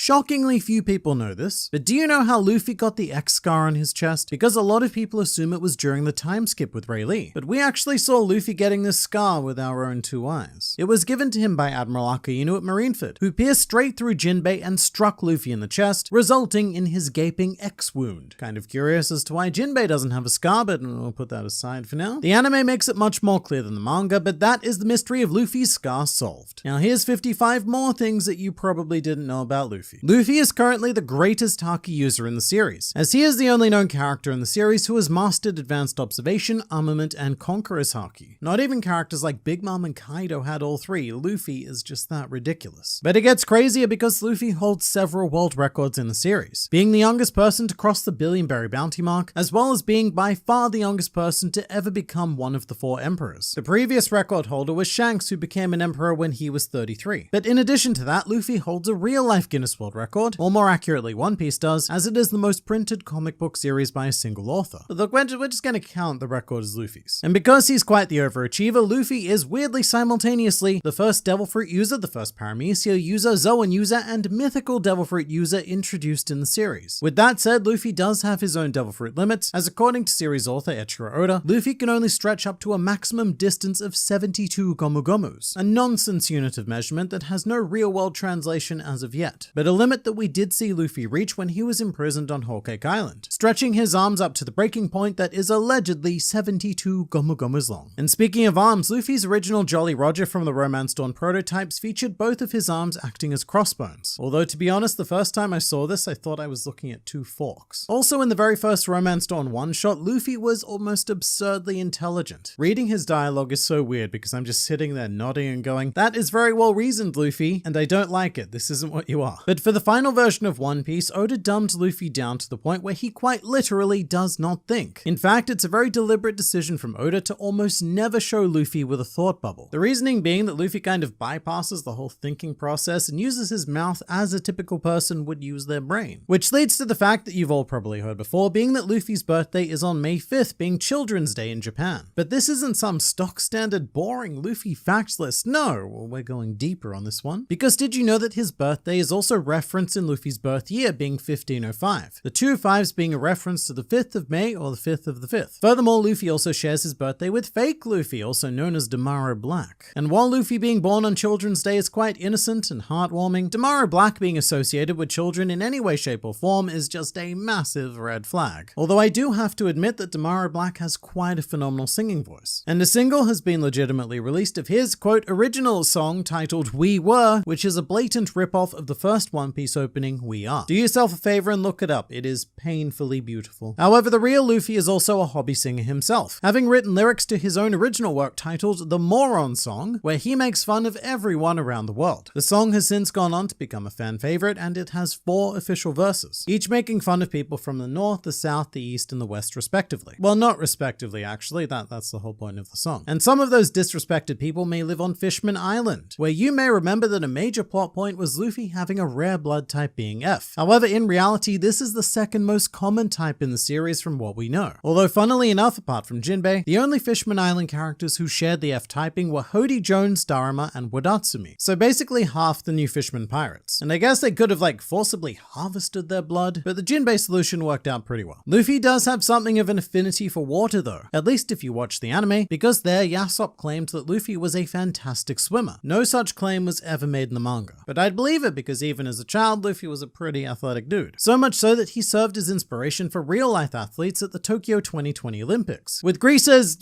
Shockingly few people know this, but do you know how Luffy got the X scar on his chest? Because a lot of people assume it was during the time skip with Rayleigh, but we actually saw Luffy getting this scar with our own two eyes. It was given to him by Admiral Akainu at Marineford, who pierced straight through Jinbei and struck Luffy in the chest, resulting in his gaping X wound. Kind of curious as to why Jinbei doesn't have a scar, but we'll put that aside for now. The anime makes it much more clear than the manga, but that is the mystery of Luffy's scar solved. Now here's 55 more things that you probably didn't know about Luffy. Luffy is currently the greatest haki user in the series, as he is the only known character in the series who has mastered advanced observation, armament, and conqueror's haki. Not even characters like Big Mom and Kaido had all three. Luffy is just that ridiculous. But it gets crazier because Luffy holds several world records in the series, being the youngest person to cross the billion-berry bounty mark, as well as being by far the youngest person to ever become one of the 4 emperors. The previous record holder was Shanks, who became an emperor when he was 33. But in addition to that, Luffy holds a real-life Guinness World Record, or more accurately One Piece does, as it is the most printed comic book series by a single author. But look, we're just going to count the record as Luffy's. And because he's quite the overachiever, Luffy is weirdly simultaneously the first Devil Fruit user, the first Paramecia user, Zoan user, and mythical Devil Fruit user introduced in the series. With that said, Luffy does have his own Devil Fruit limits, as according to series author Eiichiro Oda, Luffy can only stretch up to a maximum distance of 72 Gomu Gomus, a nonsense unit of measurement that has no real-world translation as of yet, but a limit that we did see Luffy reach when he was imprisoned on Whole Cake Island, stretching his arms up to the breaking point that is allegedly 72 Gomu Gomus long. And speaking of arms, Luffy's original Jolly Roger from the Romance Dawn prototypes featured both of his arms acting as crossbones. Although to be honest, the first time I saw this, I thought I was looking at 2 forks. Also in the very first Romance Dawn one-shot, Luffy was almost absurdly intelligent. Reading his dialogue is so weird because I'm just sitting there nodding and going, that is very well reasoned, Luffy, and I don't like it. This isn't what you are. But for the final version of One Piece, Oda dumbed Luffy down to the point where he quite literally does not think. In fact, it's a very deliberate decision from Oda to almost never show Luffy with a thought bubble. The reasoning being that Luffy kind of bypasses the whole thinking process and uses his mouth as a typical person would use their brain. Which leads to the fact that you've all probably heard before, being that Luffy's birthday is on May 5th, being Children's Day in Japan. But this isn't some stock standard boring Luffy facts list. No, we're going deeper on this one. Because did you know that his birthday is also referenced in Luffy's birth year being 1505? The 2 5s being a reference to the 5th of May or the 5th of the 5th. Furthermore, Luffy also shares his birthday with fake Luffy, also known as Damaro Black. And while Luffy being born on Children's Day is quite innocent and heartwarming, Damaro Black being associated with children in any way, shape or form is just a massive red flag. Although I do have to admit that Damaro Black has quite a phenomenal singing voice. And a single has been legitimately released of his, quote, original song titled We Were, which is a blatant ripoff of the first One Piece opening, We Are. Do yourself a favor and look it up. It is painfully beautiful. However, the real Luffy is also a hobby singer himself, having written lyrics to his own original work titled The Moron Song, where he makes fun of everyone around the world. The song has since gone on to become a fan favorite, and it has 4 official verses, each making fun of people from the north, the south, the east, and the west respectively. Well, not respectively actually, that's the whole point of the song. And some of those disrespected people may live on Fishman Island, where you may remember that a major plot point was Luffy having a rare blood type being F. However, in reality, this is the second most common type in the series from what we know. Although funnily enough, apart from Jinbei, the only Fishman Island characters who shared the F typing were Hody Jones, Daruma, and Wadatsumi. So basically half the new Fishman pirates. And I guess they could have forcibly harvested their blood, but the Jinbei solution worked out pretty well. Luffy does have something of an affinity for water though, at least if you watch the anime, because there Yasop claimed that Luffy was a fantastic swimmer. No such claim was ever made in the manga. But I'd believe it because even as a child, Luffy was a pretty athletic dude. So much so that he served as inspiration for real-life athletes at the Tokyo 2020 Olympics. With Greece's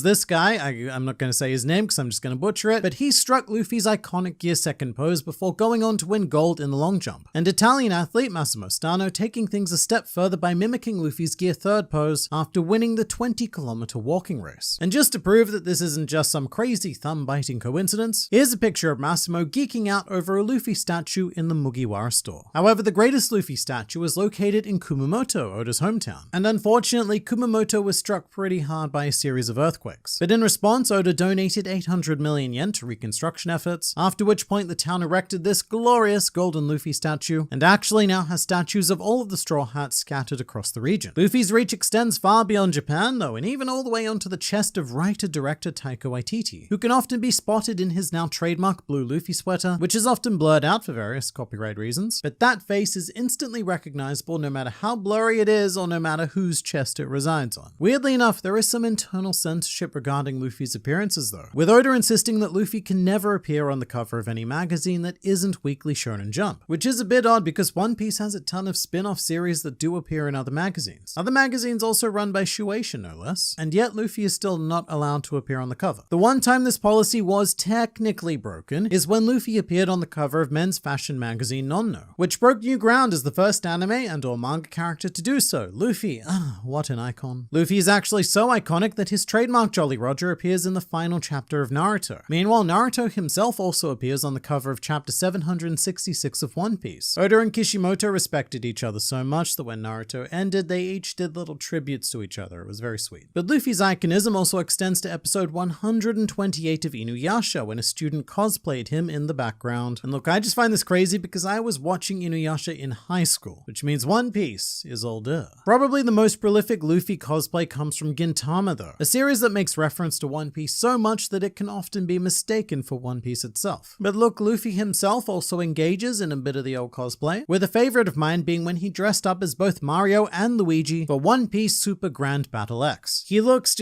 this guy, I'm not going to say his name because I'm just going to butcher it, but he struck Luffy's iconic gear second pose before going on to win gold in the long jump. And Italian athlete Massimo Stano taking things a step further by mimicking Luffy's gear third pose after winning the 20-kilometer walking race. And just to prove that this isn't just some crazy thumb-biting coincidence, here's a picture of Massimo geeking out over a Luffy statue in the Mugiwara store. However, the greatest Luffy statue is located in Kumamoto, Oda's hometown. And unfortunately, Kumamoto was struck pretty hard by a series of earthquakes. But in response, Oda donated 800 million yen to reconstruction efforts, after which point the town erected this glorious golden Luffy statue, and actually now has statues of all of the Straw Hats scattered across the region. Luffy's reach extends far beyond Japan though, and even all the way onto the chest of writer-director Taika Waititi, who can often be spotted in his now trademark blue Luffy sweater, which is often blurred out for various copyright reasons, but that face is instantly recognizable no matter how blurry it is or no matter whose chest it resides on. Weirdly enough, there is some internal censorship regarding Luffy's appearances though, with Oda insisting that Luffy can never appear on the cover of any magazine that isn't Weekly Shonen Jump, which is a bit odd because One Piece has a ton of spin-off series that do appear in other magazines. Other magazines also run by Shueisha no less, and yet Luffy is still not allowed to appear on the cover. The one time this policy was technically broken is when Luffy appeared on the cover of men's fashion magazine Nonno, which broke new ground as the first anime and or manga character to do so. Luffy, what an icon. Luffy is actually so iconic that his trademark Jolly Roger appears in the final chapter of Naruto. Meanwhile, Naruto himself also appears on the cover of chapter 766 of One Piece. Oda and Kishimoto respected each other so much that when Naruto ended, they each did little tributes to each other. It was very sweet. But Luffy's iconism also extends to episode 128 of Inuyasha, when a student cosplayed him in the background. And look, I just find this crazy because I was watching Inuyasha in high school, which means One Piece is older. Probably the most prolific Luffy cosplay comes from Gintama though, a series that makes reference to One Piece so much that it can often be mistaken for One Piece itself. But look, Luffy himself also engages in a bit of the old cosplay, with a favorite of mine being when he dressed up as both Mario and Luigi for One Piece Super Grand Battle X. He looks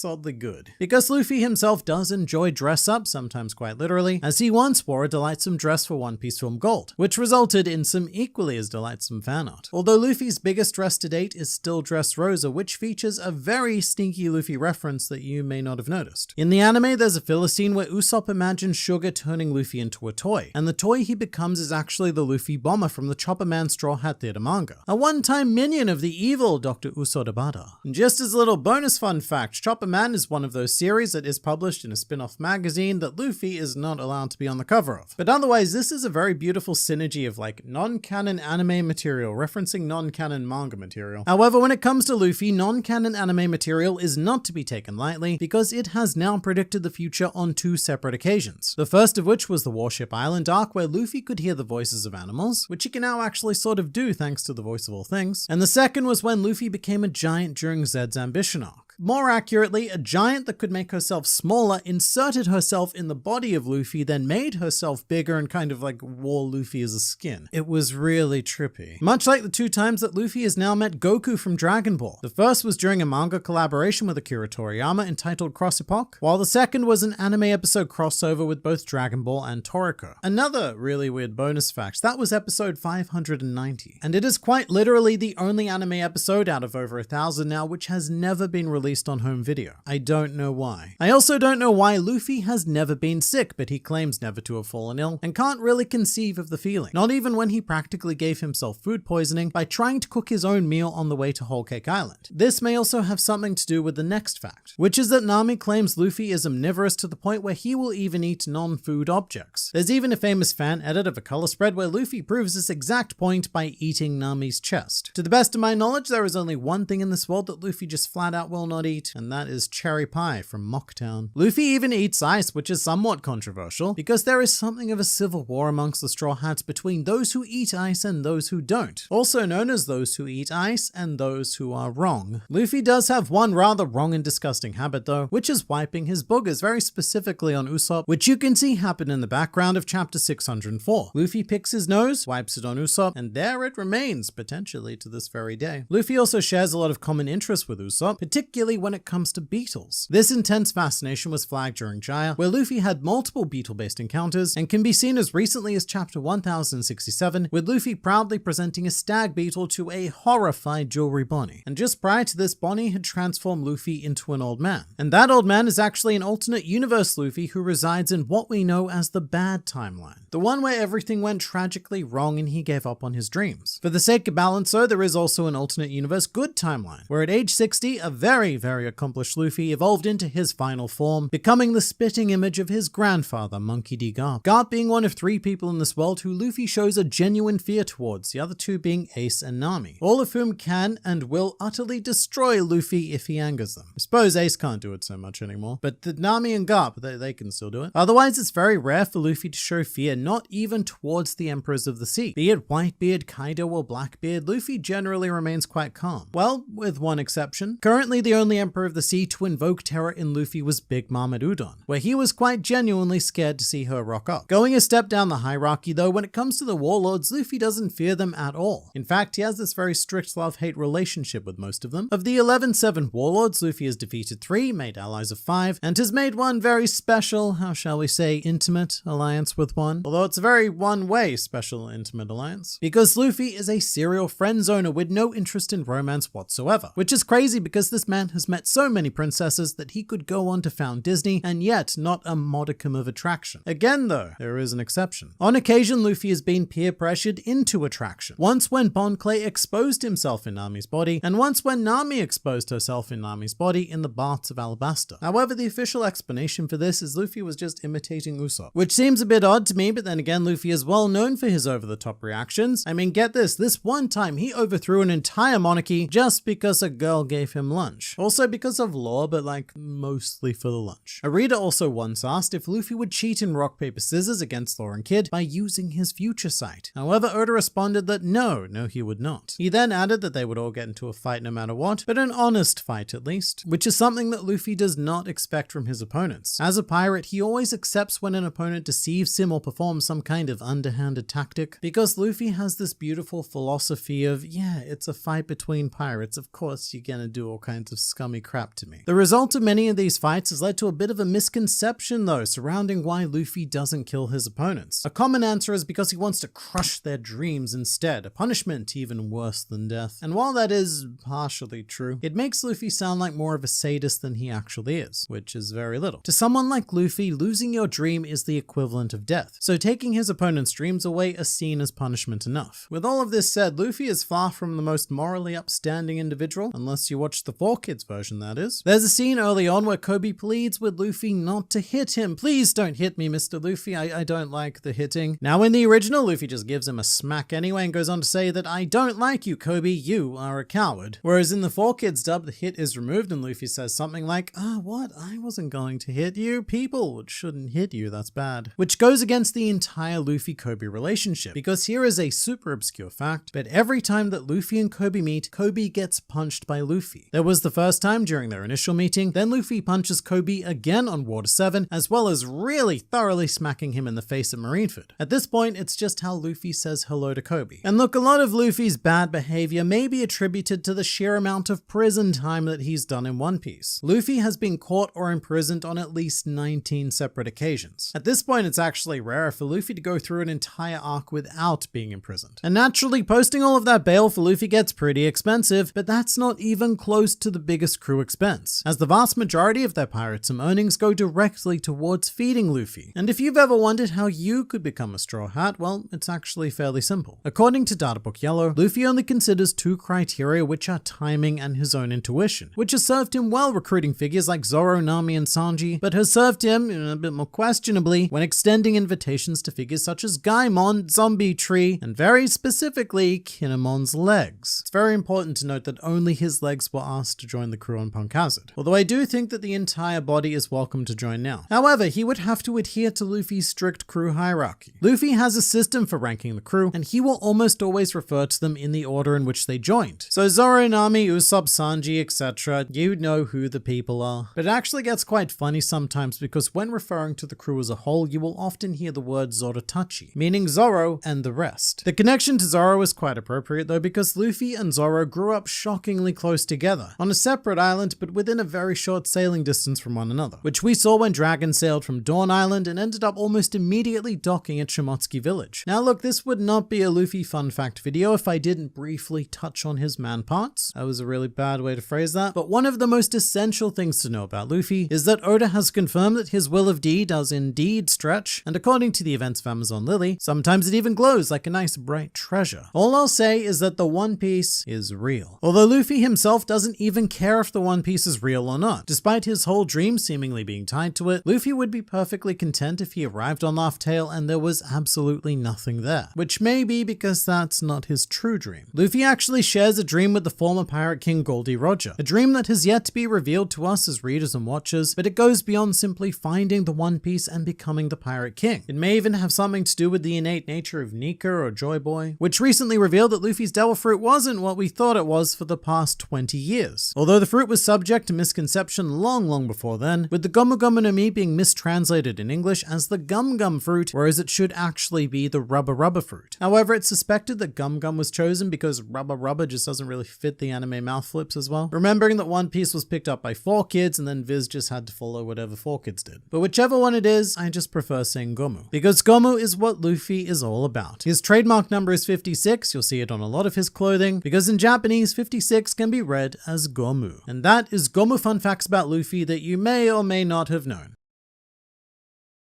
oddly good. Because Luffy himself does enjoy dress up, sometimes quite literally, as he once wore a delightsome dress for One Piece Film Gold, which resulted in some equally as delightsome fan art. Although Luffy's biggest dress to date is still Dressrosa, which features a very stinky Luffy reference that you may not have noticed. In the anime, there's a filler scene where Usopp imagines Sugar turning Luffy into a toy, and the toy he becomes is actually the Luffy bomber from the Chopper Man Straw Hat Theater manga, a one-time minion of the evil Dr. Usodabada. And just as a little bonus fun fact, Chopper Man is one of those series that is published in a spin-off magazine that Luffy is not allowed to be on the cover of. But otherwise, this is a very beautiful synergy of like non-canon anime material referencing non-canon manga material. However, when it comes to Luffy, non-canon anime material is not to be taken lightly because it has now predicted the future on two separate occasions. The first of which was the Warship Island arc, where Luffy could hear the voices of animals, which he can now actually sort of do thanks to the voice of all things. And the second was when Luffy became a giant during Zed's Ambition arc. More accurately, a giant that could make herself smaller inserted herself in the body of Luffy, then made herself bigger and kind of like wore Luffy as a skin. It was really trippy. Much like the two times that Luffy has now met Goku from Dragon Ball. The first was during a manga collaboration with Akira Toriyama entitled Cross Epoch, while the second was an anime episode crossover with both Dragon Ball and Toriko. Another really weird bonus fact, that was episode 590. And it is quite literally the only anime episode out of over 1,000 now which has never been released on home video. I don't know why. I also don't know why Luffy has never been sick, but he claims never to have fallen ill, and can't really conceive of the feeling. Not even when he practically gave himself food poisoning by trying to cook his own meal on the way to Whole Cake Island. This may also have something to do with the next fact, which is that Nami claims Luffy is omnivorous to the point where he will even eat non-food objects. There's even a famous fan edit of a color spread where Luffy proves this exact point by eating Nami's chest. To the best of my knowledge, there is only one thing in this world that Luffy just flat out will not eat, and that is cherry pie from Mocktown. Luffy even eats ice, which is somewhat controversial, because there is something of a civil war amongst the Straw Hats between those who eat ice and those who don't, also known as those who eat ice and those who are wrong. Luffy does have one rather wrong and disgusting habit though, which is wiping his boogers, very specifically on Usopp, which you can see happen in the background of chapter 604. Luffy picks his nose, wipes it on Usopp, and there it remains, potentially to this very day. Luffy also shares a lot of common interests with Usopp, particularly when it comes to beetles. This intense fascination was flagged during Jaya, where Luffy had multiple beetle-based encounters, and can be seen as recently as chapter 1067, with Luffy proudly presenting a stag beetle to a horrified Jewelry Bonnie. And just prior to this, Bonnie had transformed Luffy into an old man. And that old man is actually an alternate universe Luffy who resides in what we know as the bad timeline. The one where everything went tragically wrong and he gave up on his dreams. For the sake of balance though, there is also an alternate universe good timeline, where at age 60, a very accomplished Luffy evolved into his final form, becoming the spitting image of his grandfather, Monkey D. Garp. Garp being one of 3 people in this world who Luffy shows a genuine fear towards, the other 2 being Ace and Nami, all of whom can and will utterly destroy Luffy if he angers them. I suppose Ace can't do it so much anymore, but the Nami and Garp, they can still do it. Otherwise, it's very rare for Luffy to show fear, not even towards the Emperors of the Sea. Be it Whitebeard, Kaido, or Blackbeard, Luffy generally remains quite calm. Well, with one exception. Currently, the only only Emperor of the Sea to invoke terror in Luffy was Big Mama Udon, where he was quite genuinely scared to see her rock up. Going a step down the hierarchy though, when it comes to the warlords, Luffy doesn't fear them at all. In fact, he has this very strict love-hate relationship with most of them. Of the 11-7 warlords, Luffy has defeated 3, made allies of 5, and has made one very special, how shall we say, intimate alliance with one. Although it's a very one-way special intimate alliance. Because Luffy is a serial friend zoner with no interest in romance whatsoever. Which is crazy because this man has met so many princesses that he could go on to found Disney and yet not a modicum of attraction. Again though, there is an exception. On occasion, Luffy has been peer pressured into attraction. Once when Bon Clay exposed himself in Nami's body, and once when Nami exposed herself in Nami's body in the baths of Alabasta. However, the official explanation for this is Luffy was just imitating Usopp. Which seems a bit odd to me, but then again, Luffy is well known for his over-the-top reactions. I mean, get this one time he overthrew an entire monarchy just because a girl gave him lunch. Also because of lore, but like mostly for the lunch. A reader also once asked if Luffy would cheat in rock, paper, scissors against Law and Kid by using his future sight. However, Oda responded that no, he would not. He then added that they would all get into a fight no matter what, but an honest fight at least, which is something that Luffy does not expect from his opponents. As a pirate, he always accepts when an opponent deceives him or performs some kind of underhanded tactic, because Luffy has this beautiful philosophy of, yeah, it's a fight between pirates, of course you're gonna do all kinds of scummy crap to me. The result of many of these fights has led to a bit of a misconception though, surrounding why Luffy doesn't kill his opponents. A common answer is because he wants to crush their dreams instead, a punishment even worse than death. And while that is partially true, it makes Luffy sound like more of a sadist than he actually is, which is very little. To someone like Luffy, losing your dream is the equivalent of death, so taking his opponent's dreams away is seen as punishment enough. With all of this said, Luffy is far from the most morally upstanding individual, unless you watch the 4Kids version, that is. There's a scene early on where Kobe pleads with Luffy not to hit him. Please don't hit me, Mr. Luffy, I don't like the hitting. Now in the original, Luffy just gives him a smack anyway and goes on to say that I don't like you, Kobe, you are a coward. Whereas in the 4Kids dub, the hit is removed and Luffy says something like, what? I wasn't going to hit you. People shouldn't hit you, that's bad. Which goes against the entire Luffy-Kobe relationship, because here is a super obscure fact, but every time that Luffy and Kobe meet, Kobe gets punched by Luffy. There was the first time during their initial meeting, then Luffy punches Kobe again on Water 7, as well as really thoroughly smacking him in the face at Marineford. At this point, it's just how Luffy says hello to Kobe. And look, a lot of Luffy's bad behavior may be attributed to the sheer amount of prison time that he's done in One Piece. Luffy has been caught or imprisoned on at least 19 separate occasions. At this point, it's actually rare for Luffy to go through an entire arc without being imprisoned. And naturally, posting all of that bail for Luffy gets pretty expensive, but that's not even close to the biggest crew expense, as the vast majority of their piratism earnings go directly towards feeding Luffy. And if you've ever wondered how you could become a Straw Hat, well, it's actually fairly simple. According to Databook Yellow, Luffy only considers 2 criteria, which are timing and his own intuition, which has served him well recruiting figures like Zoro, Nami, and Sanji, but has served him, a bit more questionably, when extending invitations to figures such as Gaimon, Zombie Tree, and very specifically, Kinnamon's legs. It's very important to note that only his legs were asked to join the crew on Punk Hazard, although I do think that the entire body is welcome to join now. However, he would have to adhere to Luffy's strict crew hierarchy. Luffy has a system for ranking the crew, and he will almost always refer to them in the order in which they joined. So Zoro, Nami, Usopp, Sanji, etc., you know who the people are. But it actually gets quite funny sometimes because when referring to the crew as a whole, you will often hear the word Zorotachi, meaning Zoro and the rest. The connection to Zoro is quite appropriate though, because Luffy and Zoro grew up shockingly close together, on a separate island but within a very short sailing distance from one another, which we saw when Dragon sailed from Dawn Island and ended up almost immediately docking at Shimotsuki Village. Now look, this would not be a Luffy fun fact video if I didn't briefly touch on his man parts. That was a really bad way to phrase that, but one of the most essential things to know about Luffy is that Oda has confirmed that his will of D does indeed stretch, and according to the events of Amazon Lily, sometimes it even glows like a nice bright treasure. All I'll say is that the One Piece is real. Although Luffy himself doesn't even care if the One Piece is real or not. Despite his whole dream seemingly being tied to it, Luffy would be perfectly content if he arrived on Laugh Tale and there was absolutely nothing there. Which may be because that's not his true dream. Luffy actually shares a dream with the former Pirate King Goldie Roger, a dream that has yet to be revealed to us as readers and watchers, but it goes beyond simply finding the One Piece and becoming the Pirate King. It may even have something to do with the innate nature of Nika or Joy Boy, which recently revealed that Luffy's Devil Fruit wasn't what we thought it was for the past 20 years. Although Although the fruit was subject to misconception long before then, with the Gomu Gomu no Mi being mistranslated in English as the gum gum fruit, whereas it should actually be the rubber rubber fruit. However, it's suspected that gum gum was chosen because rubber rubber just doesn't really fit the anime mouth flips as well. Remembering that One Piece was picked up by 4Kids and then Viz just had to follow whatever 4Kids did. But whichever one it is, I just prefer saying Gomu. Because Gomu is what Luffy is all about. His trademark number is 56, you'll see it on a lot of his clothing, because in Japanese 56 can be read as Gomu. And that is Gomu fun facts about Luffy that you may or may not have known.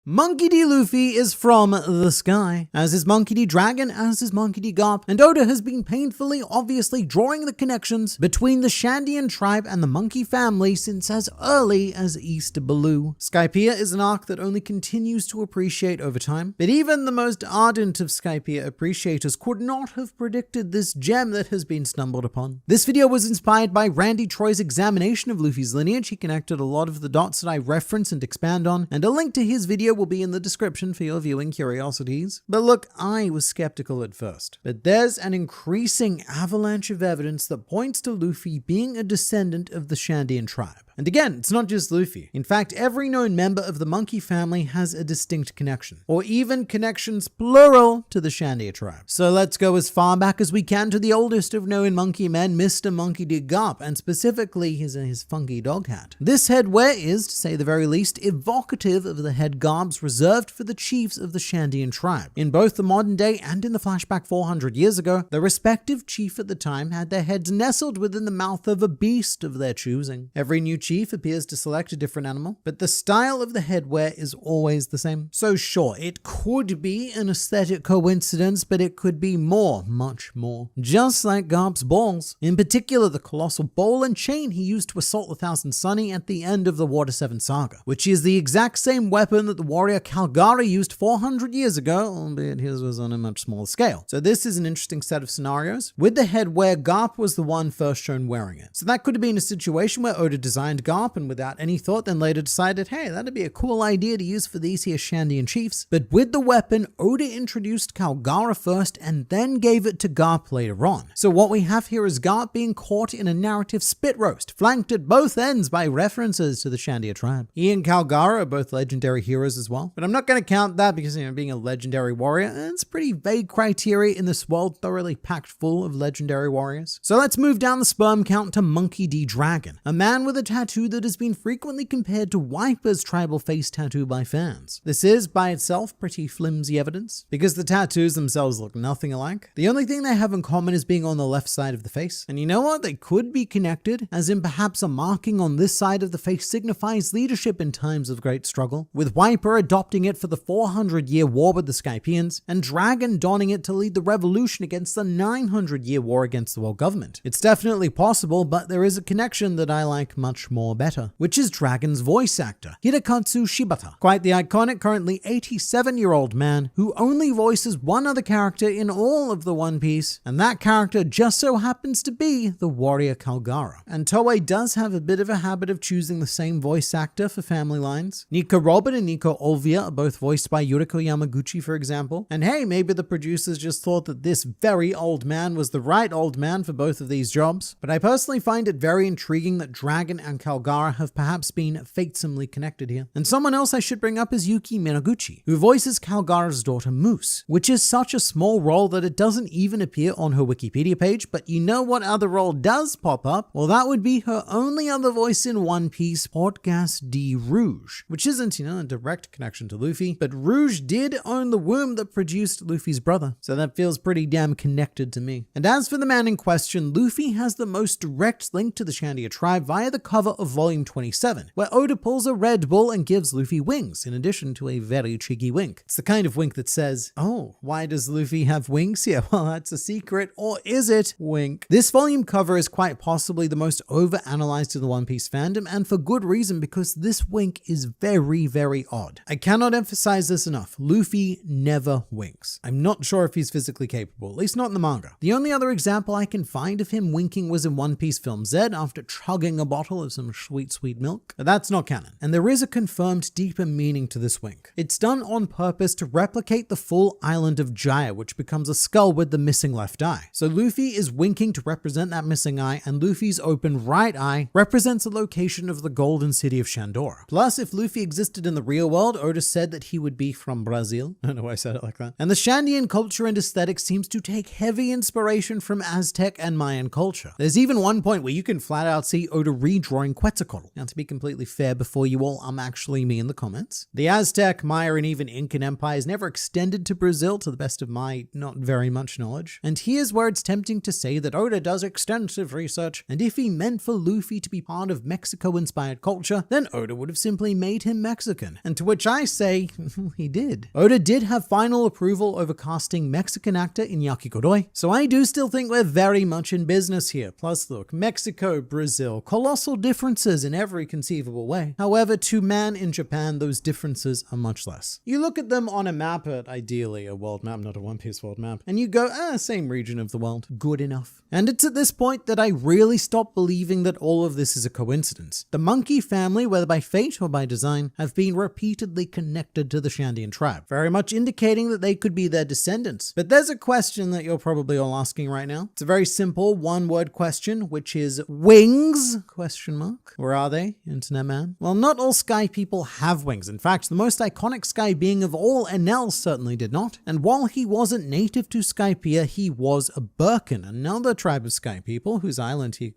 Monkey D. Luffy is from the sky, as is Monkey D. Dragon, as is Monkey D. Garp, and Oda has been painfully obviously drawing the connections between the Shandian tribe and the monkey family since as early as East Blue. Skypia is an arc that only continues to appreciate over time, but even the most ardent of Skypia appreciators could not have predicted this gem that has been stumbled upon. This video was inspired by Randy Troy's examination of Luffy's lineage. He connected a lot of the dots that I reference and expand on, and a link to his video will be in the description for your viewing curiosities. But look, I was skeptical at first, but there's an increasing avalanche of evidence that points to Luffy being a descendant of the Shandian tribe. And again, it's not just Luffy. In fact, every known member of the monkey family has a distinct connection, or even connections plural to the Shandia tribe. So let's go as far back as we can to the oldest of known monkey men, Mr. Monkey D. Garp, and specifically his funky dog hat. This headwear is, to say the very least, evocative of the head garbs reserved for the chiefs of the Shandian tribe. In both the modern day and in the flashback 400 years ago, the respective chief at the time had their heads nestled within the mouth of a beast of their choosing. Every new chief appears to select a different animal, but the style of the headwear is always the same. So sure, it could be an aesthetic coincidence, but it could be more, much more. Just like Garp's balls. In particular, the colossal ball and chain he used to assault the Thousand Sunny at the end of the Water 7 saga, which is the exact same weapon that the warrior Calgara used 400 years ago, albeit his was on a much smaller scale. So this is an interesting set of scenarios. With the headwear, Garp was the one first shown wearing it. So that could have been a situation where Oda designed Garp and without any thought then later decided, hey, that'd be a cool idea to use for these here Shandian chiefs. But with the weapon, Oda introduced Calgara first and then gave it to Garp later on. So what we have here is Garp being caught in a narrative spit roast, flanked at both ends by references to the Shandia tribe. He and Calgara are both legendary heroes as well, but I'm not going to count that because, being a legendary warrior, it's pretty vague criteria in this world thoroughly packed full of legendary warriors. So let's move down the sperm count to Monkey D. Dragon, a man with a tattoo that has been frequently compared to Wiper's tribal face tattoo by fans. This is, by itself, pretty flimsy evidence, because the tattoos themselves look nothing alike. The only thing they have in common is being on the left side of the face. And you know what? They could be connected, as in perhaps a marking on this side of the face signifies leadership in times of great struggle, with Wiper adopting it for the 400-year war with the Skypians, and Dragon donning it to lead the revolution against the 900-year war against the world government. It's definitely possible, but there is a connection that I like much more better, which is Dragon's voice actor, Hidekatsu Shibata. Quite the iconic, currently 87-year-old man who only voices one other character in all of the One Piece, and that character just so happens to be the warrior Calgara. And Toei does have a bit of a habit of choosing the same voice actor for family lines. Nico Robin and Nico Olvia are both voiced by Yuriko Yamaguchi, for example. And hey, maybe the producers just thought that this very old man was the right old man for both of these jobs. But I personally find it very intriguing that Dragon and Calgara have perhaps been fatesomely connected here. And someone else I should bring up is Yuki Minaguchi, who voices Calgara's daughter Moose, which is such a small role that it doesn't even appear on her Wikipedia page, but you know what other role does pop up? Well, that would be her only other voice in One Piece, Portgas D. Rouge, which isn't, a direct connection to Luffy, but Rouge did own the womb that produced Luffy's brother, so that feels pretty damn connected to me. And as for the man in question, Luffy has the most direct link to the Shandia tribe via the cover of Volume 27, where Oda pulls a Red Bull and gives Luffy wings, in addition to a very cheeky wink. It's the kind of wink that says, oh, why does Luffy have wings here? Well, that's a secret, or is it? Wink. This volume cover is quite possibly the most overanalyzed in the One Piece fandom, and for good reason, because this wink is very, very odd. I cannot emphasize this enough. Luffy never winks. I'm not sure if he's physically capable, at least not in the manga. The only other example I can find of him winking was in One Piece Film Z after chugging a bottle of some some sweet, sweet milk. But that's not canon. And there is a confirmed deeper meaning to this wink. It's done on purpose to replicate the full island of Jaya, which becomes a skull with the missing left eye. So Luffy is winking to represent that missing eye, and Luffy's open right eye represents the location of the golden city of Shandora. Plus, if Luffy existed in the real world, Oda said that he would be from Brazil. I don't know why I said it like that. And the Shandian culture and aesthetic seems to take heavy inspiration from Aztec and Mayan culture. There's even one point where you can flat out see Oda redrawing Quetzalcoatl. Now, to be completely fair before you all, I'm actually me in the comments. The Aztec, Maya, and even Incan empires never extended to Brazil, to the best of my not very much knowledge. And here's where it's tempting to say that Oda does extensive research, and if he meant for Luffy to be part of Mexico-inspired culture, then Oda would have simply made him Mexican. And to which I say, he did. Oda did have final approval over casting Mexican actor Iñaki Godoy, so I do still think we're very much in business here. Plus, look, Mexico, Brazil, colossal differences in every conceivable way. However, to man in Japan, those differences are much less. You look at them on a map, ideally a world map, not a One Piece world map, and you go, same region of the world, good enough. And it's at this point that I really stop believing that all of this is a coincidence. The monkey family, whether by fate or by design, have been repeatedly connected to the Shandian tribe, very much indicating that they could be their descendants. But there's a question that you're probably all asking right now. It's a very simple one-word question, which is wings? Question mark. Where are they, Internet Man? Well, not all sky people have wings. In fact, the most iconic sky being of all, Enel, certainly did not. And while he wasn't native to Skypia, he was a Birkin, another tribe of sky people whose island he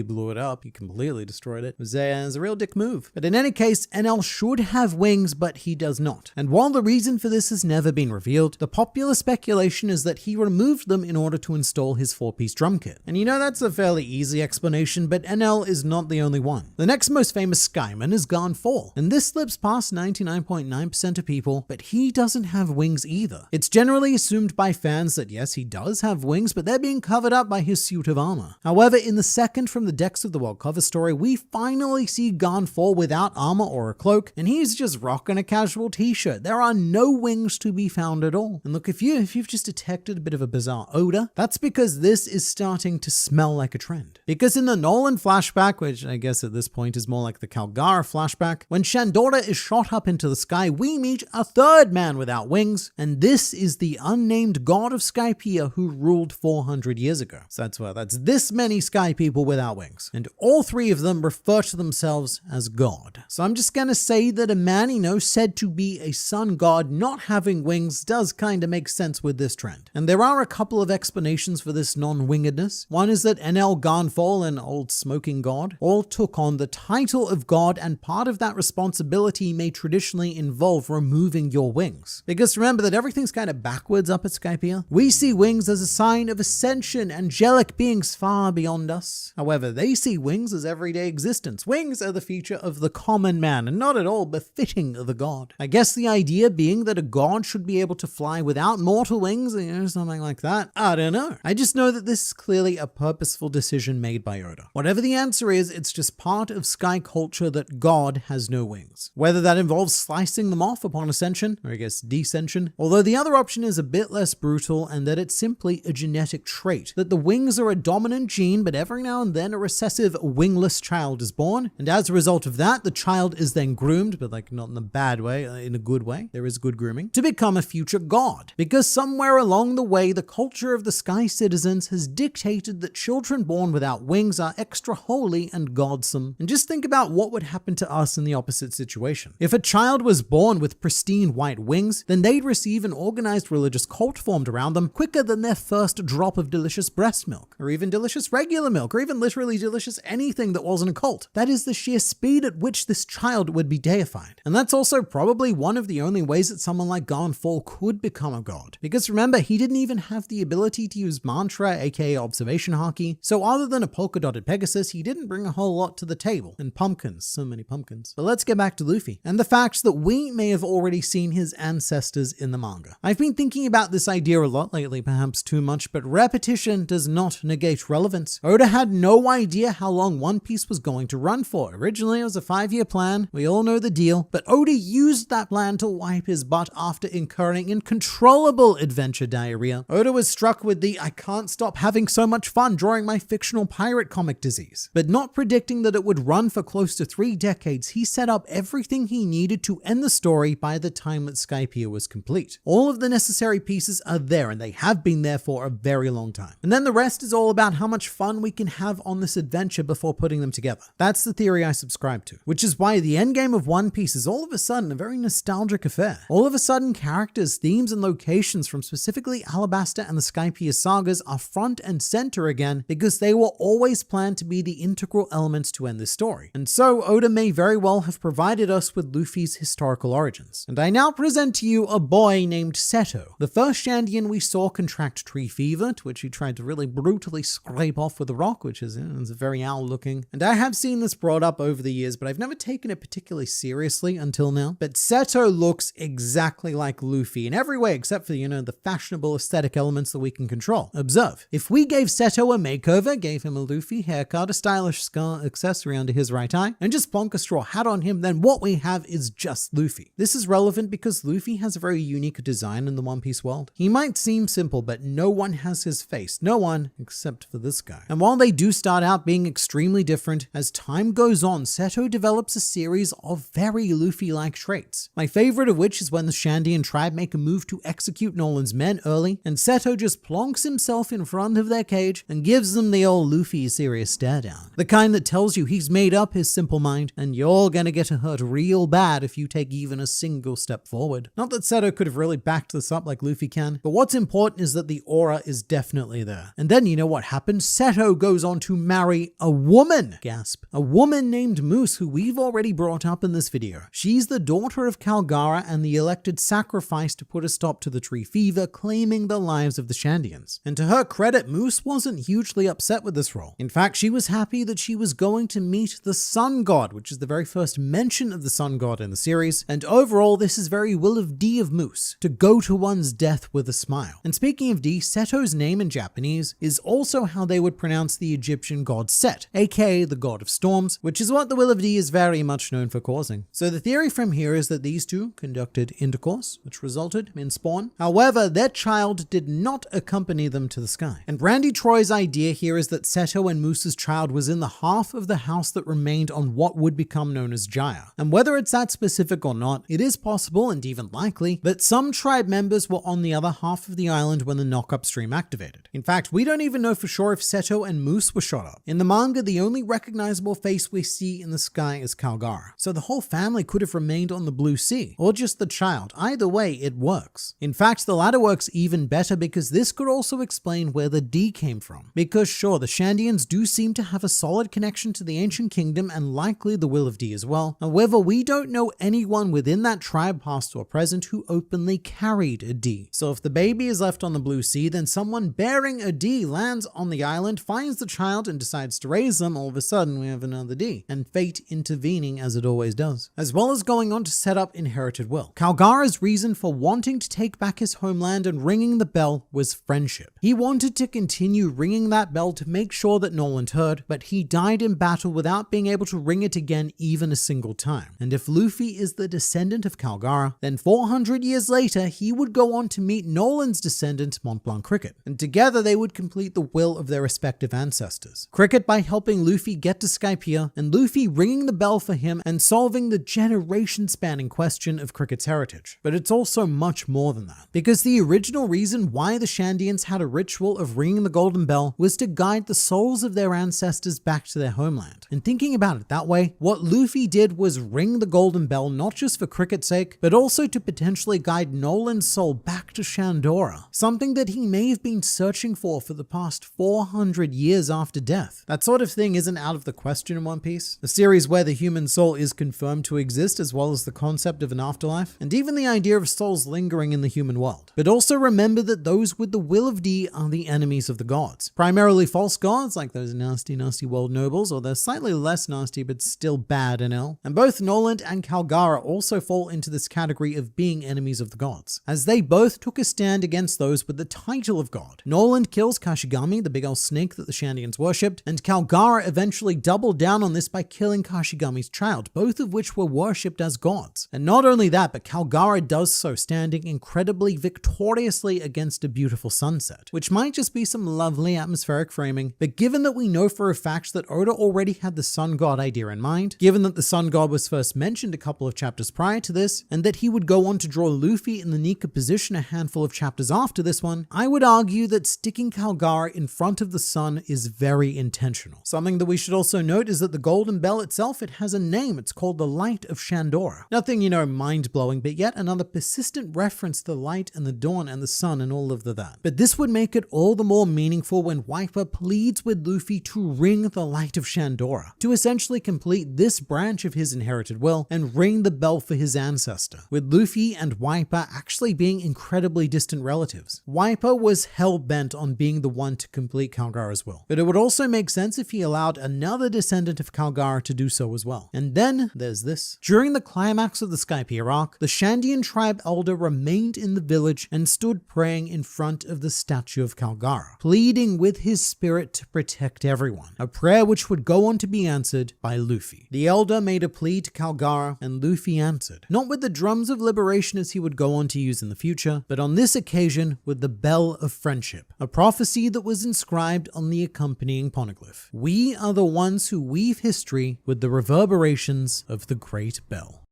blew it up. He completely destroyed it. It was a real dick move. But in any case, Enel should have wings, but he does not. And while the reason for this has never been revealed, the popular speculation is that he removed them in order to install his 4-piece drum kit. And you know, that's a fairly easy explanation, but Enel is not the only one. The next most famous Skyman is Garnfall, and this slips past 99.9% of people, but he doesn't have wings either. It's generally assumed by fans that yes, he does have wings, but they're being covered up by his suit of armor. However, in the second From the Decks of the World cover story, we finally see Garnfall without armor or a cloak, and he's just rocking a casual t-shirt. There are no wings to be found at all. And look, if you've just detected a bit of a bizarre odor, that's because this is starting to smell like a trend. Because in the Nolan flashback, which I guess at this point is more like the Calgara flashback, when Shandora is shot up into the sky, we meet a third man without wings, and this is the unnamed god of Skypia who ruled 400 years ago. So that's this many sky people without wings. And all three of them refer to themselves as God. So I'm just gonna say that a man, said to be a sun god not having wings does kind of make sense with this trend. And there are a couple of explanations for this non-wingedness. One is that Enel, Garnfall, and Old Smoking God all took on the title of god, and part of that responsibility may traditionally involve removing your wings. Because remember that everything's kind of backwards up at Skypia. We see wings as a sign of ascension, angelic beings far beyond us. However, they see wings as everyday existence. Wings are the feature of the common man, and not at all befitting of a god. I guess the idea being that a god should be able to fly without mortal wings, something like that. I don't know. I just know that this is clearly a purposeful decision made by Oda. Whatever the answer is, it's just part of sky culture that God has no wings. Whether that involves slicing them off upon ascension, or I guess descension, although the other option is a bit less brutal and that it's simply a genetic trait, that the wings are a dominant gene, but every now and then a recessive wingless child is born, and as a result of that, the child is then groomed, but not in a bad way, in a good way, there is good grooming, to become a future god. Because somewhere along the way, the culture of the sky citizens has dictated that children born without wings are extra holy and godsome. And just think about what would happen to us in the opposite situation. If a child was born with pristine white wings, then they'd receive an organized religious cult formed around them quicker than their first drop of delicious breast milk, or even delicious regular milk, or even literally delicious anything that wasn't a cult. That is the sheer speed at which this child would be deified. And that's also probably one of the only ways that someone like Garnfall could become a god. Because remember, he didn't even have the ability to use mantra, aka observation haki, so other than a polka-dotted Pegasus, he didn't bring a whole lot to the table. And pumpkins, so many pumpkins. But let's get back to Luffy, and the fact that we may have already seen his ancestors in the manga. I've been thinking about this idea a lot lately, perhaps too much, but repetition does not negate relevance. Oda had no idea how long One Piece was going to run for. Originally, it was a 5-year plan. We all know the deal, but Oda used that plan to wipe his butt after incurring uncontrollable adventure diarrhea. Oda was struck with the "I can't stop having so much fun drawing my fictional pirate comic" disease. But but not predicting that it would run for close to 3 decades, he set up everything he needed to end the story by the time that Skypia was complete. All of the necessary pieces are there, and they have been there for a very long time. And then the rest is all about how much fun we can have on this adventure before putting them together. That's the theory I subscribe to, which is why the endgame of One Piece is all of a sudden a very nostalgic affair. All of a sudden, characters, themes, and locations from specifically Alabasta and the Skypia sagas are front and center again because they were always planned to be the integral elements to end this story. And so Oda may very well have provided us with Luffy's historical origins. And I now present to you a boy named Seto, the first Shandian we saw contract tree fever, to which he tried to really brutally scrape off with a rock, which is very owl looking. And I have seen this brought up over the years, but I've never taken it particularly seriously until now. But Seto looks exactly like Luffy in every way except for, the fashionable aesthetic elements that we can control. Observe, if we gave Seto a makeover, gave him a Luffy haircut, a stylish scar accessory under his right eye, and just plonk a straw hat on him, then what we have is just Luffy. This is relevant because Luffy has a very unique design in the One Piece world. He might seem simple, but no one has his face. No one except for this guy. And while they do start out being extremely different, as time goes on, Seto develops a series of very Luffy-like traits. My favorite of which is when the Shandian tribe make a move to execute Nolan's men early, and Seto just plonks himself in front of their cage and gives them the old Luffy serious stare down. The kind that tells you he's made up his simple mind, and you're gonna get hurt real bad if you take even a single step forward. Not that Seto could have really backed this up like Luffy can, but what's important is that the aura is definitely there. And then you know what happens? Seto goes on to marry a woman! Gasp. A woman named Moose, who we've already brought up in this video. She's the daughter of Calgara and the elected sacrifice to put a stop to the tree fever, claiming the lives of the Shandians. And to her credit, Moose wasn't hugely upset with this role. In fact, she was happy that she was going to meet the Sun God, which is the very first mention of the Sun God in the series. And overall, this is very Will of D of Moose, to go to one's death with a smile. And speaking of D, Seto's name in Japanese is also how they would pronounce the Egyptian god Set, aka the god of storms, which is what the Will of D is very much known for causing. So the theory from here is that these two conducted intercourse, which resulted in spawn. However, their child did not accompany them to the sky. And Randy Troy's idea here is that Seto and Moose's child was in the half of the house that remained on what would become known as Jaya. And whether it's that specific or not, it is possible and even likely that some tribe members were on the other half of the island when the knock-up stream activated. In fact, we don't even know for sure if Seto and Moose were shot up. In the manga, the only recognizable face we see in the sky is Calgara. So the whole family could have remained on the blue sea, or just the child. Either way, it works. In fact, the latter works even better because this could also explain where the D came from. Because sure, the Shandians do seem to have a solid connection to the ancient kingdom and likely the Will of D as well. However, we don't know anyone within that tribe, past or present, who openly carried a D. So if the baby is left on the blue sea, then someone bearing a D lands on the island, finds the child and decides to raise them. All of a sudden, we have another D, and fate intervening as it always does. As well as going on to set up inherited will. Calgara's reason for wanting to take back his homeland and ringing the bell was friendship. He wanted to continue ringing that bell to make sure that Nolan heard, but he died in battle without being able to ring it again even a single time. And if Luffy is the descendant of Calgara, then 400 years later, he would go on to meet Nolan's descendant, Mont Blanc Cricket. And together they would complete the will of their respective ancestors. Cricket by helping Luffy get to Skypia, and Luffy ringing the bell for him and solving the generation-spanning question of Cricket's heritage. But it's also much more than that. Because the original reason why the Shandians had a ritual of ringing the golden bell was to guide the souls of their ancestors back to their homeland. And thinking about it that way, what Luffy did was ring the golden bell not just for Cricket's sake, but also to potentially guide Nolan's soul back to Shandora, something that he may have been searching for the past 400 years after death. That sort of thing isn't out of the question in One Piece, a series where the human soul is confirmed to exist, as well as the concept of an afterlife, and even the idea of souls lingering in the human world. But also remember that those with the Will of D are the enemies of the gods. Primarily false gods, like those nasty world nobles, or they're slightly less nasty but still bad and ill. And both Noland and Calgara also fall into this category of being enemies of the gods, as they both took a stand against those with the title of god. Noland kills Kashigami, the big old snake that the Shandians worshipped, and Calgara eventually doubled down on this by killing Kashigami's child, both of which were worshipped as gods. And not only that, but Calgara does so standing incredibly victoriously against a beautiful sunset, which might just be some lovely atmospheric framing, but given that we know for a fact fact that Oda already had the sun god idea in mind, given that the sun god was first mentioned a couple of chapters prior to this, and that he would go on to draw Luffy in the Nika position a handful of chapters after this one, I would argue that sticking Kalgara in front of the sun is very intentional. Something that we should also note is that the golden bell itself, it has a name. It's called the Light of Shandora. Nothing, mind-blowing, but yet another persistent reference to the light and the dawn and the sun and all of that. But this would make it all the more meaningful when Wiper pleads with Luffy to ring the Light of Shandora, to essentially complete this branch of his inherited will and ring the bell for his ancestor, with Luffy and Wiper actually being incredibly distant relatives. Wiper was hell-bent on being the one to complete Kalgara's will, but it would also make sense if he allowed another descendant of Kalgara to do so as well. And then there's this. During the climax of the Skypia arc, the Shandian tribe elder remained in the village and stood praying in front of the statue of Kalgara, pleading with his spirit to protect everyone, a prayer which would go on to be answered by Luffy. The elder made a plea to Kalgara and Luffy answered, not with the drums of liberation as he would go on to use in the future, but on this occasion with the Bell of Friendship, a prophecy that was inscribed on the accompanying poneglyph. We are the ones who weave history with the reverberations of the Great Bell.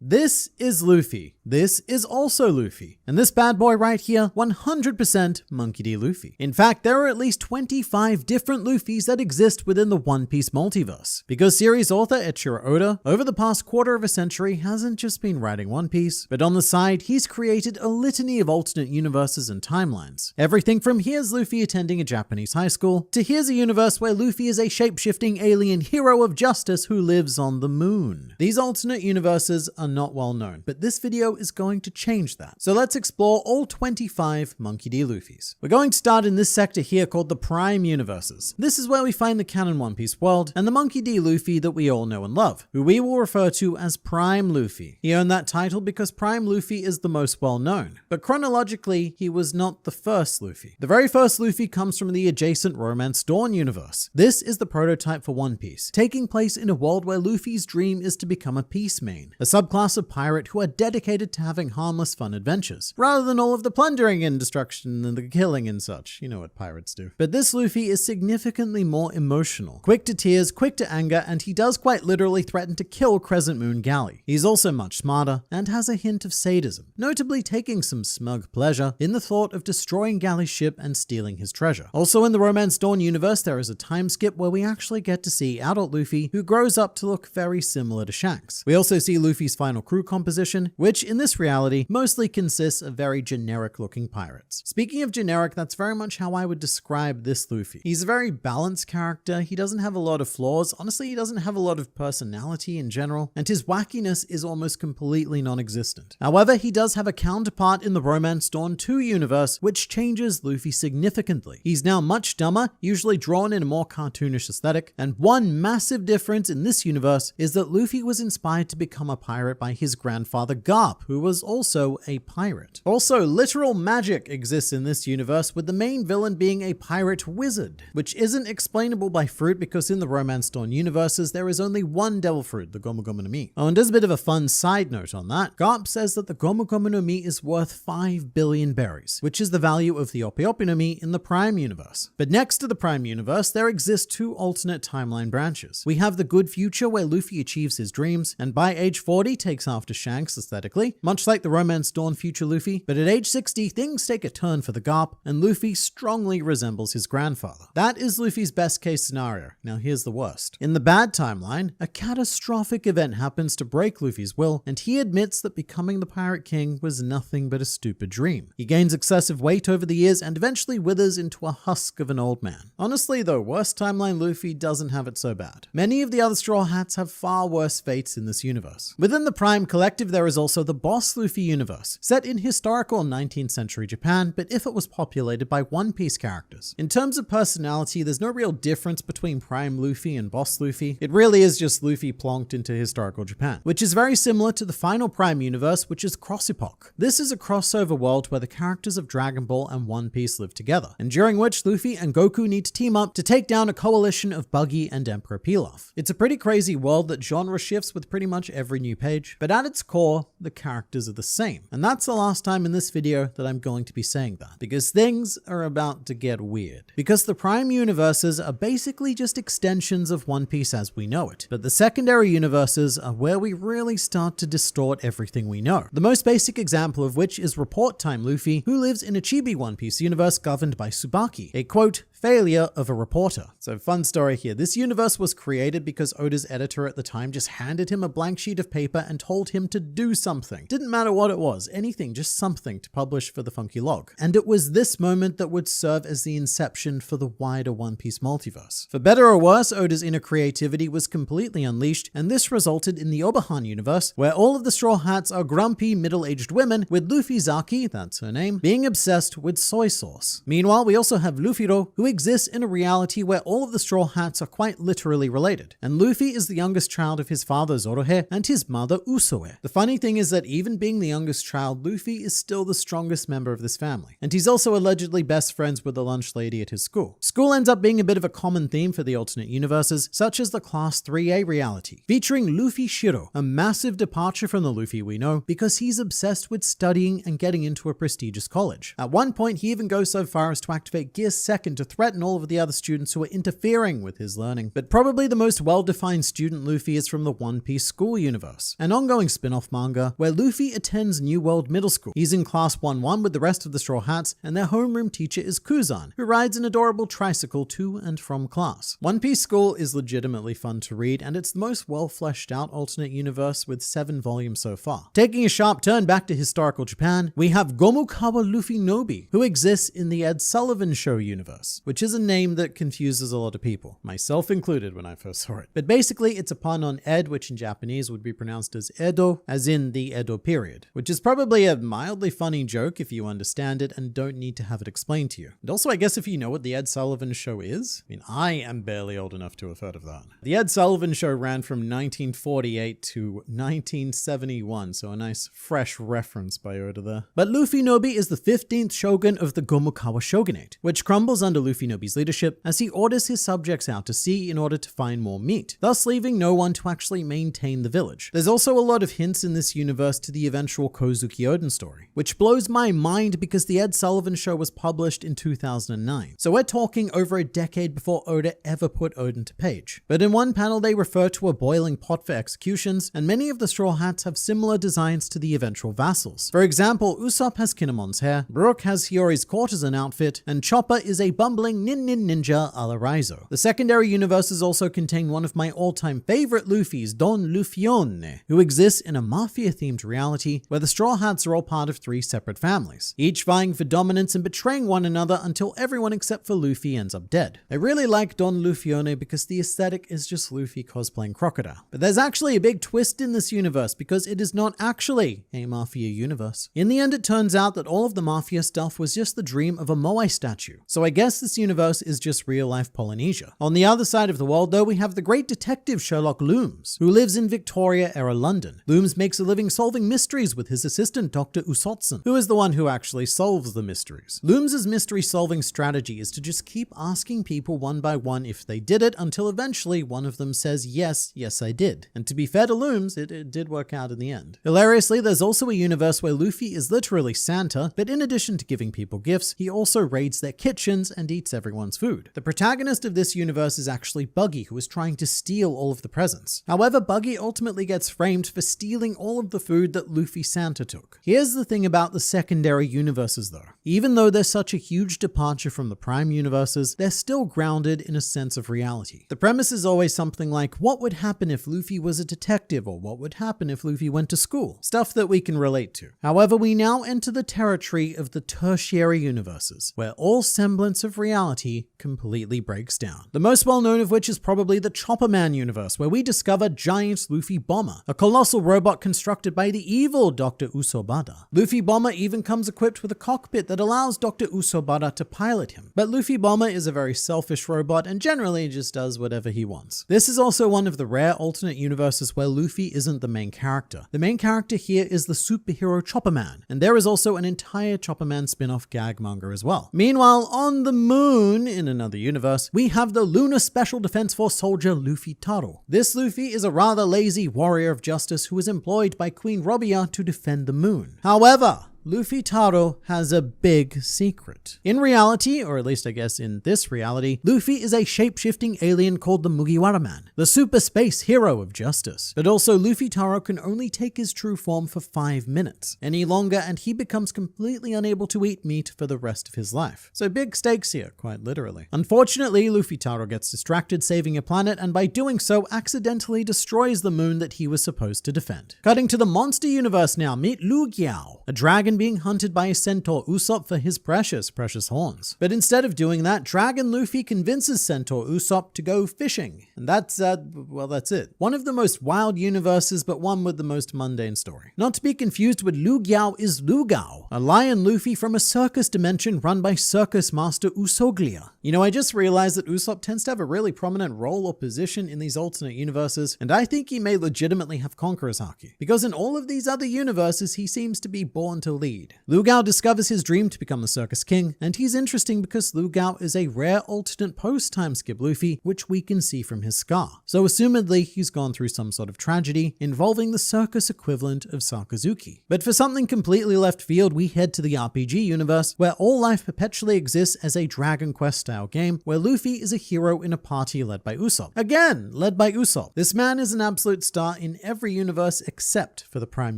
This is Luffy. This is also Luffy. And this bad boy right here, 100% Monkey D. Luffy. In fact, there are at least 25 different Luffys that exist within the One Piece multiverse. Because series author Eiichiro Oda, over the past quarter of a century, hasn't just been writing One Piece, but on the side, he's created a litany of alternate universes and timelines. Everything from here's Luffy attending a Japanese high school, to here's a universe where Luffy is a shape-shifting alien hero of justice who lives on the moon. These alternate universes are not well known, but this video is going to change that. So let's explore all 25 Monkey D. Luffys. We're going to start in this sector here called the Prime Universes. This is where we find the canon One Piece world and the Monkey D. Luffy that we all know and love, who we will refer to as Prime Luffy. He earned that title because Prime Luffy is the most well known, but chronologically, he was not the first Luffy. The very first Luffy comes from the adjacent Romance Dawn universe. This is the prototype for One Piece, taking place in a world where Luffy's dream is to become a peace main, a subclass of pirate who are dedicated to having harmless fun adventures, rather than all of the plundering and destruction and the killing and such. You know what pirates do. But this Luffy is significantly more emotional, quick to tears, quick to anger, and he does quite literally threaten to kill Crescent Moon Galley. He's also much smarter and has a hint of sadism, notably taking some smug pleasure in the thought of destroying Galley's ship and stealing his treasure. Also in the Romance Dawn universe, there is a time skip where we actually get to see adult Luffy, who grows up to look very similar to Shanks. We also see Luffy's final crew composition, which in this reality mostly consists of very generic looking pirates. Speaking of generic, that's very much how I would describe this Luffy. He's a very balanced character. He doesn't have a lot of flaws. Honestly, he doesn't have a lot of personality in general, and his wackiness is almost completely non-existent. However, he does have a counterpart in the Romance Dawn 2 universe, which changes Luffy significantly. He's now much dumber, usually drawn in a more cartoonish aesthetic, and one massive difference in this universe is that Luffy was inspired to become a pirate by his grandfather Garp, who was also a pirate. Also, literal magic exists in this universe, with the main villain being a pirate wizard, which isn't explainable by fruit because in the Romance Dawn universes, there is only one devil fruit, the Gomu Gomu no Mi. Oh, and as a bit of a fun side note on that, Garp says that the Gomu Gomu no Mi is worth 5 billion berries, which is the value of the Opi Opi no Mi in the Prime universe. But next to the Prime universe, there exist two alternate timeline branches. We have the Good Future, where Luffy achieves his dreams, and by age 40 takes after Shanks aesthetically, much like the Romance Dawn future Luffy, but at age 60, things take a turn for the Garp, and Luffy strongly resembles his grandfather. That is Luffy's best case scenario. Now here's the worst. In the bad timeline, a catastrophic event happens to break Luffy's will, and he admits that becoming the Pirate King was nothing but a stupid dream. He gains excessive weight over the years and eventually withers into a husk of an old man. Honestly though, worst timeline Luffy doesn't have it so bad. Many of the other Straw Hats have far worse fates in this universe. Within the Prime Collective, there is also the Boss Luffy universe, set in historical 19th century Japan, but if it was populated by One Piece characters. In terms of personality, there's no real difference between Prime Luffy and Boss Luffy. It really is just Luffy plonked into historical Japan, which is very similar to the final Prime universe, which is Cross Epoch. This is a crossover world where the characters of Dragon Ball and One Piece live together, and during which Luffy and Goku need to team up to take down a coalition of Buggy and Emperor Pilaf. It's a pretty crazy world that genre shifts with pretty much every new page, but at its core, the characters characters are the same. And that's the last time in this video that I'm going to be saying that, because things are about to get weird. Because the Prime universes are basically just extensions of One Piece as we know it, but the secondary universes are where we really start to distort everything we know. The most basic example of which is Report Time Luffy, who lives in a chibi One Piece universe governed by Tsubaki, a quote, failure of a reporter. So fun story here. This universe was created because Oda's editor at the time just handed him a blank sheet of paper and told him to do something. Didn't matter what it was, anything, just something to publish for the Funky Log. And it was this moment that would serve as the inception for the wider One Piece multiverse. For better or worse, Oda's inner creativity was completely unleashed, and this resulted in the Obahan universe, where all of the Straw Hats are grumpy, middle-aged women, with Luffy Zaki, that's her name, being obsessed with soy sauce. Meanwhile, we also have Luffy-ro, who exists in a reality where all of the Straw Hats are quite literally related, and Luffy is the youngest child of his father Zorohe and his mother Usoe. The funny thing is that even being the youngest child, Luffy is still the strongest member of this family, and he's also allegedly best friends with the lunch lady at his school. School ends up being a bit of a common theme for the alternate universes, such as the Class 3A reality, featuring Luffy Shiro, a massive departure from the Luffy we know because he's obsessed with studying and getting into a prestigious college. At one point, he even goes so far as to activate Gear Second to threaten all of the other students who are interfering with his learning. But probably the most well-defined student Luffy is from the One Piece school universe, an ongoing spin-off manga where Luffy attends New World Middle School. He's in Class 1-1 with the rest of the Straw Hats, and their homeroom teacher is Kuzan, who rides an adorable tricycle to and from class. One Piece School is legitimately fun to read, and it's the most well-fleshed out alternate universe with 7 volumes so far. Taking a sharp turn back to historical Japan, we have Gomukawa Luffy Nobi, who exists in the Ed Sullivan Show universe, which is a name that confuses a lot of people, myself included when I first saw it. But basically, it's a pun on Ed, which in Japanese would be pronounced as Edo, as in the Edo period, which is probably a mildly funny joke if you understand it and don't need to have it explained to you. And also, I guess if you know what the Ed Sullivan Show is, I mean, I am barely old enough to have heard of that. The Ed Sullivan Show ran from 1948 to 1971, so a nice fresh reference by Oda there. But Luffy Nobi is the 15th shogun of the Gomukawa shogunate, which crumbles under Luffy Nobi's leadership as he orders his subjects out to sea in order to find more meat, thus leaving no one to actually maintain the village. There's also a lot of hints in this universe to the eventual Kozuki Oden story, which blows my mind because the Ed Sullivan Show was published in 2009. So we're talking over a decade before Oda ever put Oden to page. But in one panel they refer to a boiling pot for executions, and many of the Straw Hats have similar designs to the eventual vassals. For example, Usopp has Kinnamon's hair, Brook has Hiyori's courtesan outfit, and Chopper is a bumbling ninja a la Raizo. The secondary universes also contain one of my all-time favorite Luffys, Don Lufione, who exists in a mafia-themed reality where the Straw Hats are all part of 3 separate families, each vying for dominance and betraying one another until everyone except for Luffy ends up dead. I really like Don Lufione because the aesthetic is just Luffy cosplaying Crocodile. But there's actually a big twist in this universe because it is not actually a mafia universe. In the end, it turns out that all of the mafia stuff was just the dream of a Moai statue. So I guess this universe is just real-life Polynesia. On the other side of the world, though, we have the great detective Sherlock Looms, who lives in Victoria-era London. Looms makes a living solving mysteries with his assistant, Dr. Usotson, who is the one who actually solves the mysteries. Looms' mystery-solving strategy is to just keep asking people one by one if they did it until eventually one of them says, yes, I did. And to be fair to Looms, it did work out in the end. Hilariously, there's also a universe where Luffy is literally Santa, but in addition to giving people gifts, he also raids their kitchens and eats everyone's food. The protagonist of this universe is actually Buggy, who is trying to steal all of the presents. However, Buggy ultimately gets framed for stealing all of the food that Luffy Santa took. Here's the thing about the secondary universes though. Even though they're such a huge departure from the Prime universes, they're still grounded in a sense of reality. The premise is always something like, what would happen if Luffy was a detective, or what would happen if Luffy went to school? Stuff that we can relate to. However, we now enter the territory of the tertiary universes, where all semblance of reality completely breaks down. The most well-known of which is probably the Chopper Man universe, where we discover giant Luffy Bomber, a colossal robot constructed by the evil Dr. Usobada. Luffy Bomber even comes equipped with a cockpit that allows Dr. Usobada to pilot him. But Luffy Bomber is a very selfish robot and generally just does whatever he wants. This is also one of the rare alternate universes where Luffy isn't the main character. The main character here is the superhero Chopper Man, and there is also an entire Chopper Man spin-off gag manga as well. Meanwhile, on the moon, moon in another universe, we have the Lunar Special Defense Force soldier Luffy Taro. This Luffy is a rather lazy warrior of justice who is employed by Queen Robia to defend the moon. However, Luffy Taro has a big secret. In reality, or at least I guess in this reality, Luffy is a shape-shifting alien called the Mugiwara Man, the super space hero of justice. But also, Luffy Taro can only take his true form for 5 minutes. Any longer and he becomes completely unable to eat meat for the rest of his life. So big stakes here, quite literally. Unfortunately, Luffy Taro gets distracted saving a planet and by doing so accidentally destroys the moon that he was supposed to defend. Cutting to the monster universe now, meet Lu Giao, a dragon being hunted by a centaur Usopp for his precious horns. But instead of doing that, Dragon Luffy convinces centaur Usopp to go fishing. And that's it. One of the most wild universes, but one with the most mundane story. Not to be confused with Lu Giao is Lu Gao, a lion Luffy from a circus dimension run by circus master Usoglia. You know, I just realized that Usopp tends to have a really prominent role or position in these alternate universes, and I think he may legitimately have Conqueror's Haki, because in all of these other universes, he seems to be born to lead. Lu Gao discovers his dream to become the circus king, and he's interesting because Lu Gao is a rare alternate post-time skip Luffy, which we can see from his scar. So assumedly, he's gone through some sort of tragedy involving the circus equivalent of Sakazuki. But for something completely left field, we head to the RPG universe, where all life perpetually exists as a Dragon Quest style game, where Luffy is a hero in a party led by Usopp. Again, led by Usopp. This man is an absolute star in every universe except for the Prime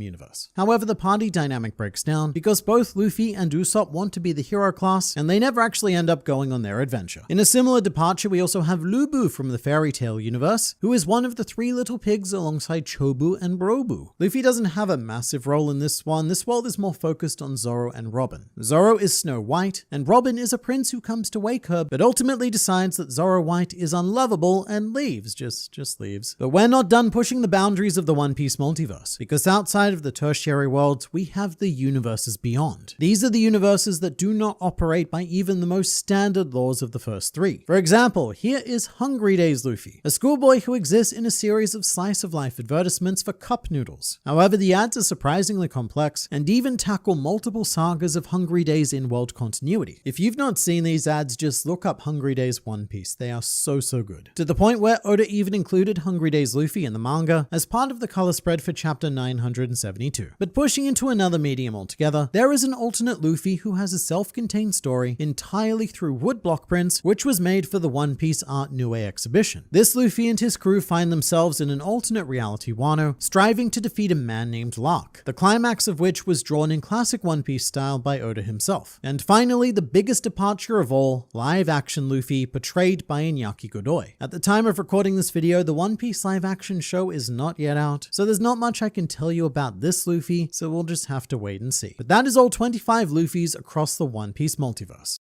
universe. However, the party dynamic breaks down because both Luffy and Usopp want to be the hero class, and they never actually end up going on their adventure. In a similar departure, we also have Lubu from the Fairy Tail universe, who is one of the 3 little pigs alongside Chobu and Brobu. Luffy doesn't have a massive role in this one. This world is more focused on Zoro and Robin. Zoro is Snow White, and Robin is a prince who comes to wake her, but ultimately decides that Zoro White is unlovable and leaves, just leaves. But we're not done pushing the boundaries of the One Piece multiverse, because outside of the tertiary worlds, we have the universes beyond. These are the universes that do not operate by even the most standard laws of the first 3. For example, here is Hungry Days Luffy, a schoolboy who exists in a series of slice of life advertisements for cup noodles. However, the ads are surprisingly complex and even tackle multiple sagas of Hungry Days in-world continuity. If you've not seen these ads, just look up Hungry Days One Piece. They are so good. To the point where Oda even included Hungry Days Luffy in the manga as part of the color spread for chapter 972. But pushing into another medium altogether, there is an alternate Luffy who has a self-contained story entirely through woodblock prints, which was made for the One Piece Art Noue exhibition. This Luffy and his crew find themselves in an alternate reality Wano, striving to defeat a man named Lark, the climax of which was drawn in classic One Piece style by Oda himself. And finally, the biggest departure of all, live-action Luffy, portrayed by Iñaki Godoy. At the time of recording this video, the One Piece live-action show is not yet out, so there's not much I can tell you about this Luffy, so we'll just have to wait and see. But that is all 25 Luffys across the One Piece multiverse.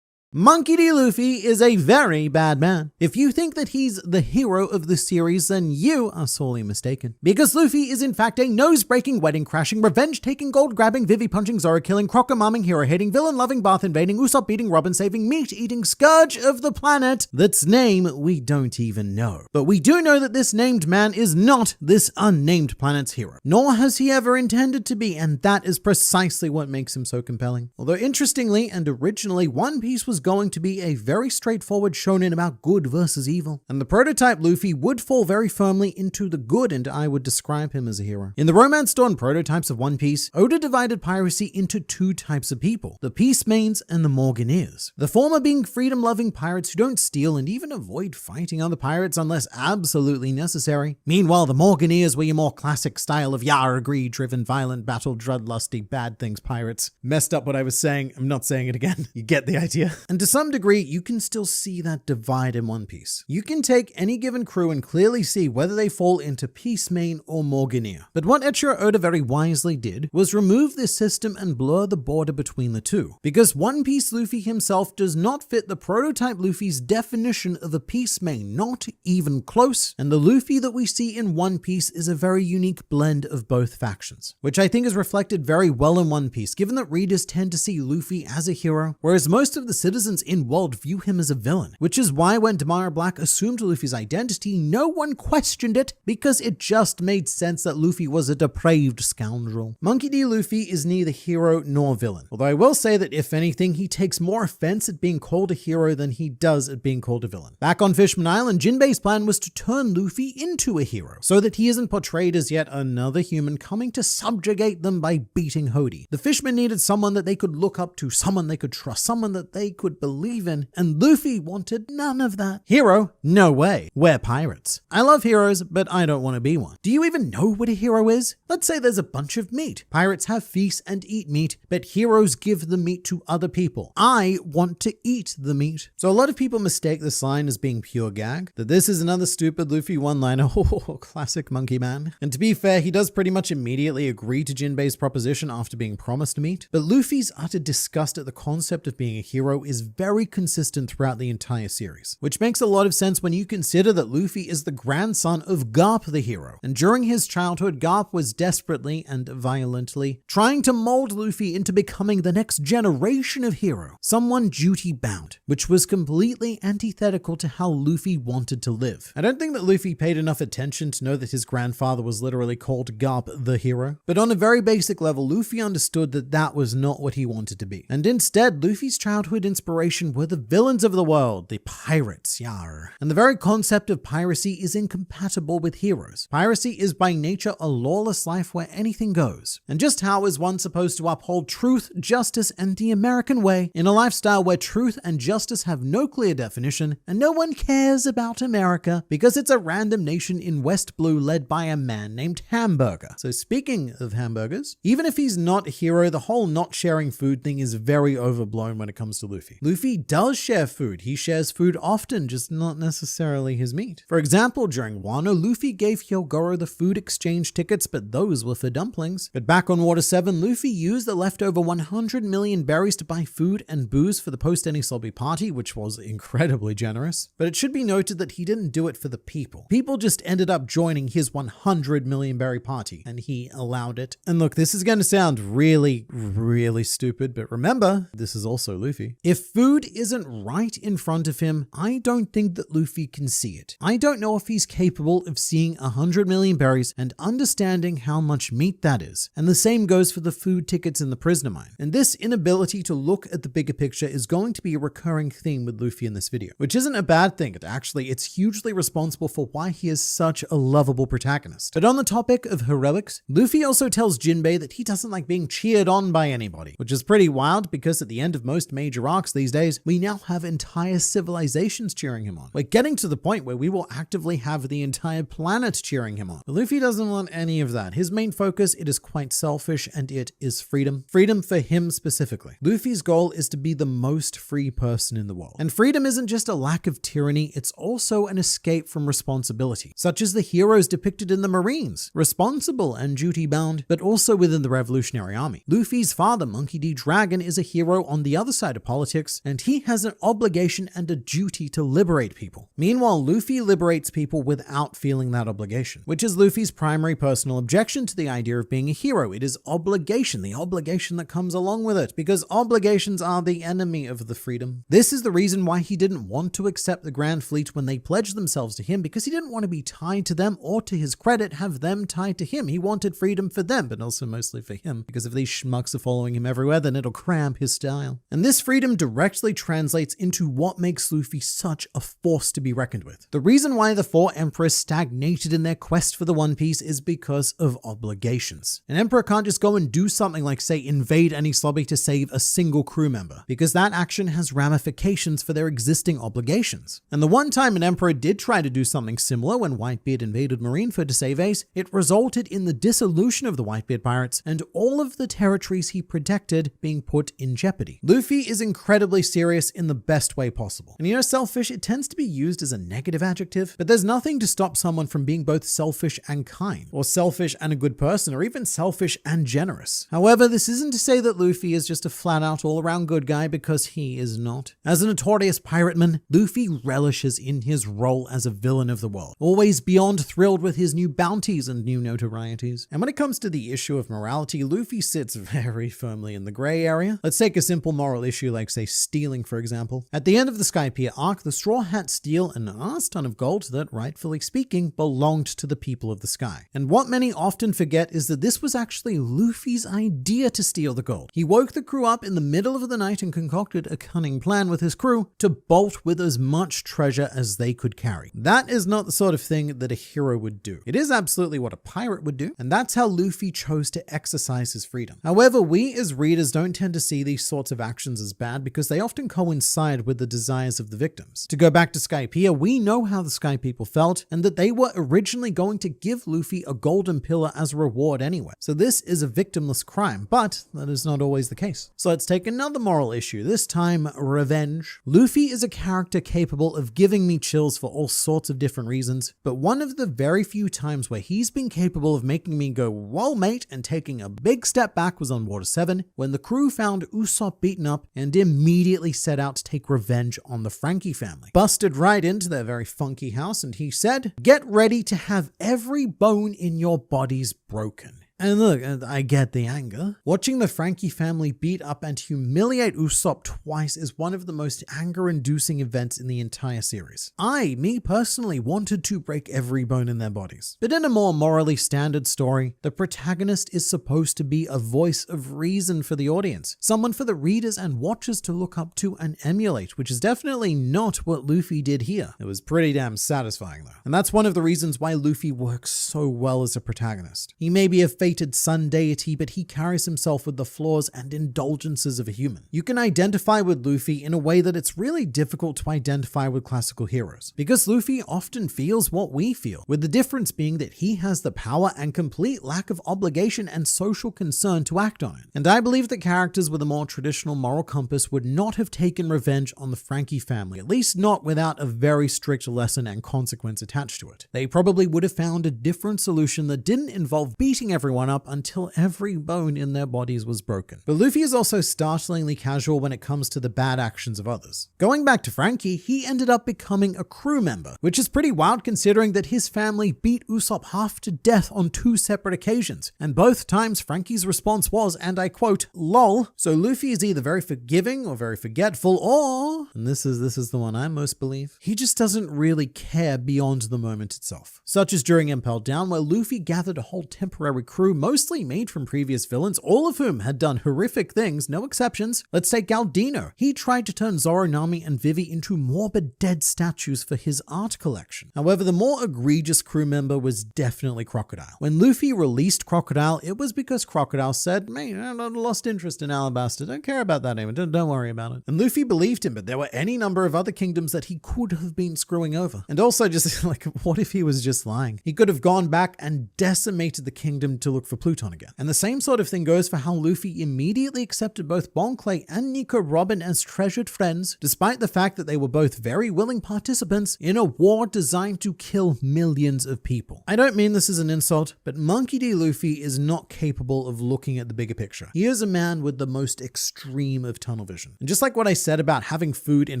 Monkey D. Luffy is a very bad man. If you think that he's the hero of the series, then you are sorely mistaken. Because Luffy is in fact a nose-breaking, wedding-crashing, revenge-taking, gold-grabbing, Vivi-punching, Zoro-killing, Croco-mumming, hero-hating, villain-loving, bath-invading, Usopp-beating, Robin-saving, meat-eating scourge of the planet that's name we don't even know. But we do know that this named man is not this unnamed planet's hero. Nor has he ever intended to be, and that is precisely what makes him so compelling. Although interestingly and originally, One Piece was going to be a very straightforward shonen about good versus evil, and the prototype Luffy would fall very firmly into the good, and I would describe him as a hero. In the Romance Dawn prototypes of One Piece, Oda divided piracy into 2 types of people, the Peace Mains and the Morganeers. The former being freedom-loving pirates who don't steal and even avoid fighting other pirates unless absolutely necessary. Meanwhile, the Morganeers were your more classic style of Yaragri-driven, violent, battle-drudlusty, bad things pirates. Messed up what I was saying, I'm not saying it again. You get the idea. And to some degree, you can still see that divide in One Piece. You can take any given crew and clearly see whether they fall into Peace Main or Morganeer. But what Eiichiro Oda very wisely did was remove this system and blur the border between the two. Because One Piece Luffy himself does not fit the prototype Luffy's definition of a Peace Main, not even close. And the Luffy that we see in One Piece is a very unique blend of both factions, which I think is reflected very well in One Piece, given that readers tend to see Luffy as a hero, whereas most of the citizens citizens in world view him as a villain, which is why when Damara Black assumed Luffy's identity, no one questioned it because it just made sense that Luffy was a depraved scoundrel. Monkey D. Luffy is neither hero nor villain, although I will say that if anything, he takes more offense at being called a hero than he does at being called a villain. Back on Fishman Island, Jinbei's plan was to turn Luffy into a hero, so that he isn't portrayed as yet another human coming to subjugate them by beating Hody. The Fishmen needed someone that they could look up to, someone they could trust, someone that they could believe in, and Luffy wanted none of that. Hero? No way. We're pirates. I love heroes, but I don't want to be one. Do you even know what a hero is? Let's say there's a bunch of meat. Pirates have feasts and eat meat, but heroes give the meat to other people. I want to eat the meat. So a lot of people mistake this line as being pure gag, that this is another stupid Luffy one-liner, oh, classic monkey man. And to be fair, he does pretty much immediately agree to Jinbei's proposition after being promised meat, but Luffy's utter disgust at the concept of being a hero is very consistent throughout the entire series, which makes a lot of sense when you consider that Luffy is the grandson of Garp the hero, and during his childhood, Garp was desperately and violently trying to mold Luffy into becoming the next generation of hero, someone duty-bound, which was completely antithetical to how Luffy wanted to live. I don't think that Luffy paid enough attention to know that his grandfather was literally called Garp the hero, but on a very basic level, Luffy understood that that was not what he wanted to be. And instead, Luffy's childhood inspiration were the villains of the world, the pirates, yar. And the very concept of piracy is incompatible with heroes. Piracy is by nature a lawless life where anything goes. And just how is one supposed to uphold truth, justice, and the American way in a lifestyle where truth and justice have no clear definition and no one cares about America because it's a random nation in West Blue led by a man named Hamburger? So speaking of hamburgers, even if he's not a hero, the whole not sharing food thing is very overblown when it comes to Luffy. Luffy does share food. He shares food often, just not necessarily his meat. For example, during Wano, Luffy gave Hyogoro the food exchange tickets, but those were for dumplings. But back on Water 7, Luffy used the leftover 100 million berries to buy food and booze for the post-Enisobi party, which was incredibly generous. But it should be noted that he didn't do it for the people. People just ended up joining his 100 million berry party, and he allowed it. And look, this is going to sound really, really stupid, but remember, this is also Luffy. If food isn't right in front of him, I don't think that Luffy can see it. I don't know if he's capable of seeing 100 million berries and understanding how much meat that is. And the same goes for the food tickets in the prisoner mine. And this inability to look at the bigger picture is going to be a recurring theme with Luffy in this video, which isn't a bad thing. It's hugely responsible for why he is such a lovable protagonist. But on the topic of heroics, Luffy also tells Jinbei that he doesn't like being cheered on by anybody, which is pretty wild because at the end of most major arcs these days, we now have entire civilizations cheering him on. We're getting to the point where we will actively have the entire planet cheering him on. But Luffy doesn't want any of that. His main focus, it is quite selfish, and it is freedom. Freedom for him specifically. Luffy's goal is to be the most free person in the world. And freedom isn't just a lack of tyranny, it's also an escape from responsibility, such as the heroes depicted in the Marines, responsible and duty-bound, but also within the Revolutionary Army. Luffy's father, Monkey D. Dragon, is a hero on the other side of politics, and he has an obligation and a duty to liberate people. Meanwhile, Luffy liberates people without feeling that obligation, which is Luffy's primary personal objection to the idea of being a hero. It is obligation, the obligation that comes along with it, because obligations are the enemy of the freedom. This is the reason why he didn't want to accept the Grand Fleet when they pledged themselves to him, because he didn't want to be tied to them, or to his credit, have them tied to him. He wanted freedom for them, but also mostly for him, because if these schmucks are following him everywhere, then it'll cramp his style. And this freedom directly translates into what makes Luffy such a force to be reckoned with. The reason why the four emperors stagnated in their quest for the One Piece is because of obligations. An emperor can't just go and do something like, say, invade Enisobi to save a single crew member, because that action has ramifications for their existing obligations. And the one time an emperor did try to do something similar when Whitebeard invaded Marineford to save Ace, it resulted in the dissolution of the Whitebeard pirates and all of the territories he protected being put in jeopardy. Luffy is incredibly serious in the best way possible. And you know, selfish, it tends to be used as a negative adjective, but there's nothing to stop someone from being both selfish and kind, or selfish and a good person, or even selfish and generous. However, this isn't to say that Luffy is just a flat out all around good guy, because he is not. As a notorious pirateman, Luffy relishes in his role as a villain of the world, always beyond thrilled with his new bounties and new notorieties. And when it comes to the issue of morality, Luffy sits very firmly in the gray area. Let's take a simple moral issue like, say, stealing, for example. At the end of the Skypia arc, the Straw Hats steal an arse ton of gold that, rightfully speaking, belonged to the people of the sky. And what many often forget is that this was actually Luffy's idea to steal the gold. He woke the crew up in the middle of the night and concocted a cunning plan with his crew to bolt with as much treasure as they could carry. That is not the sort of thing that a hero would do. It is absolutely what a pirate would do, and that's how Luffy chose to exercise his freedom. However, we as readers don't tend to see these sorts of actions as bad because they often coincide with the desires of the victims. To go back to Skypia, we know how the Sky People felt and that they were originally going to give Luffy a golden pillar as a reward anyway. So this is a victimless crime, but that is not always the case. So let's take another moral issue, this time revenge. Luffy is a character capable of giving me chills for all sorts of different reasons, but one of the very few times where he's been capable of making me go, whoa mate, and taking a big step back was on Water 7, when the crew found Usopp beaten up and immediately set out to take revenge on the Frankie family. Busted right into their very funky house and he said, "Get ready to have every bone in your bodies broken." And look, I get the anger. Watching the Frankie family beat up and humiliate Usopp twice is one of the most anger-inducing events in the entire series. Me personally, wanted to break every bone in their bodies. But in a more morally standard story, the protagonist is supposed to be a voice of reason for the audience, someone for the readers and watchers to look up to and emulate, which is definitely not what Luffy did here. It was pretty damn satisfying though. And that's one of the reasons why Luffy works so well as a protagonist. He may be a fated sun deity, but he carries himself with the flaws and indulgences of a human. You can identify with Luffy in a way that it's really difficult to identify with classical heroes, because Luffy often feels what we feel, with the difference being that he has the power and complete lack of obligation and social concern to act on it. And I believe that characters with a more traditional moral compass would not have taken revenge on the Frankie family, at least not without a very strict lesson and consequence attached to it. They probably would have found a different solution that didn't involve beating everyone up until every bone in their bodies was broken. But Luffy is also startlingly casual when it comes to the bad actions of others. Going back to Frankie, he ended up becoming a crew member, which is pretty wild considering that his family beat Usopp half to death on 2 separate occasions, and both times Frankie's response was, and I quote, "lol." So Luffy is either very forgiving or very forgetful, or, and this is the one I most believe, he just doesn't really care beyond the moment itself. Such as during Impel Down, where Luffy gathered a whole temporary crew mostly made from previous villains, all of whom had done horrific things, no exceptions. Let's take Galdino. He tried to turn Zoro, Nami, and Vivi into morbid dead statues for his art collection. However, the more egregious crew member was definitely Crocodile. When Luffy released Crocodile, it was because Crocodile said, "Man, I lost interest in Alabasta. Don't care about that anymore. Don't worry about it." And Luffy believed him, but there were any number of other kingdoms that he could have been screwing over. And also just like, what if he was just lying? He could have gone back and decimated the kingdom to look for Pluton again. And the same sort of thing goes for how Luffy immediately accepted both Bon Clay and Nico Robin as treasured friends, despite the fact that they were both very willing participants in a war designed to kill millions of people. I don't mean this as an insult, but Monkey D. Luffy is not capable of looking at the bigger picture. He is a man with the most extreme of tunnel vision. And just like what I said about having food in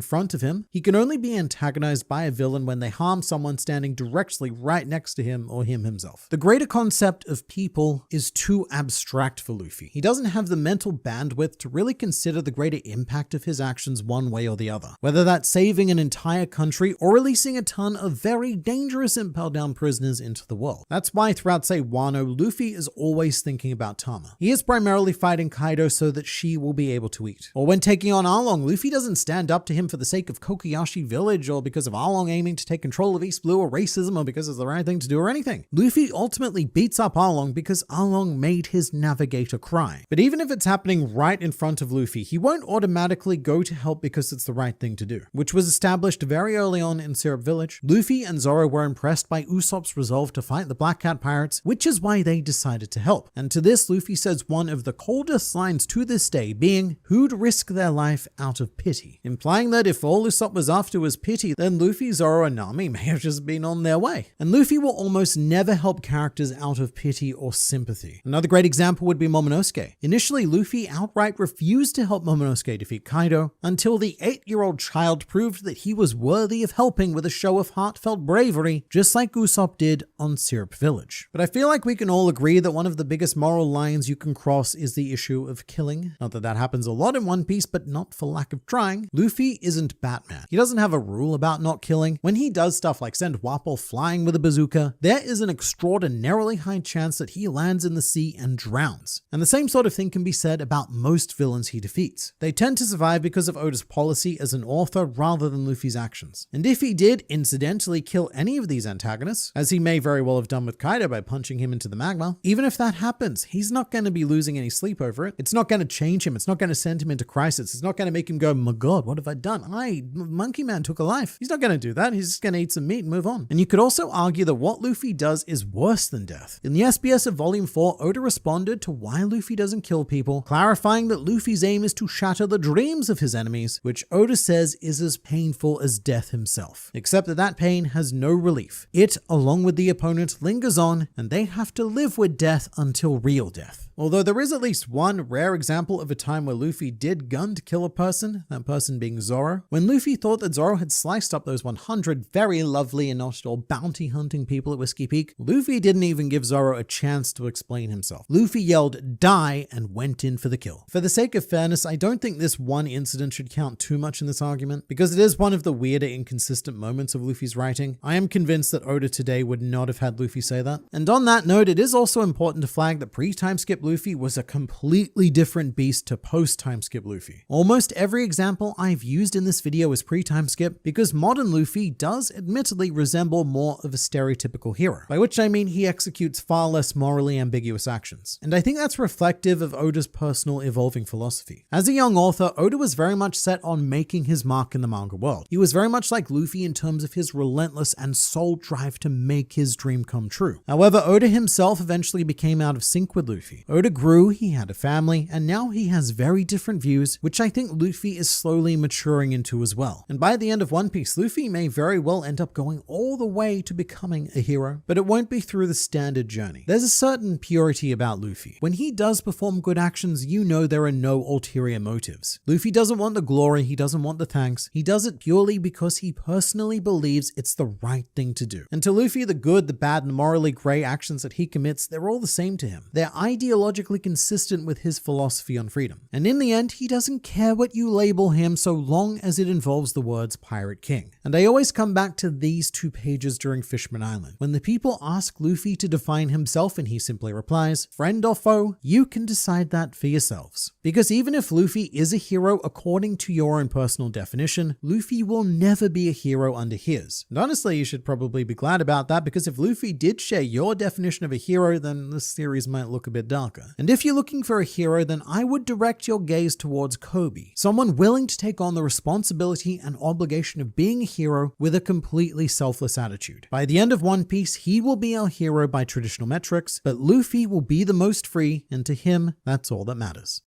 front of him, he can only be antagonized by a villain when they harm someone standing directly right next to him or him himself. The greater concept of people is too abstract for Luffy. He doesn't have the mental bandwidth to really consider the greater impact of his actions one way or the other, whether that's saving an entire country or releasing a ton of very dangerous Impel Down prisoners into the world. That's why throughout, say, Wano, Luffy is always thinking about Tama. He is primarily fighting Kaido so that she will be able to eat. Or when taking on Arlong, Luffy doesn't stand up to him for the sake of Kokoyashi Village or because of Arlong aiming to take control of East Blue or racism or because it's the right thing to do or anything. Luffy ultimately beats up Arlong because Arlong made his navigator cry. But even if it's happening right in front of Luffy, he won't automatically go to help because it's the right thing to do, which was established very early on in Syrup Village. Luffy and Zoro were impressed by Usopp's resolve to fight the Black Cat pirates, which is why they decided to help. And to this, Luffy says one of the coldest lines to this day being, "Who'd risk their life out of pity?" Implying that if all Usopp was after was pity, then Luffy, Zoro, and Nami may have just been on their way. And Luffy will almost never help characters out of pity or sympathy. Another great example would be Momonosuke. Initially, Luffy outright refused to help Momonosuke defeat Kaido until the 8-year-old child proved that he was worthy of helping with a show of heartfelt bravery, just like Usopp did on Syrup Village. But I feel like we can all agree that one of the biggest moral lines you can cross is the issue of killing. Not that that happens a lot in One Piece, but not for lack of trying. Luffy isn't Batman. He doesn't have a rule about not killing. When he does stuff like send Wapol flying with a bazooka, there is an extraordinarily high chance that he lands in the sea and drowns. And the same sort of thing can be said about most villains he defeats. They tend to survive because of Oda's policy as an author rather than Luffy's actions. And if he did incidentally kill any of these antagonists, as he may very well have done with Kaido by punching him into the magma, even if that happens, he's not going to be losing any sleep over it. It's not going to change him. It's not going to send him into crisis. It's not going to make him go, my God, what have I done? Monkey Man took a life. He's not going to do that. He's just going to eat some meat and move on. And you could also argue that what Luffy does is worse than death. In the SBS of Volume 4, Oda responded to why Luffy doesn't kill people, clarifying that Luffy's aim is to shatter the dreams of his enemies, which Oda says is as painful as death himself. Except that that pain has no relief. It, along with the opponent, lingers on, and they have to live with death until real death. Although there is at least one rare example of a time where Luffy did gun to kill a person, that person being Zoro. When Luffy thought that Zoro had sliced up those 100 very lovely and not at all bounty hunting people at Whiskey Peak, Luffy didn't even give Zoro a chance to explain himself. Luffy yelled, "Die," and went in for the kill. For the sake of fairness, I don't think this one incident should count too much in this argument, because it is one of the weirder inconsistent moments of Luffy's writing. I am convinced that Oda today would not have had Luffy say that. And on that note, it is also important to flag that pre-time skip Luffy was a completely different beast to post-time skip Luffy. Almost every example I've used in this video is pre-time skip because modern Luffy does admittedly resemble more of a stereotypical hero, by which I mean he executes far less morally ambiguous actions. And I think that's reflective of Oda's personal evolving philosophy. As a young author, Oda was very much set on making his mark in the manga world. He was very much like Luffy in terms of his relentless and sole drive to make his dream come true. However, Oda himself eventually became out of sync with Luffy. Oda grew, he had a family, and now he has very different views, which I think Luffy is slowly maturing into as well. And by the end of One Piece, Luffy may very well end up going all the way to becoming a hero, but it won't be through the standard journey. There's a certain purity about Luffy. When he does perform good actions, you know there are no ulterior motives. Luffy doesn't want the glory, he doesn't want the thanks, he does it purely because he personally believes it's the right thing to do. And to Luffy, the good, the bad, and the morally grey actions that he commits, they're all the same to him. They're ideologically consistent with his philosophy on freedom. And in the end, he doesn't care what you label him so long as it involves the words Pirate King. And I always come back to these two pages during Fishman Island. When the people ask Luffy to define himself and he simply replies, friend or foe, you can decide that for yourselves. Because even if Luffy is a hero according to your own personal definition, Luffy will never be a hero under his. And honestly, you should probably be glad about that, because if Luffy did share your definition of a hero, then this series might look a bit darker. And if you're looking for a hero, then I would direct your gaze towards Kobe, someone willing to take on the responsibility and obligation of being a hero with a completely selfless attitude. By the end of One Piece, he will be our hero by traditional metrics, but Luffy will be the most free, and to him, that's all that matters.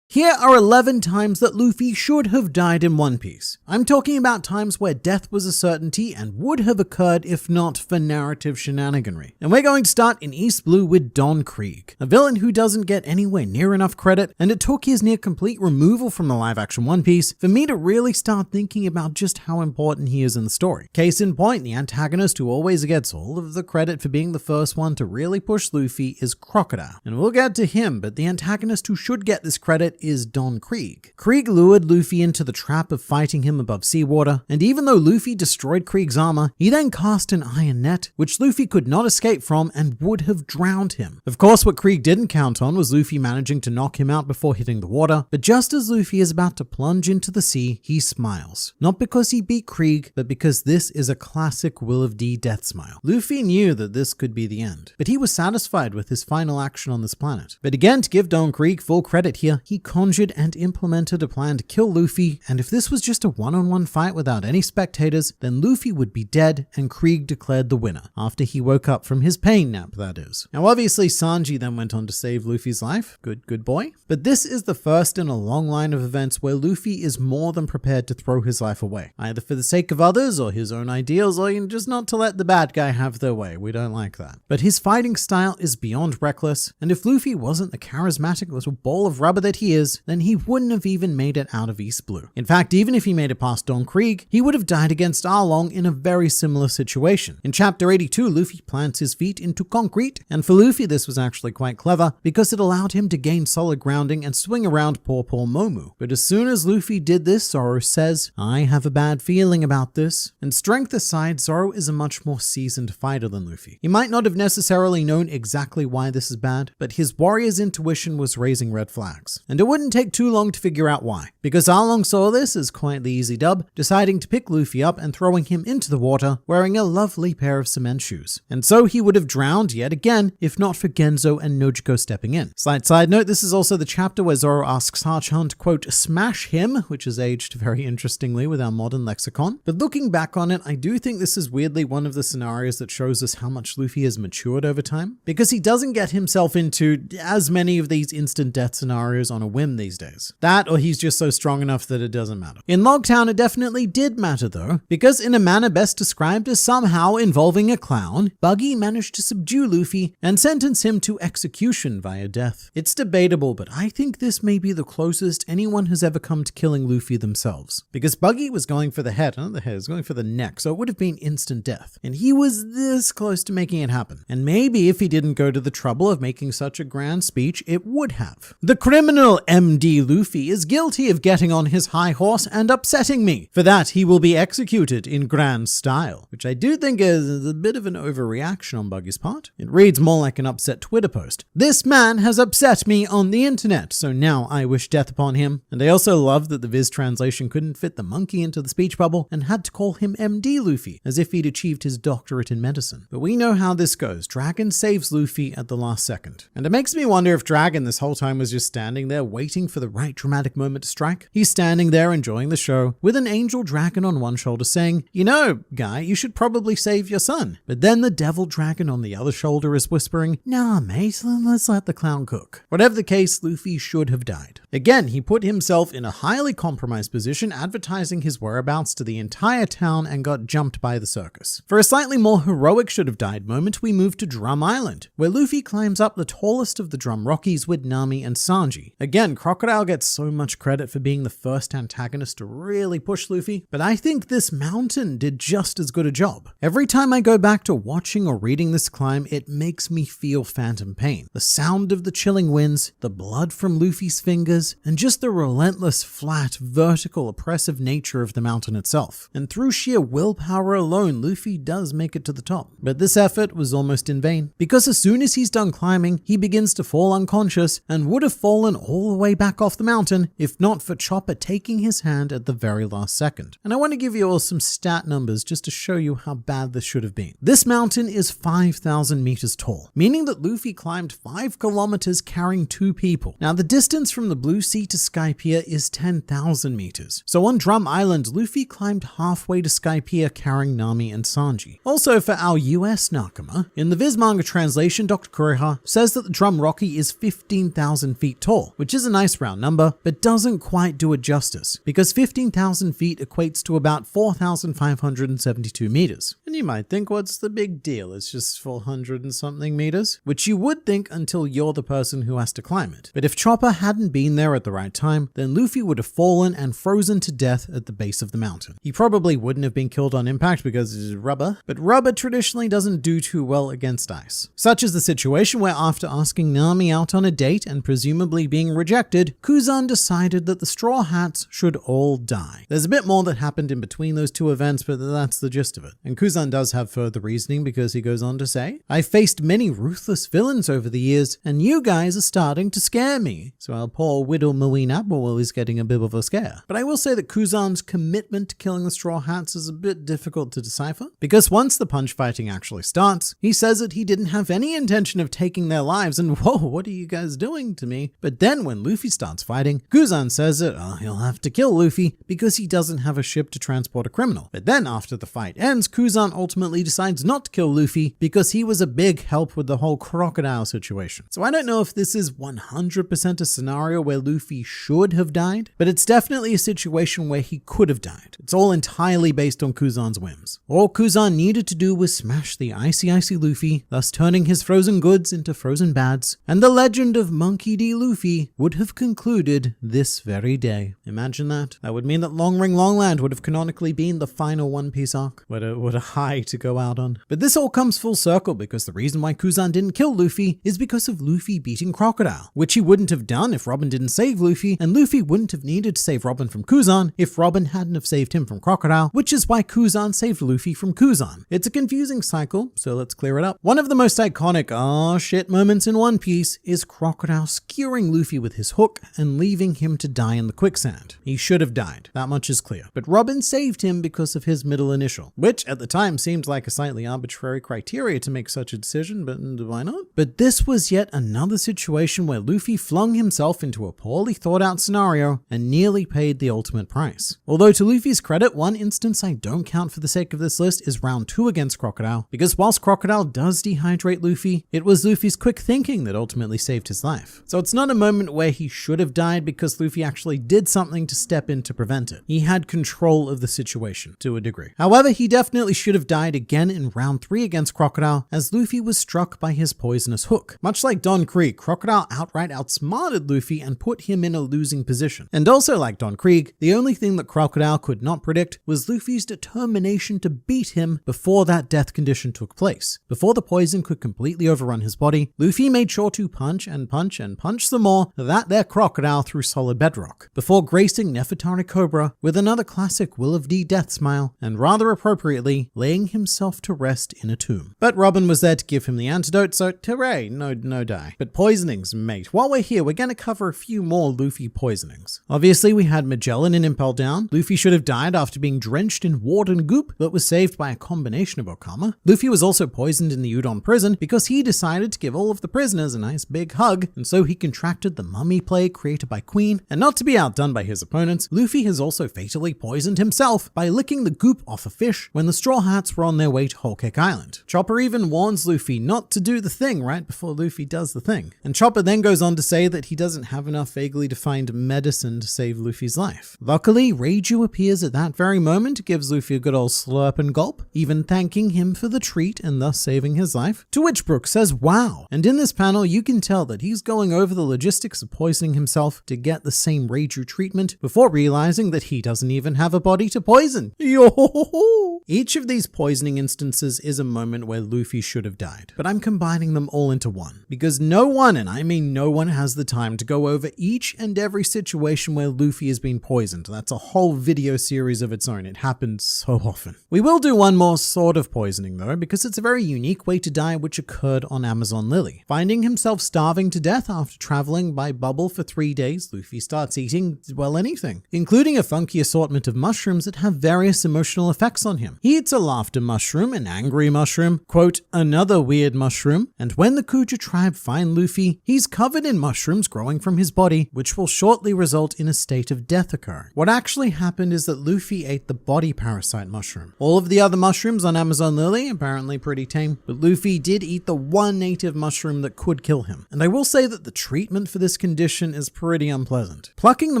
Here are 11 times that Luffy should have died in One Piece. I'm talking about times where death was a certainty and would have occurred if not for narrative shenaniganry. And we're going to start in East Blue with Don Krieg, a villain who doesn't get anywhere near enough credit, and it took his near complete removal from the live action One Piece for me to really start thinking about just how important he is in the story. Case in point, the antagonist who always gets all of the credit for being the first one to really push Luffy is Crocodile. And we'll get to him, but the antagonist who should get this credit is Don Krieg. Krieg lured Luffy into the trap of fighting him above seawater, and even though Luffy destroyed Krieg's armor, he then cast an iron net, which Luffy could not escape from and would have drowned him. Of course, what Krieg didn't count on was Luffy managing to knock him out before hitting the water, but just as Luffy is about to plunge into the sea, he smiles. Not because he beat Krieg, but because this is a classic Will of D death smile. Luffy knew that this could be the end, but he was satisfied with his final action on this planet. But again, to give Don Krieg full credit here, he conjured and implemented a plan to kill Luffy, and if this was just a one-on-one fight without any spectators, then Luffy would be dead and Krieg declared the winner, after he woke up from his pain nap, that is. Now obviously Sanji then went on to save Luffy's life, good boy, but this is the first in a long line of events where Luffy is more than prepared to throw his life away, either for the sake of others or his own ideals, or just not to let the bad guy have their way. We don't like that. But his fighting style is beyond reckless, and if Luffy wasn't the charismatic little ball of rubber that he is, then he wouldn't have even made it out of East Blue. In fact, even if he made it past Don Krieg, he would have died against Arlong in a very similar situation. In chapter 82, Luffy plants his feet into concrete, and for Luffy this was actually quite clever because it allowed him to gain solid grounding and swing around poor Momu. But as soon as Luffy did this, Zoro says, "I have a bad feeling about this." And strength aside, Zoro is a much more seasoned fighter than Luffy. He might not have necessarily known exactly why this is bad, but his warrior's intuition was raising red flags. And it wouldn't take too long to figure out why, because Arlong saw this as quite the easy dub, deciding to pick Luffy up and throwing him into the water wearing a lovely pair of cement shoes. And so he would have drowned yet again if not for Genzo and Nojiko stepping in. Slight side note, this is also the chapter where Zoro asks Hachan to quote, "smash him," which is aged very interestingly with our modern lexicon. But looking back on it, I do think this is weirdly one of the scenarios that shows us how much Luffy has matured over time, because he doesn't get himself into as many of these instant death scenarios on a whim these days. That, or he's just so strong enough that it doesn't matter. In Logtown, it definitely did matter though, because in a manner best described as somehow involving a clown, Buggy managed to subdue Luffy and sentence him to execution via death. It's debatable, but I think this may be the closest anyone has ever come to killing Luffy themselves, because Buggy was going for the head, not the head, he was going for the neck, so it would have been instant death. And he was this close to making it happen. And maybe if he didn't go to the trouble of making such a grand speech, it would have. The criminal MD Luffy is guilty of getting on his high horse and upsetting me. For that, he will be executed in grand style, which I do think is a bit of an overreaction on Buggy's part. It reads more like an upset Twitter post. "This man has upset me on the internet, so now I wish death upon him." And I also love that the Viz translation couldn't fit the monkey into the speech bubble and had to call him MD Luffy, as if he'd achieved his doctorate in medicine. But we know how this goes. Dragon saves Luffy at the last second. And it makes me wonder if Dragon this whole time was just standing there waiting for the right dramatic moment to strike. He's standing there enjoying the show with an angel dragon on one shoulder saying, "You know, guy, you should probably save your son." But then the devil dragon on the other shoulder is whispering, "Nah, mate, let's let the clown cook." Whatever the case, Luffy should have died. Again, he put himself in a highly compromised position, advertising his whereabouts to the entire town and got jumped by the circus. For a slightly more heroic should have died moment, we move to Drum Island, where Luffy climbs up the tallest of the Drum Rockies with Nami and Sanji. Again, Crocodile gets so much credit for being the first antagonist to really push Luffy, but I think this mountain did just as good a job. Every time I go back to watching or reading this climb, it makes me feel phantom pain. The sound of the chilling winds, the blood from Luffy's fingers, and just the relentless, flat, vertical, oppressive nature of the mountain itself. And through sheer willpower alone, Luffy does make it to the top. But this effort was almost in vain, because as soon as he's done climbing, he begins to fall unconscious and would have fallen all the way back off the mountain if not for Chopper taking his hand at the very last second. And I want to give you all some stat numbers just to show you how bad this should have been. This mountain is 5,000 meters tall, meaning that Luffy climbed 5 kilometers carrying 2 people. Now the distance from the Blue Sea to Skypia is 10,000 meters. So on Drum Island, Luffy climbed halfway to Skypia carrying Nami and Sanji. Also for our US Nakama, in the Viz manga translation, Dr. Kureha says that the Drum Rocky is 15,000 feet tall, which is a nice round number, but doesn't quite do it justice, because 15,000 feet equates to about 4,572 meters. And you might think, what's the big deal? It's just 400 and something meters, which you would think until you're the person who has to climb it. But if Chopper hadn't been there at the right time, then Luffy would have fallen and frozen to death at the base of the mountain. He probably wouldn't have been killed on impact because it's rubber, but rubber traditionally doesn't do too well against ice. Such is the situation where after asking Nami out on a date and presumably being rejected, Kuzan decided that the Straw Hats should all die. There's a bit more that happened in between those two events, but that's the gist of it. And Kuzan does have further reasoning because he goes on to say, "I've faced many ruthless villains over the years, and you guys are starting to scare me." So our poor poor widow Marine Admiral is getting a bit of a scare. But I will say that Kuzan's commitment to killing the Straw Hats is a bit difficult to decipher, because once the punch fighting actually starts, he says that he didn't have any intention of taking their lives and whoa, what are you guys doing to me? But then when Luffy starts fighting, Kuzan says that he'll have to kill Luffy because he doesn't have a ship to transport a criminal. But then after the fight ends, Kuzan ultimately decides not to kill Luffy because he was a big help with the whole crocodile situation. So I don't know if this is 100% a scenario where Luffy should have died, but it's definitely a situation where he could have died. It's all entirely based on Kuzan's whims. All Kuzan needed to do was smash the icy Luffy, thus turning his frozen goods into frozen bads, and the legend of Monkey D. Luffy would have concluded this very day. Imagine that. That would mean that Long Ring Long Land would have canonically been the final One Piece arc. What a high to go out on. But this all comes full circle because the reason why Kuzan didn't kill Luffy is because of Luffy beating Crocodile, which he wouldn't have done if Robin didn't save Luffy, and Luffy wouldn't have needed to save Robin from Kuzan if Robin hadn't have saved him from Crocodile, which is why Kuzan saved Luffy from Kuzan. It's a confusing cycle, so let's clear it up. One of the most iconic "oh shit" moments in One Piece is Crocodile skewering Luffy with his hook and leaving him to die in the quicksand. He should have died, that much is clear. But Robin saved him because of his middle initial, which at the time seemed like a slightly arbitrary criteria to make such a decision, but why not? But this was yet another situation where Luffy flung himself into a poorly thought out scenario and nearly paid the ultimate price. Although to Luffy's credit, one instance I don't count for the sake of this list is round 2 against Crocodile, because whilst Crocodile does dehydrate Luffy, it was Luffy's quick thinking that ultimately saved his life. So it's not a moment where he should have died because Luffy actually did something to step in to prevent it. He had control of the situation to a degree. However, he definitely should have died again in round 3 against Crocodile, as Luffy was struck by his poisonous hook. Much like Don Krieg, Crocodile outright outsmarted Luffy and put him in a losing position. And also like Don Krieg, the only thing that Crocodile could not predict was Luffy's determination to beat him before that death condition took place. Before the poison could completely overrun his body, Luffy made sure to punch and punch and punch some more that there Crocodile through solid bedrock, before gracing Nefertari Cobra with another classic Will of D death smile, and rather appropriately, laying himself to rest in a tomb. But Robin was there to give him the antidote, so hooray, no die. But poisonings, mate. While we're here, we're going to cover a few more Luffy poisonings. Obviously, we had Magellan and Impel Down. Luffy should have died after being drenched in water and goop, but was saved by a combination of Okama. Luffy was also poisoned in the Udon prison because he decided to give all of the prisoners a nice big hug, and so he contracted the mummy plague created by Queen. And not to be outdone by his opponents, Luffy has also fatally poisoned himself by licking the goop off a fish when the Straw Hats were on their way to Whole Cake Island. Chopper even warns Luffy not to do the thing right before Luffy does the thing. And Chopper then goes on to say that he doesn't have enough vaguely defined medicine to save Luffy's life. Luckily, Reiju appears at that very moment, gives Luffy a good old slurp and gulp, even thanking him for the treat and thus saving his life, to which Brook says wow. And in this panel, you can tell that he's going over the logistics of poisoning himself to get the same Reiju treatment before realizing that he doesn't even have a body to poison. Yo! Each of these poisoning instances is a moment where Luffy should have died, but I'm combining them all into one, because no one, and I mean no one, has the time to go over each and every situation where Luffy has been poisoned. That's a whole video series of its own. It happens so often. We will do one more sort of poisoning though, because it's a very unique way to die which occurred on Amazon Lily. Finding himself starving to death after traveling by bubble for 3 days, Luffy starts eating, well, anything, including a funky assortment of mushrooms that have various emotional effects on him. He eats a laughter mushroom, an angry mushroom, quote, another weird mushroom, and when the Kuja tribe find Luffy, he's covered in mushrooms growing from his body, which will shortly result in a state of death occurring. What actually happened is that Luffy ate the body parasite mushroom. All of the other mushrooms on Amazon Lily, apparently pretty tame, but Luffy did eat the one native mushroom that could kill him. And I will say that the treatment for this condition is pretty unpleasant. Plucking the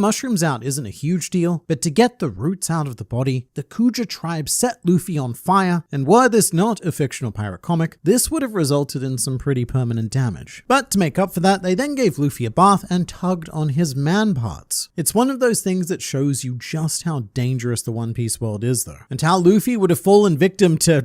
mushrooms out isn't a huge deal, but to get the roots out of the body, the Kuja tribe set Luffy on fire, and were this not a fictional pirate comic, this would have resulted in some pretty permanent damage. But to make up for that, they then gave Luffy a bath and tugged on his man parts. It's one of those things that shows you just how dangerous the One Piece world is though, and how Luffy would have fallen victim to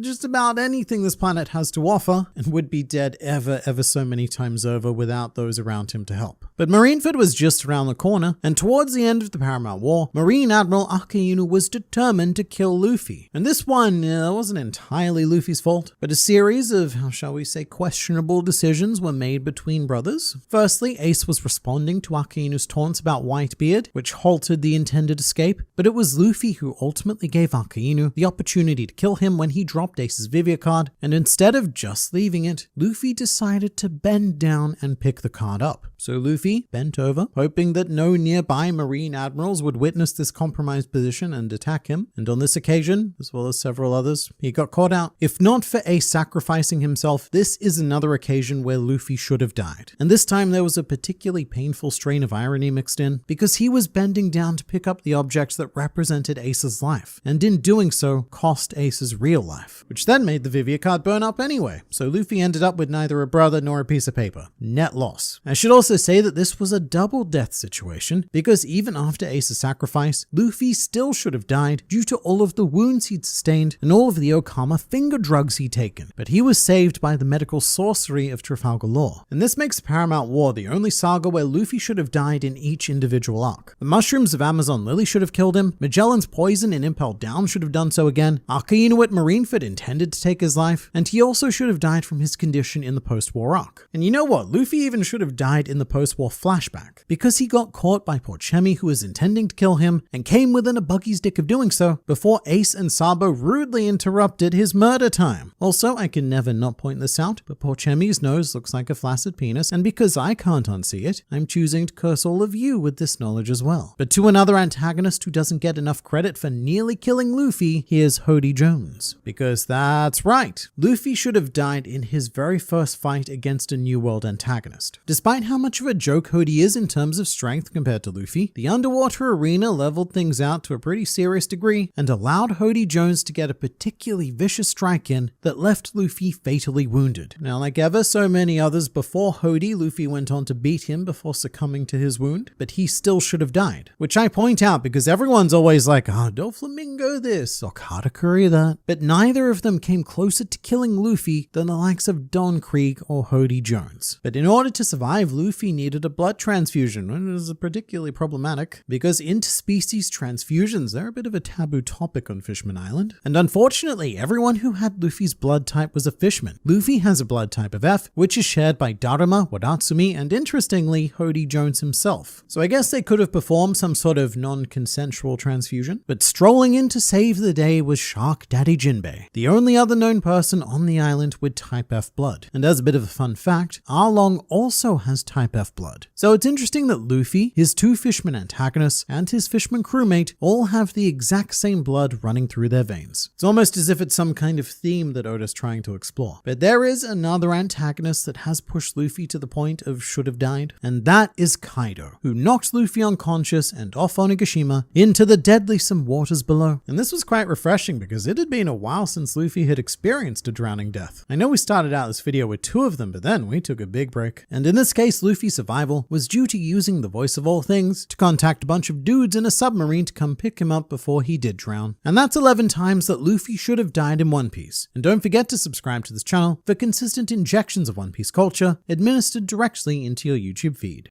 just about anything this planet has to offer, and would be dead ever so many times over without those around him to help. But Marineford was just around the corner, and towards the end of the Paramount War, Marine Admiral Akainu was determined to kill kill Luffy. And this one wasn't entirely Luffy's fault, but a series of, how shall we say, questionable decisions were made between brothers. Firstly, Ace was responding to Akainu's taunts about Whitebeard, which halted the intended escape, but it was Luffy who ultimately gave Akainu the opportunity to kill him when he dropped Ace's Vivia card, and instead of just leaving it, Luffy decided to bend down and pick the card up. So Luffy bent over, hoping that no nearby Marine admirals would witness this compromised position and attack him, and on this occasion, as well as several others, he got caught out. If not for Ace sacrificing himself, this is another occasion where Luffy should have died. And this time there was a particularly painful strain of irony mixed in, because he was bending down to pick up the objects that represented Ace's life, and in doing so, cost Ace's real life, which then made the Vivia card burn up anyway, so Luffy ended up with neither a brother nor a piece of paper. Net loss. I should also say that this was a double death situation, because even after Ace's sacrifice, Luffy still should have died due to all of the wounds he'd sustained and all of the Okama finger drugs he'd taken, but he was saved by the medical sorcery of Trafalgar Law. And this makes Paramount War the only saga where Luffy should have died in each individual arc. The mushrooms of Amazon Lily should have killed him, Magellan's poison in Impel Down should have done so again, Akainu at Marineford intended to take his life, and he also should have died from his condition in the post-war arc. And you know what? Luffy even should have died in the post-war flashback, because he got caught by Porchemi, who was intending to kill him, and came within a buggy stick of doing so before Ace and Sabo rudely interrupted his murder time. Also, I can never not point this out, but Porchemi's nose looks like a flaccid penis, and because I can't unsee it, I'm choosing to curse all of you with this knowledge as well. But to another antagonist who doesn't get enough credit for nearly killing Luffy, here's Hody Jones. Because that's right, Luffy should have died in his very first fight against a New World antagonist. Despite how much of a joke Hody is in terms of strength compared to Luffy, the underwater arena leveled things out to a pretty serious degree and allowed Hody Jones to get a particularly vicious strike in that left Luffy fatally wounded. Now, like ever so many others before Hody, Luffy went on to beat him before succumbing to his wound, but he still should have died. Which I point out because everyone's always like, oh, Doflamingo this, or Katakuri that, but neither of them came closer to killing Luffy than the likes of Don Krieg or Hody Jones. But in order to survive, Luffy needed a blood transfusion, and it was particularly problematic because interspecies transfusions, they're a bit of a taboo topic on Fishman Island. And unfortunately, everyone who had Luffy's blood type was a Fishman. Luffy has a blood type of F, which is shared by Daruma, Wadatsumi, and interestingly, Hody Jones himself. So I guess they could have performed some sort of non-consensual transfusion, but strolling in to save the day was Shark Daddy Jinbei, the only other known person on the island with type F blood. And as a bit of a fun fact, Arlong also has type F blood. So it's interesting that Luffy, his two Fishman antagonists, and his Fishman crewmate all have the exact same blood running through their veins. It's almost as if it's some kind of theme that Oda's trying to explore. But there is another antagonist that has pushed Luffy to the point of should have died, and that is Kaido, who knocked Luffy unconscious and off Onigashima into the deadlysome waters below. And this was quite refreshing because it had been a while since Luffy had experienced a drowning death. I know we started out this video with two of them, but then we took a big break. And in this case, Luffy's survival was due to using the voice of all things to contact a bunch of dudes in a submarine to come pick him up before he did drown. And that's 11 times that Luffy should have died in One Piece. And don't forget to subscribe to this channel for consistent injections of One Piece culture administered directly into your YouTube feed.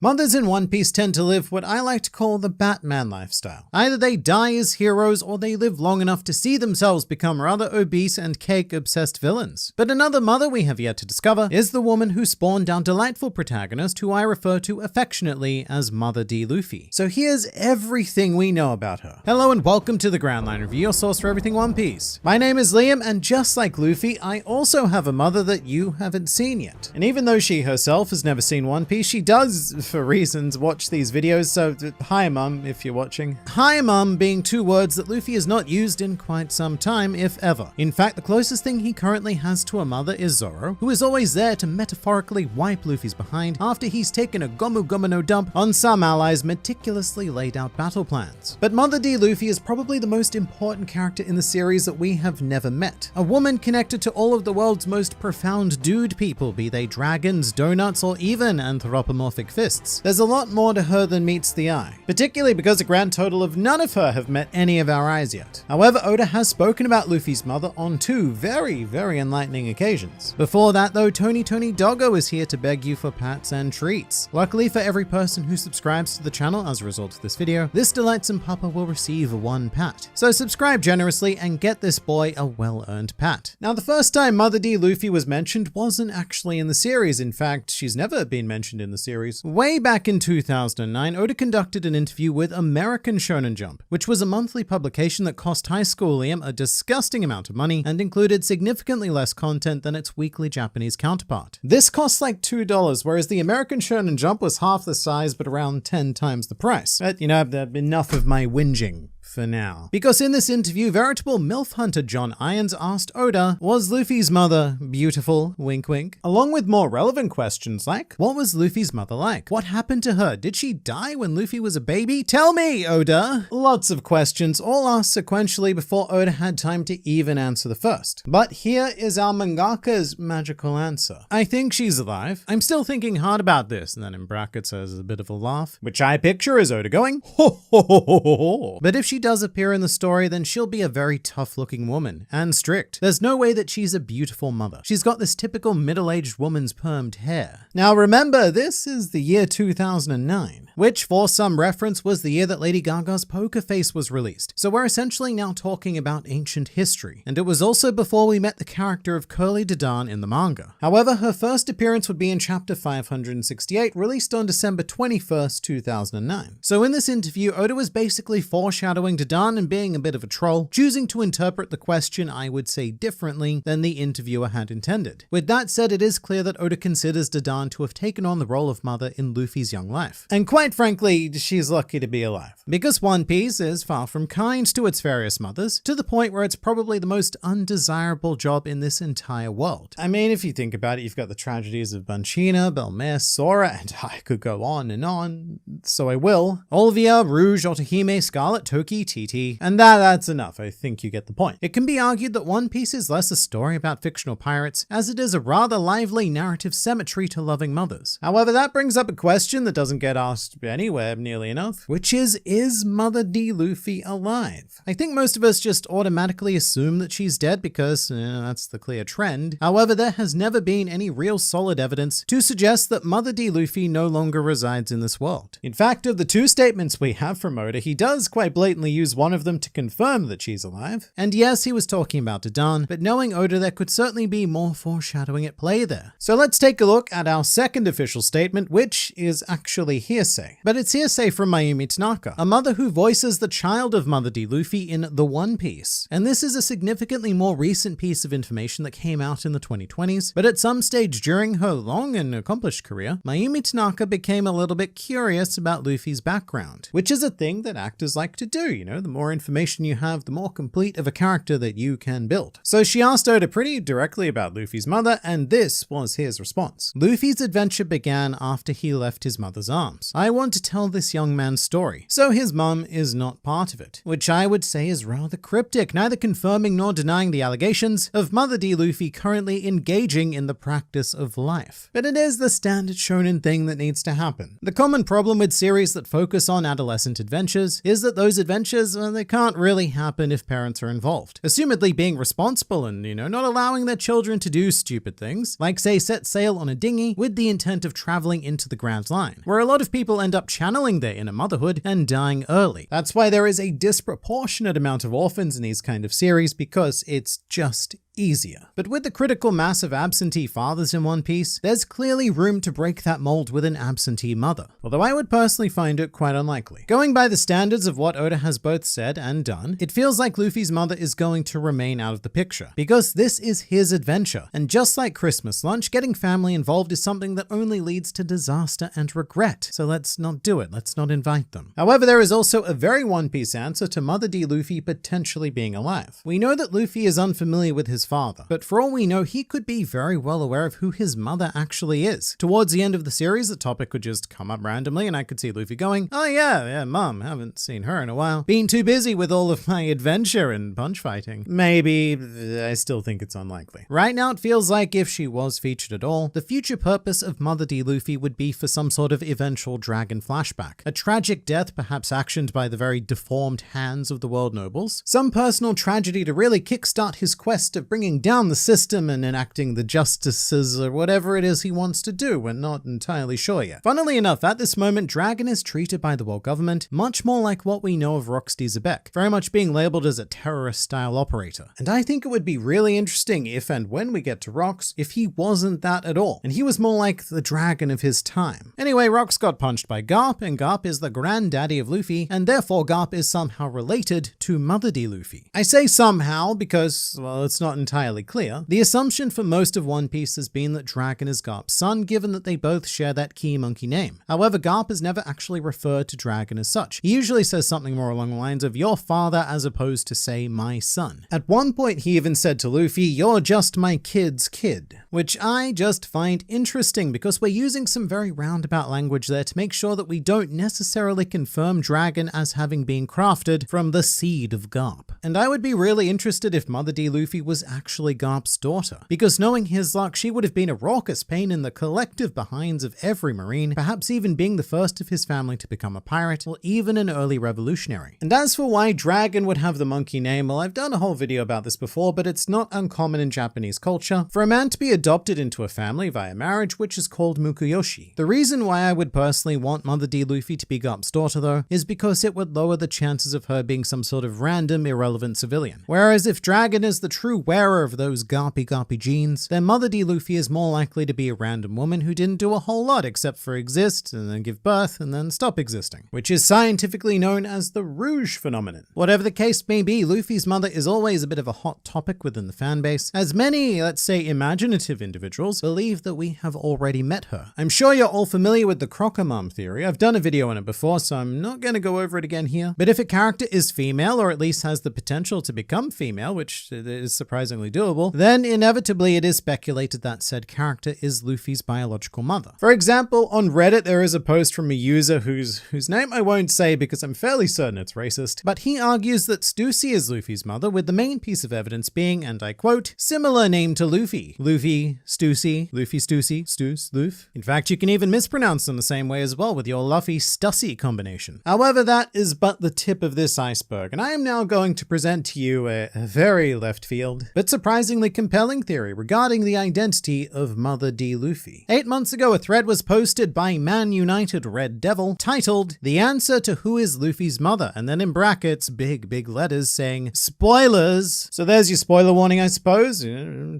Mothers in One Piece tend to live what I like to call the Batman lifestyle. Either they die as heroes or they live long enough to see themselves become rather obese and cake-obsessed villains. But another mother we have yet to discover is the woman who spawned our delightful protagonist, who I refer to affectionately as Mother D. Luffy. So here's everything we know about her. Hello and welcome to the Grand Line Review, your source for everything One Piece. My name is Liam, and just like Luffy, I also have a mother that you haven't seen yet. And even though she herself has never seen One Piece, she does, for reasons, watch these videos, so hi mum if you're watching. Hi mum being two words that Luffy has not used in quite some time, if ever. In fact, the closest thing he currently has to a mother is Zoro, who is always there to metaphorically wipe Luffy's behind after he's taken a Gomu Gomu no dump on some allies' meticulously laid out battle plans. But Mother D. Luffy is probably the most important character in the series that we have never met. A woman connected to all of the world's most profound dude people, be they dragons, donuts, or even anthropomorphic fists. suggests, there's a lot more to her than meets the eye, particularly because a grand total of none of her have met any of our eyes yet. However, Oda has spoken about Luffy's mother on two very enlightening occasions. Before that though, Tony Doggo is here to beg you for pats and treats. Luckily for every person who subscribes to the channel as a result of this video, this delightsome papa will receive one pat. So subscribe generously and get this boy a well-earned pat. Now, the first time Mother D Luffy was mentioned wasn't actually in the series. In fact, she's never been mentioned in the series. Way back in 2009, Oda conducted an interview with American Shonen Jump, which was a monthly publication that cost High School Liam a disgusting amount of money and included significantly less content than its weekly Japanese counterpart. This cost like $2, whereas the American Shonen Jump was half the size but around 10 times the price. But, you know, enough of my whinging for now. Because in this interview, veritable MILF hunter John Irons asked Oda, was Luffy's mother beautiful? Wink wink. Along with more relevant questions like, what was Luffy's mother like? What happened to her? Did she die when Luffy was a baby? Tell me, Oda! Lots of questions, all asked sequentially before Oda had time to even answer the first. But here is our mangaka's magical answer. I think she's alive. I'm still thinking hard about this, and then in brackets there's a bit of a laugh, which I picture as Oda going, ho ho ho ho ho. But if she does appear in the story, then she'll be a very tough-looking woman and strict. There's no way that she's a beautiful mother. She's got this typical middle-aged woman's permed hair. Now remember, this is the year 2009, which for some reference was the year that Lady Gaga's Poker Face was released. So we're essentially now talking about ancient history. And it was also before we met the character of Curly Dadan in the manga. However, her first appearance would be in chapter 568, released on December 21st, 2009. So in this interview, Oda was basically foreshadowing Dadan and being a bit of a troll, choosing to interpret the question, I would say, differently than the interviewer had intended. With that said, it is clear that Oda considers Dadan to have taken on the role of mother in Luffy's young life. And quite frankly, she's lucky to be alive. Because One Piece is far from kind to its various mothers, to the point where it's probably the most undesirable job in this entire world. I mean, if you think about it, you've got the tragedies of Bunchina, Belmere, Sora, and I could go on, so I will. Olvia, Rouge, Otohime, Scarlet, Toki, TT, and that's enough. I think you get the point. It can be argued that One Piece is less a story about fictional pirates as it is a rather lively narrative cemetery to loving mothers. However, that brings up a question that doesn't get asked anywhere nearly enough, which is Mother D Luffy alive? I think most of us just automatically assume that she's dead because that's the clear trend. However, there has never been any real solid evidence to suggest that Mother D Luffy no longer resides in this world. In fact, of the two statements we have from Oda, he does quite blatantly use one of them to confirm that she's alive. And yes, he was talking about Dadan, but knowing Oda, there could certainly be more foreshadowing at play there. So let's take a look at our second official statement, which is actually hearsay. But it's hearsay from Mayumi Tanaka, a mother who voices the child of Mother D Luffy in The One Piece. And this is a significantly more recent piece of information that came out in the 2020s, but at some stage during her long and accomplished career, Mayumi Tanaka became a little bit curious about Luffy's background, which is a thing that actors like to do, you know, the more information you have, the more complete of a character that you can build. So she asked Oda pretty directly about Luffy's mother, and this was his response. Luffy's adventure began after he left his mother's arms. I want to tell this young man's story, so his mum is not part of it, which I would say is rather cryptic, neither confirming nor denying the allegations of Mother D Luffy currently engaging in the practice of life. But it is the standard shonen thing that needs to happen. The common problem with series that focus on adolescent adventures is that those adventures, they can't really happen if parents are involved. Assumedly being responsible and, not allowing their children to do stupid things, like say set sail on a dinghy with the intent of traveling into the Grand Line, where a lot of people end up channeling their inner motherhood and dying early. That's why there is a disproportionate amount of orphans in these kind of series, because it's just easier. But with the critical mass of absentee fathers in One Piece, there's clearly room to break that mold with an absentee mother, although I would personally find it quite unlikely. Going by the standards of what Oda has both said and done, it feels like Luffy's mother is going to remain out of the picture, because this is his adventure, and just like Christmas lunch, getting family involved is something that only leads to disaster and regret, so let's not do it, let's not invite them. However, there is also a very One Piece answer to Mother D Luffy potentially being alive. We know that Luffy is unfamiliar with his his father. But for all we know, he could be very well aware of who his mother actually is. Towards the end of the series, the topic could just come up randomly and I could see Luffy going, oh yeah, mom, haven't seen her in a while. Been too busy with all of my adventure and punch fighting. Maybe, I still think it's unlikely. Right now it feels like if she was featured at all, the future purpose of Mother D. Luffy would be for some sort of eventual dragon flashback. A tragic death perhaps actioned by the very deformed hands of the world nobles. Some personal tragedy to really kickstart his quest of bringing down the system and enacting the justices or whatever it is he wants to do. We're not entirely sure yet. Funnily enough, at this moment, Dragon is treated by the world government much more like what we know of Rocksteady Zebek, very much being labeled as a terrorist-style operator. And I think it would be really interesting if and when we get to Rox, if he wasn't that at all, and he was more like the dragon of his time. Anyway, Rox got punched by Garp, and Garp is the granddaddy of Luffy, and therefore Garp is somehow related to Mother D. Luffy. I say somehow because, well, it's not entirely clear. The assumption for most of One Piece has been that Dragon is Garp's son, given that they both share that key monkey name. However, Garp has never actually referred to Dragon as such. He usually says something more along the lines of your father as opposed to, say, my son. At one point, he even said to Luffy, you're just my kid's kid, which I just find interesting because we're using some very roundabout language there to make sure that we don't necessarily confirm Dragon as having been crafted from the seed of Garp. And I would be really interested if Mother D. Luffy was actually Garp's daughter, because knowing his luck, she would have been a raucous pain in the collective behinds of every marine, perhaps even being the first of his family to become a pirate, or even an early revolutionary. And as for why Dragon would have the monkey name, well, I've done a whole video about this before, but it's not uncommon in Japanese culture for a man to be adopted into a family via marriage, which is called mukuyoshi. The reason why I would personally want Mother D. Luffy to be Garp's daughter, though, is because it would lower the chances of her being some sort of random, irrelevant civilian. Whereas if Dragon is the true wearer of those Garpy genes, then Mother D. Luffy is more likely to be a random woman who didn't do a whole lot except for exist and then give birth and then stop existing, which is scientifically known as the Rouge phenomenon. Whatever the case may be, Luffy's mother is always a bit of a hot topic within the fanbase, as many, let's say, imaginative individuals believe that we have already met her. I'm sure you're all familiar with the Crocomom theory. I've done a video on it before, so I'm not going to go over it again here. But if a character is female, or at least has the potential to become female, which is surprisingly doable, then inevitably it is speculated that said character is Luffy's biological mother. For example, on Reddit there is a post from a user whose name I won't say because I'm fairly certain it's racist, but he argues that Stussy is Luffy's mother, with the main piece of evidence being, and I quote, similar name to Luffy. Luffy, Stussy, Luffy, Stussy, Stuss, Luff. In fact, you can even mispronounce them the same way as well with your Luffy Stussy combination. However, that is but the tip of this iceberg, and I am now going to present to you a very left field, but surprisingly compelling theory regarding the identity of Mother D. Luffy. 8 months ago, a thread was posted by Man United Red Devil titled, The Answer to Who is Luffy's Mother, and then in brackets, big letters saying, spoilers. So there's your spoiler warning, I suppose.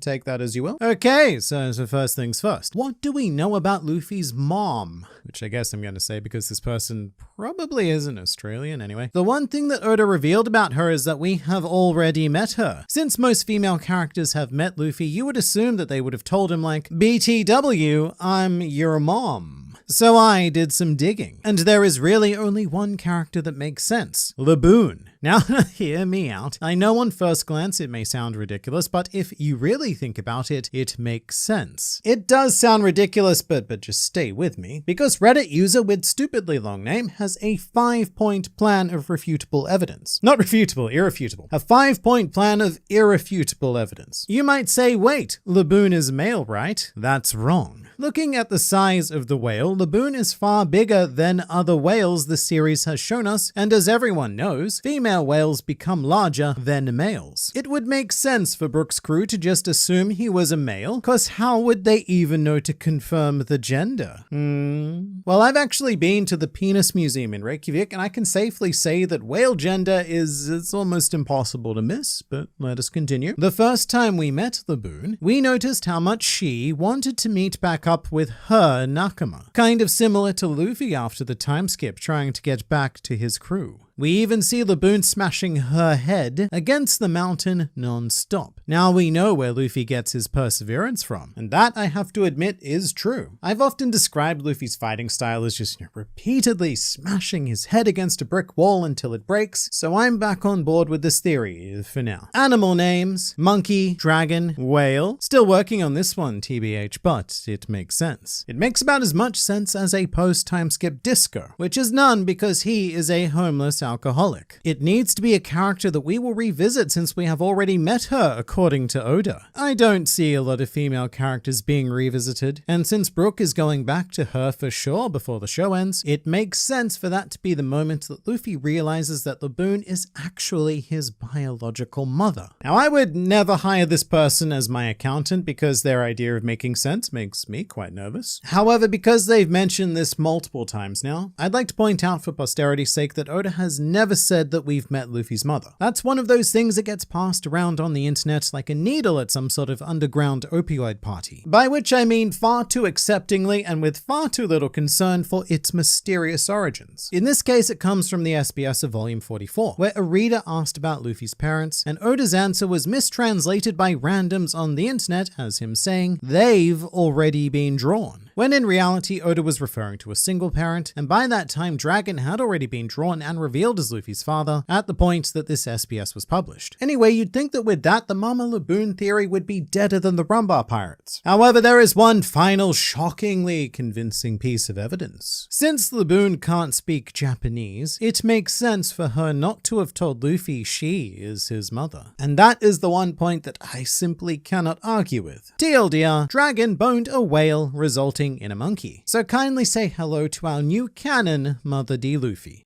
Take that as you will. Okay, so first things first. What do we know about Luffy's mom? Which I guess I'm going to say because this person probably isn't Australian anyway. The one thing that Oda revealed about her is that we have already met her. Since most female characters have met Luffy, you would assume that they would have told him like, BTW, I'm your mom. So I did some digging, and there is really only one character that makes sense, Laboon. Now, hear me out. I know on first glance it may sound ridiculous, but if you really think about it, it makes sense. It does sound ridiculous, but just stay with me, because Reddit user with stupidly long name has a 5-point plan of refutable evidence. Not refutable, irrefutable. A 5-point plan of irrefutable evidence. You might say, wait, Laboon is male, right? That's wrong. Looking at the size of the whale, Laboon is far bigger than other whales the series has shown us, and as everyone knows, female whales become larger than males. It would make sense for Brook's crew to just assume he was a male, cause how would they even know to confirm the gender? Well, I've actually been to the Penis Museum in Reykjavik, and I can safely say that whale gender it's almost impossible to miss, but let us continue. The first time we met Laboon, we noticed how much she wanted to meet back up with her Nakama. Kind of similar to Luffy after the time skip trying to get back to his crew. We even see Laboon smashing her head against the mountain non-stop. Now we know where Luffy gets his perseverance from, and that, I have to admit, is true. I've often described Luffy's fighting style as just repeatedly smashing his head against a brick wall until it breaks, so I'm back on board with this theory for now. Animal names: monkey, dragon, whale. Still working on this one, TBH, but it makes sense. It makes about as much sense as a post-time skip Disco, which is none because he is a homeless alcoholic. It needs to be a character that we will revisit since we have already met her, according to Oda. I don't see a lot of female characters being revisited, and since Brook is going back to her for sure before the show ends, it makes sense for that to be the moment that Luffy realizes that Laboon is actually his biological mother. Now, I would never hire this person as my accountant because their idea of making sense makes me quite nervous. However, because they've mentioned this multiple times now, I'd like to point out for posterity's sake that Oda has never said that we've met Luffy's mother. That's one of those things that gets passed around on the internet like a needle at some sort of underground opioid party. By which I mean far too acceptingly and with far too little concern for its mysterious origins. In this case, it comes from the SBS of Volume 44, where a reader asked about Luffy's parents, and Oda's answer was mistranslated by randoms on the internet as him saying, "They've already been drawn," when in reality Oda was referring to a single parent, and by that time Dragon had already been drawn and revealed as Luffy's father at the point that this SBS was published. Anyway, you'd think that with that, the Mama Laboon theory would be deader than the Rumbar Pirates. However, there is one final shockingly convincing piece of evidence. Since Laboon can't speak Japanese, it makes sense for her not to have told Luffy she is his mother. And that is the one point that I simply cannot argue with. TLDR, Dragon boned a whale, resulting in a monkey. So kindly say hello to our new canon Mother D. Luffy.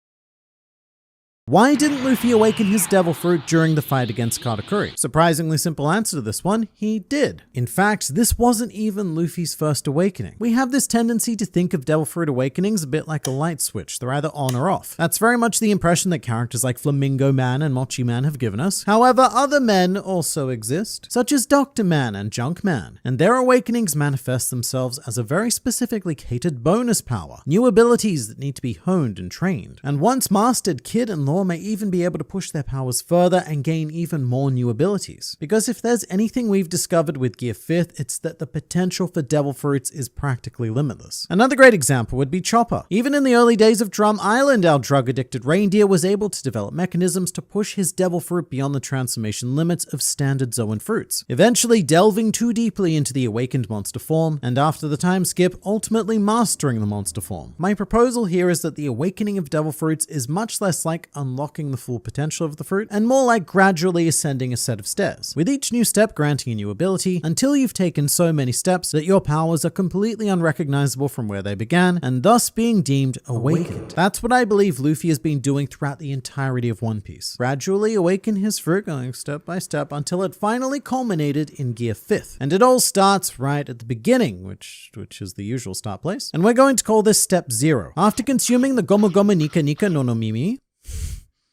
Why didn't Luffy awaken his devil fruit during the fight against Katakuri? Surprisingly simple answer to this one, he did. In fact, this wasn't even Luffy's first awakening. We have this tendency to think of devil fruit awakenings a bit like a light switch. They're either on or off. That's very much the impression that characters like Flamingo Man and Mochi Man have given us. However, other men also exist, such as Dr. Man and Junk Man, and their awakenings manifest themselves as a very specifically catered bonus power, new abilities that need to be honed and trained. And once mastered, Kid and Law may even be able to push their powers further and gain even more new abilities. Because if there's anything we've discovered with Gear 5th, it's that the potential for devil fruits is practically limitless. Another great example would be Chopper. Even in the early days of Drum Island, our drug-addicted reindeer was able to develop mechanisms to push his devil fruit beyond the transformation limits of standard Zoan fruits, eventually delving too deeply into the awakened monster form, and after the time skip, ultimately mastering the monster form. My proposal here is that the awakening of devil fruits is much less like unlocking the full potential of the fruit, and more like gradually ascending a set of stairs, with each new step granting a new ability until you've taken so many steps that your powers are completely unrecognizable from where they began, and thus being deemed awakened. That's what I believe Luffy has been doing throughout the entirety of One Piece. Gradually awaken his fruit, going step by step until it finally culminated in Gear 5th. And it all starts right at the beginning, which is the usual start place. And we're going to call this Step 0. After consuming the Gomu Gomu Nika Nika no no Mimi,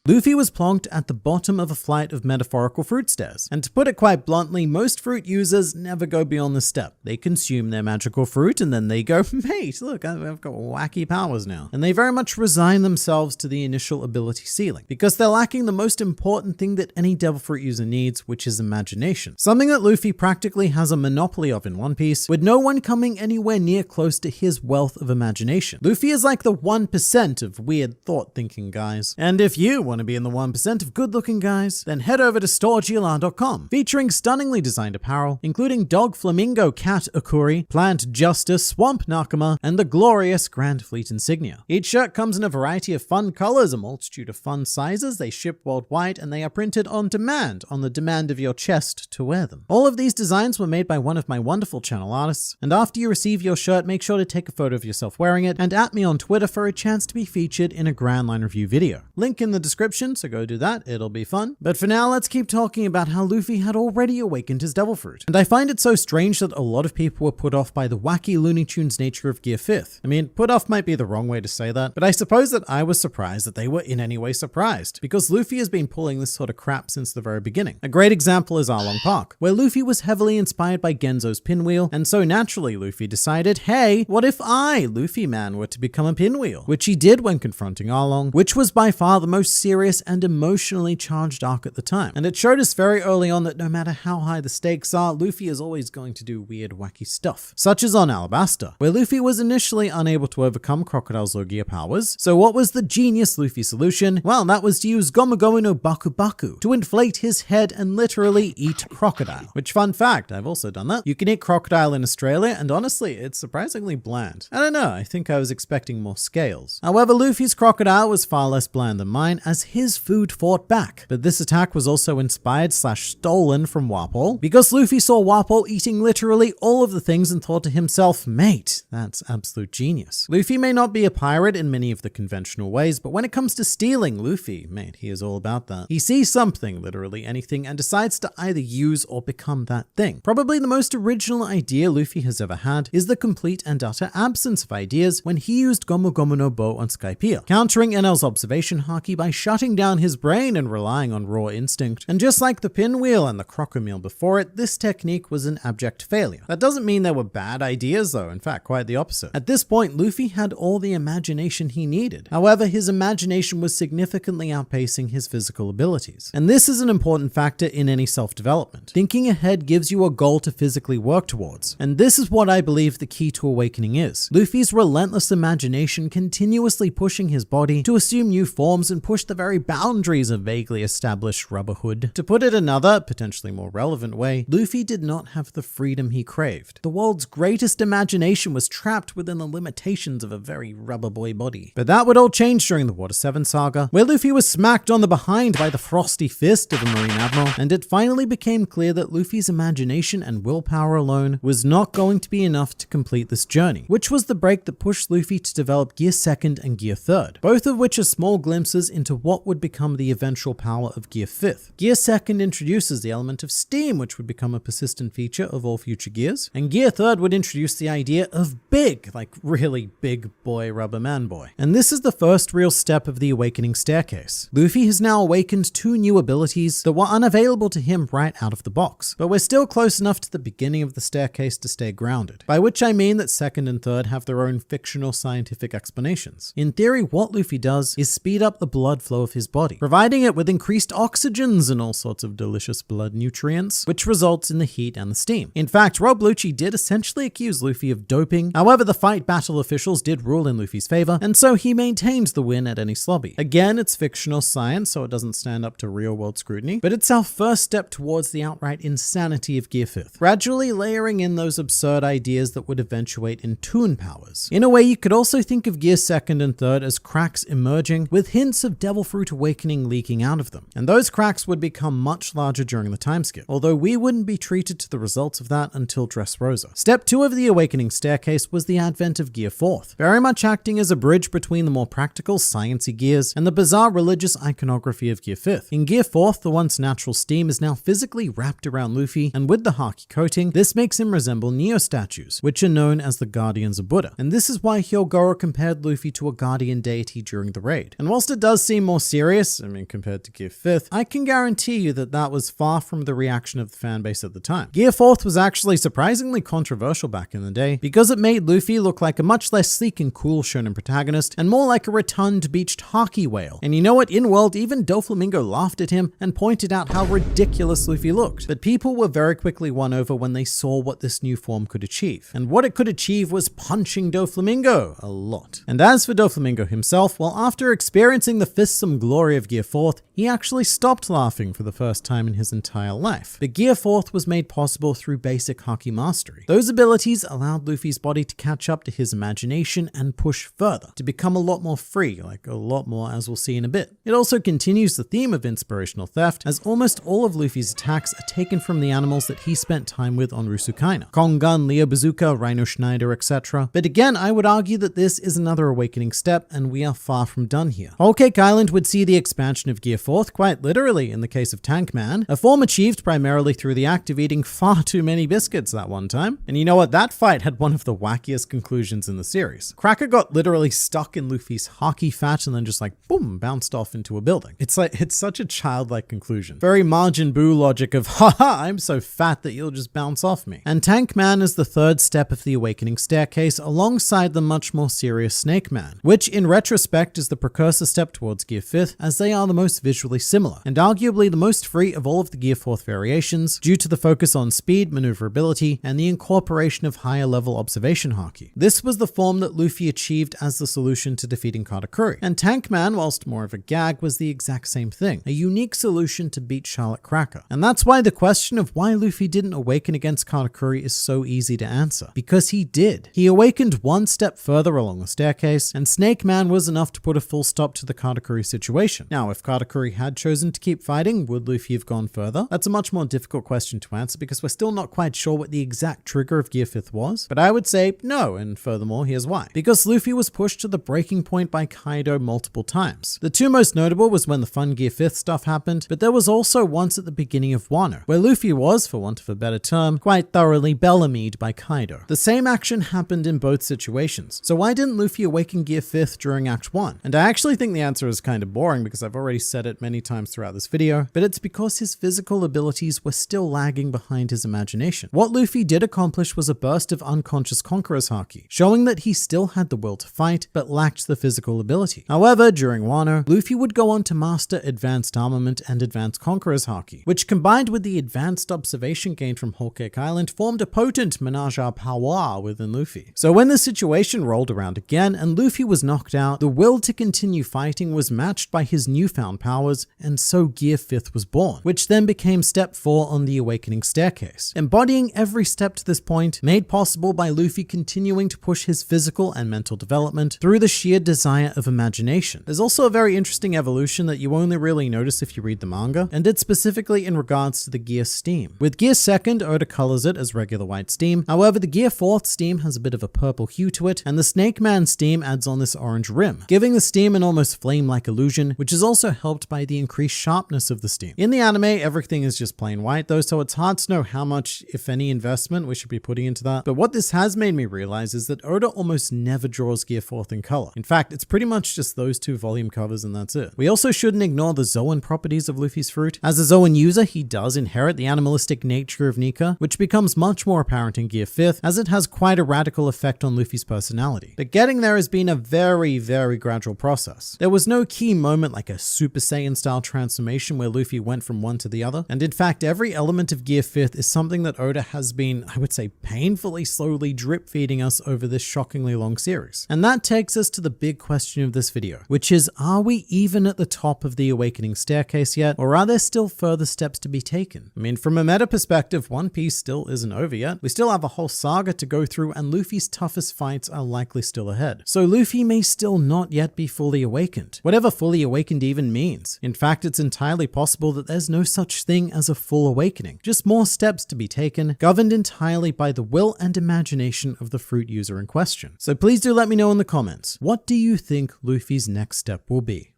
Luffy was plonked at the bottom of a flight of metaphorical fruit stairs. And to put it quite bluntly, most fruit users never go beyond this step. They consume their magical fruit and then they go, mate, look, I've got wacky powers now. And they very much resign themselves to the initial ability ceiling because they're lacking the most important thing that any devil fruit user needs, which is imagination. Something that Luffy practically has a monopoly of in One Piece, with no one coming anywhere near close to his wealth of imagination. Luffy is like the 1% of weird thought thinking guys. And if you want to be in the 1% of good-looking guys, then head over to storegla.com, featuring stunningly designed apparel, including Dog Flamingo Cat Akuri, Plant Justice Swamp Nakama, and the glorious Grand Fleet insignia. Each shirt comes in a variety of fun colors, a multitude of fun sizes, they ship worldwide, and they are printed on the demand of your chest to wear them. All of these designs were made by one of my wonderful channel artists, and after you receive your shirt, make sure to take a photo of yourself wearing it, and at me on Twitter for a chance to be featured in a Grand Line review video. Link in the description, so go do that, it'll be fun. But for now, let's keep talking about how Luffy had already awakened his devil fruit. And I find it so strange that a lot of people were put off by the wacky Looney Tunes nature of Gear 5th. I mean, put off might be the wrong way to say that, but I suppose that I was surprised that they were in any way surprised, because Luffy has been pulling this sort of crap since the very beginning. A great example is Arlong Park, where Luffy was heavily inspired by Genzo's pinwheel, and so naturally Luffy decided, hey, what if I, Luffy Man, were to become a pinwheel? Which he did when confronting Arlong, which was by far the most serious serious and emotionally charged arc at the time. And it showed us very early on that no matter how high the stakes are, Luffy is always going to do weird, wacky stuff, such as on Alabasta, where Luffy was initially unable to overcome Crocodile's low gear powers. So what was the genius Luffy solution? Well, that was to use Gomu Gomu no Baku Baku to inflate his head and literally eat Crocodile. Which, fun fact, I've also done that. You can eat Crocodile in Australia, and honestly, it's surprisingly bland. I don't know, I think I was expecting more scales. However, Luffy's Crocodile was far less bland than mine, as his food fought back. But this attack was also inspired/stolen from Wapol, because Luffy saw Wapol eating literally all of the things and thought to himself, mate, that's absolute genius. Luffy may not be a pirate in many of the conventional ways, but when it comes to stealing, Luffy, mate, he is all about that. He sees something, literally anything, and decides to either use or become that thing. Probably the most original idea Luffy has ever had is the complete and utter absence of ideas when he used Gomu Gomu no Bo on Skypia, countering Enel's observation haki by shutting down his brain and relying on raw instinct. And just like the pinwheel and the crocomile before it, this technique was an abject failure. That doesn't mean there were bad ideas though, in fact, quite the opposite. At this point, Luffy had all the imagination he needed. However, his imagination was significantly outpacing his physical abilities. And this is an important factor in any self-development. Thinking ahead gives you a goal to physically work towards. And this is what I believe the key to awakening is. Luffy's relentless imagination continuously pushing his body to assume new forms and push the very boundaries of vaguely established rubberhood. To put it another, potentially more relevant way, Luffy did not have the freedom he craved. The world's greatest imagination was trapped within the limitations of a very rubber boy body. But that would all change during the Water 7 saga, where Luffy was smacked on the behind by the frosty fist of a Marine Admiral, and it finally became clear that Luffy's imagination and willpower alone was not going to be enough to complete this journey, which was the break that pushed Luffy to develop Gear 2nd and Gear 3rd, both of which are small glimpses into what would become the eventual power of Gear 5th. Gear 2nd introduces the element of steam, which would become a persistent feature of all future gears, and Gear 3rd would introduce the idea of big, like really big boy rubber man boy. And this is the first real step of the awakening staircase. Luffy has now awakened 2 new abilities that were unavailable to him right out of the box, but we're still close enough to the beginning of the staircase to stay grounded, by which I mean that 2nd and 3rd have their own fictional scientific explanations. In theory, what Luffy does is speed up the blood flow of his body, providing it with increased oxygens and all sorts of delicious blood nutrients, which results in the heat and the steam. In fact, Rob Lucci did essentially accuse Luffy of doping. However, the fight battle officials did rule in Luffy's favor, and so he maintains the win at any slobby. Again, it's fictional science, so it doesn't stand up to real-world scrutiny, but it's our first step towards the outright insanity of Gear 5th, gradually layering in those absurd ideas that would eventuate in Toon powers. In a way, you could also think of Gear 2nd and 3rd as cracks emerging, with hints of Devil Fruit Awakening leaking out of them, and those cracks would become much larger during the time skip, although we wouldn't be treated to the results of that until Dressrosa. Step 2 of the awakening staircase was the advent of Gear 4th, very much acting as a bridge between the more practical, sciencey gears and the bizarre religious iconography of Gear 5th. In Gear 4th, the once natural steam is now physically wrapped around Luffy, and with the haki coating, this makes him resemble Neo statues, which are known as the Guardians of Buddha. And this is why Hyogoro compared Luffy to a guardian deity during the raid. And whilst it does seem more serious, compared to Gear 5th, I can guarantee you that that was far from the reaction of the fanbase at the time. Gear 4th was actually surprisingly controversial back in the day, because it made Luffy look like a much less sleek and cool shonen protagonist, and more like a rotund beached haki whale. And you know what, in world, even Doflamingo laughed at him and pointed out how ridiculous Luffy looked. But people were very quickly won over when they saw what this new form could achieve. And what it could achieve was punching Doflamingo a lot. And as for Doflamingo himself, well, after experiencing the fistsome glory of Gear 4th, he actually stopped laughing for the first time in his entire life. But Gear 4th was made possible through basic haki mastery. Those abilities allowed Luffy's body to catch up to his imagination and push further, to become a lot more free, like a lot more as we'll see in a bit. It also continues the theme of inspirational theft, as almost all of Luffy's attacks are taken from the animals that he spent time with on Rusukaina. Kongan, Leo Bazooka, Rhino Schneider, etc. But again, I would argue that this is another awakening step, and we are far from done here. Whole Cake Island would see the expansion of Gear 4th, quite literally in the case of Tank Man, a form achieved primarily through the act of eating far too many biscuits that one time. And you know what, that fight had one of the wackiest conclusions in the series. Cracker got literally stuck in Luffy's haki fat and then just like, boom, bounced off into a building. It's such a childlike conclusion. Very Majin Buu logic of, haha, I'm so fat that you'll just bounce off me. And Tank Man is the 3rd step of the awakening staircase alongside the much more serious Snake Man, which in retrospect is the precursor step towards Gear 5th, as they are the most visually similar, and arguably the most free of all of the Gear 4th variations due to the focus on speed, maneuverability, and the incorporation of higher level observation haki. This was the form that Luffy achieved as the solution to defeating Katakuri, and Tankman, whilst more of a gag, was the exact same thing, a unique solution to beat Charlotte Cracker. And that's why the question of why Luffy didn't awaken against Katakuri is so easy to answer, because he did. He awakened one step further along the staircase, and Snake Man was enough to put a full stop to the Katakuri situation. Now, if Katakuri had chosen to keep fighting, would Luffy have gone further? That's a much more difficult question to answer because we're still not quite sure what the exact trigger of Gear 5th was, but I would say no, and furthermore, here's why. Because Luffy was pushed to the breaking point by Kaido multiple times. The two most notable was when the fun Gear 5th stuff happened, but there was also once at the beginning of Wano, where Luffy was, for want of a better term, quite thoroughly Bellamy'd by Kaido. The same action happened in both situations, so why didn't Luffy awaken Gear 5th during Act 1? And I actually think the answer is kind of boring because I've already said it many times throughout this video, but it's because his physical abilities were still lagging behind his imagination. What Luffy did accomplish was a burst of unconscious Conqueror's haki, showing that he still had the will to fight, but lacked the physical ability. However, during Wano, Luffy would go on to master Advanced Armament and Advanced Conqueror's haki, which combined with the advanced observation gained from Whole Cake Island formed a potent menage a power within Luffy. So when the situation rolled around again and Luffy was knocked out, the will to continue fighting was matched by his newfound powers, and so Gear 5th was born, which then became step 4 on the awakening staircase, embodying every step to this point, made possible by Luffy continuing to push his physical and mental development through the sheer desire of imagination. There's also a very interesting evolution that you only really notice if you read the manga, and it's specifically in regards to the Gear Steam. With Gear 2nd, Oda colors it as regular white steam, however the Gear 4th steam has a bit of a purple hue to it, and the Snake Man steam adds on this orange rim, giving the steam an almost flame-like illusion, which is also helped by the increased sharpness of the steam. In the anime, everything is just plain white though, so it's hard to know how much, if any, investment we should be putting into that. But what this has made me realize is that Oda almost never draws Gear 4th in color. In fact, it's pretty much just those two volume covers and that's it. We also shouldn't ignore the Zoan properties of Luffy's fruit. As a Zoan user, he does inherit the animalistic nature of Nika, which becomes much more apparent in Gear 5th, as it has quite a radical effect on Luffy's personality. But getting there has been a very gradual process. There was no key moment like a Super Saiyan style transformation where Luffy went from one to the other, and in fact every element of Gear 5th is something that Oda has been, I would say, painfully slowly drip feeding us over this shockingly long series. And that takes us to the big question of this video, which is, are we even at the top of the awakening staircase yet, or are there still further steps to be taken? I mean, from a meta perspective, One Piece still isn't over yet. We still have a whole saga to go through, and Luffy's toughest fights are likely still ahead. So Luffy may still not yet be fully awakened, whatever fully awakened even means. In fact, it's entirely possible that there's no such thing as a full awakening, just more steps to be taken, governed entirely by the will and imagination of the fruit user in question. So please do let me know in the comments, what do you think Luffy's next step will be?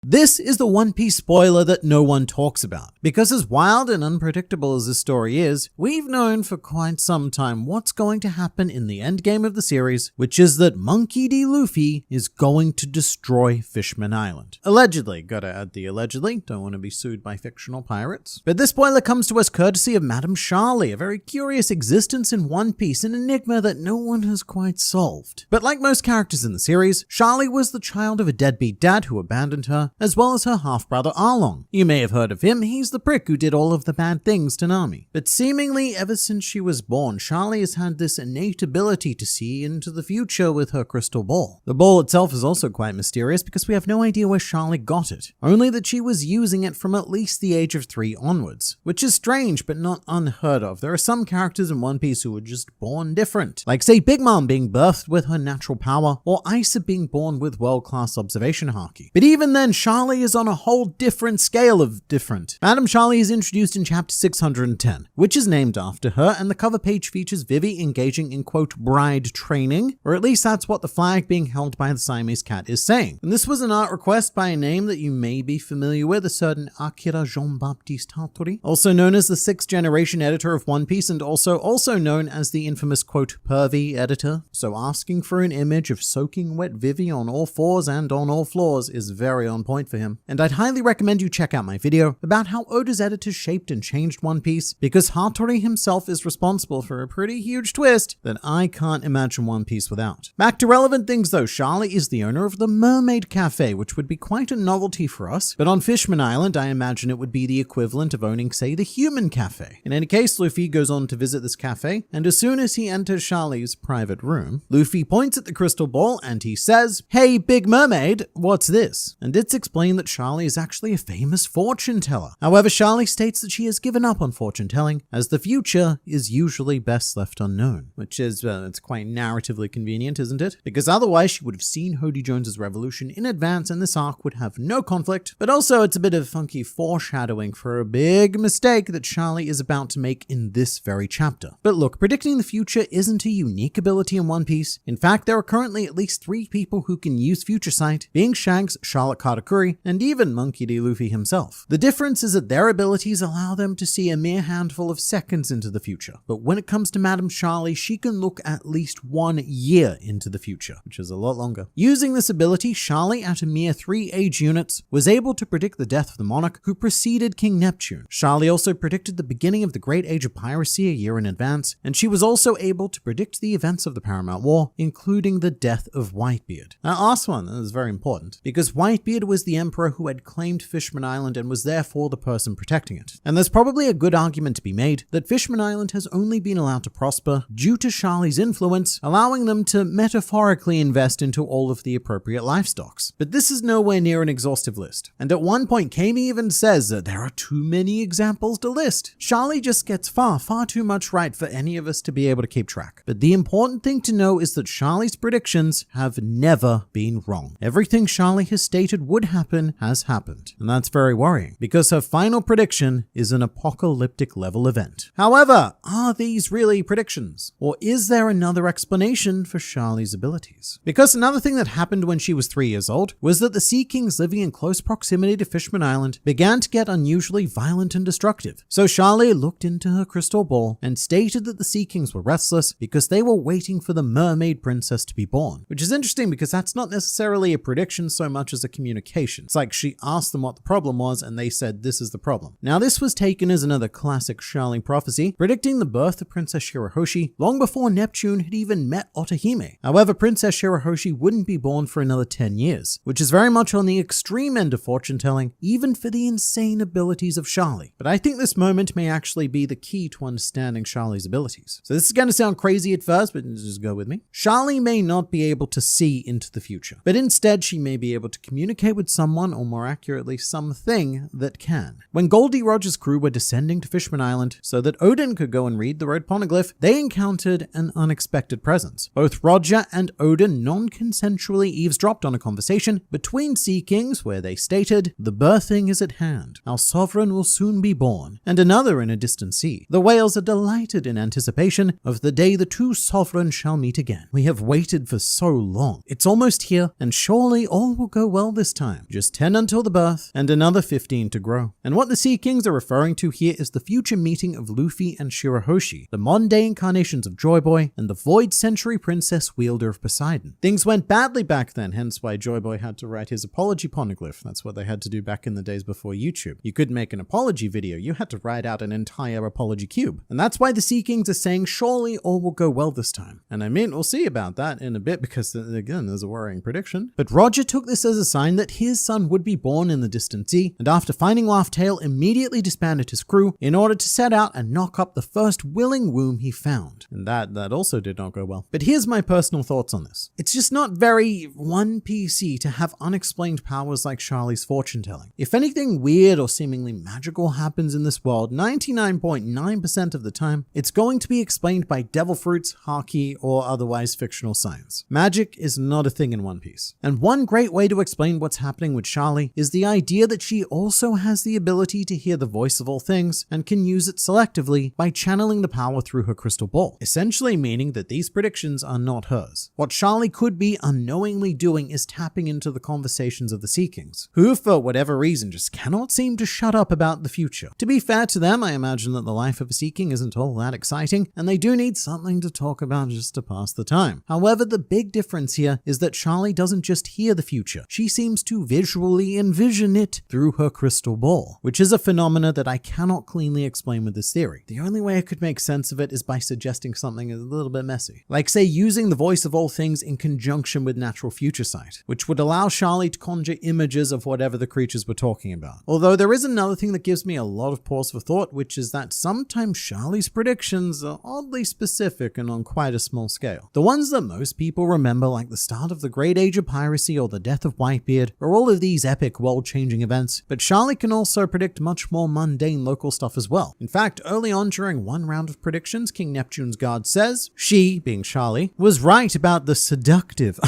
This is the One Piece spoiler that no one talks about, because as wild and unpredictable as this story is, we've known for quite some time what's going to happen in the endgame of the series, which is that Monkey D. Luffy is going to destroy Fishman Island. Allegedly, gotta add the allegedly, don't want to be sued by fictional pirates. But this spoiler comes to us courtesy of Madame Shyarly, a very curious existence in One Piece, an enigma that no one has quite solved. But like most characters in the series, Shyarly was the child of a deadbeat dad who abandoned her, as well as her half-brother Arlong. You may have heard of him, he's the prick who did all of the bad things to Nami. But seemingly ever since she was born, Shyarly has had this innate ability to see into the future with her crystal ball. The ball itself is also quite mysterious because we have no idea where Shyarly got it, only that she was using it from at least the age of 3 onwards, which is strange but not unheard of. There are some characters in One Piece who are just born different, like say Big Mom being birthed with her natural power, or Isa being born with world-class observation haki. But even then, Shyarly is on a whole different scale of different. Madame Shyarly is introduced in chapter 610, which is named after her, and the cover page features Vivi engaging in quote bride training, or at least that's what the flag being held by the Siamese cat is saying. And this was an art request by a name that you may be familiar with, a certain Akira Jean-Baptiste Hattori, also known as the 6th generation editor of One Piece and also known as the infamous quote pervy editor. So asking for an image of soaking wet Vivi on all fours and on all floors is very on point. point for him. And I'd highly recommend you check out my video about how Oda's editors shaped and changed One Piece, because Hattori himself is responsible for a pretty huge twist that I can't imagine One Piece without. Back to relevant things though, Shyarly is the owner of the Mermaid Cafe, which would be quite a novelty for us, but on Fishman Island I imagine it would be the equivalent of owning, say, the Human Cafe. In any case, Luffy goes on to visit this cafe, and as soon as he enters Shyarly's private room, Luffy points at the crystal ball and he says, "Hey, Big Mermaid, what's this?" And it's explained that Shyarly is actually a famous fortune teller. However, Shyarly states that she has given up on fortune telling, as the future is usually best left unknown, which is, it's quite narratively convenient, isn't it? Because otherwise she would have seen Hody Jones's revolution in advance and this arc would have no conflict, but also it's a bit of funky foreshadowing for a big mistake that Shyarly is about to make in this very chapter. But look, predicting the future isn't a unique ability in One Piece. In fact, there are currently at least 3 people who can use Future Sight, being Shanks, Charlotte Katakuri, and even Monkey D. Luffy himself. The difference is that their abilities allow them to see a mere handful of seconds into the future. But when it comes to Madame Shyarly, she can look at least 1 year into the future, which is a lot longer. Using this ability, Shyarly, at a mere 3 age units, was able to predict the death of the monarch who preceded King Neptune. Shyarly also predicted the beginning of the Great Age of Piracy a year in advance, and she was also able to predict the events of the Paramount War, including the death of Whitebeard. Now, last one is very important, because Whitebeard was the emperor who had claimed Fishman Island and was therefore the person protecting it. And there's probably a good argument to be made that Fishman Island has only been allowed to prosper due to Shyarly's influence, allowing them to metaphorically invest into all of the appropriate livestocks. But this is nowhere near an exhaustive list. And at one point, Kami even says that there are too many examples to list. Shyarly just gets far too much right for any of us to be able to keep track. But the important thing to know is that Shyarly's predictions have never been wrong. Everything Shyarly has stated would happen has happened. And that's very worrying, because her final prediction is an apocalyptic level event. However, are these really predictions? Or is there another explanation for Shyarly's abilities? Because another thing that happened when she was 3 years old was that the Sea Kings living in close proximity to Fishman Island began to get unusually violent and destructive. So Shyarly looked into her crystal ball and stated that the Sea Kings were restless because they were waiting for the mermaid princess to be born. Which is interesting because that's not necessarily a prediction so much as a communication. It's like she asked them what the problem was and they said this is the problem. Now this was taken as another classic Shyarly prophecy, predicting the birth of Princess Shirahoshi long before Neptune had even met Otohime. However, Princess Shirahoshi wouldn't be born for another 10 years, which is very much on the extreme end of fortune telling, even for the insane abilities of Shyarly. But I think this moment may actually be the key to understanding Shyarly's abilities. So this is going to sound crazy at first, but just go with me. Shyarly may not be able to see into the future, but instead she may be able to communicate with someone, or more accurately, something that can. When Goldie Roger's crew were descending to Fishman Island so that Odin could go and read the road poneglyph, they encountered an unexpected presence. Both Roger and Odin non-consensually eavesdropped on a conversation between Sea Kings where they stated, "The birthing is at hand. Our sovereign will soon be born," and another in a distant sea. "The whales are delighted in anticipation of the day the two sovereigns shall meet again. We have waited for so long. It's almost here, and surely all will go well this time. Just 10 until the birth, and another 15 to grow." And what the Sea Kings are referring to here is the future meeting of Luffy and Shirahoshi, the modern-day incarnations of Joy Boy, and the Void Century Princess wielder of Poseidon. Things went badly back then, hence why Joy Boy had to write his apology poneglyph. That's what they had to do back in the days before YouTube. You couldn't make an apology video, you had to write out an entire apology cube. And that's why the Sea Kings are saying, surely all will go well this time. And I mean, we'll see about that in a bit because, again, there's a worrying prediction. But Roger took this as a sign that his son would be born in the distant sea, and after finding Laugh Tale, immediately disbanded his crew in order to set out and knock up the first willing womb he found. And that also did not go well. But here's my personal thoughts on this. It's just not very One Piece-y to have unexplained powers like Shyarly's fortune telling. If anything weird or seemingly magical happens in this world, 99.9% of the time, it's going to be explained by devil fruits, haki, or otherwise fictional science. Magic is not a thing in One Piece. And one great way to explain what's happening with Shyarly is the idea that she also has the ability to hear the voice of all things and can use it selectively by channeling the power through her crystal ball, essentially meaning that these predictions are not hers. What Shyarly could be unknowingly doing is tapping into the conversations of the Sea Kings, who for whatever reason just cannot seem to shut up about the future. To be fair to them, I imagine that the life of a Sea King isn't all that exciting, and they do need something to talk about just to pass the time. However, the big difference here is that Shyarly doesn't just hear the future, she seems to to visually envision it through her crystal ball, which is a phenomena that I cannot cleanly explain with this theory. The only way I could make sense of it is by suggesting something a little bit messy. Like say using the voice of all things in conjunction with natural future sight, which would allow Shyarly to conjure images of whatever the creatures were talking about. Although there is another thing that gives me a lot of pause for thought, which is that sometimes Shyarly's predictions are oddly specific and on quite a small scale. The ones that most people remember, like the start of the Great Age of Piracy or the death of Whitebeard, are all of these epic world-changing events, but Shyarly can also predict much more mundane local stuff as well. In fact, early on during one round of predictions, King Neptune's guard says she, being Shyarly, was right about the seditious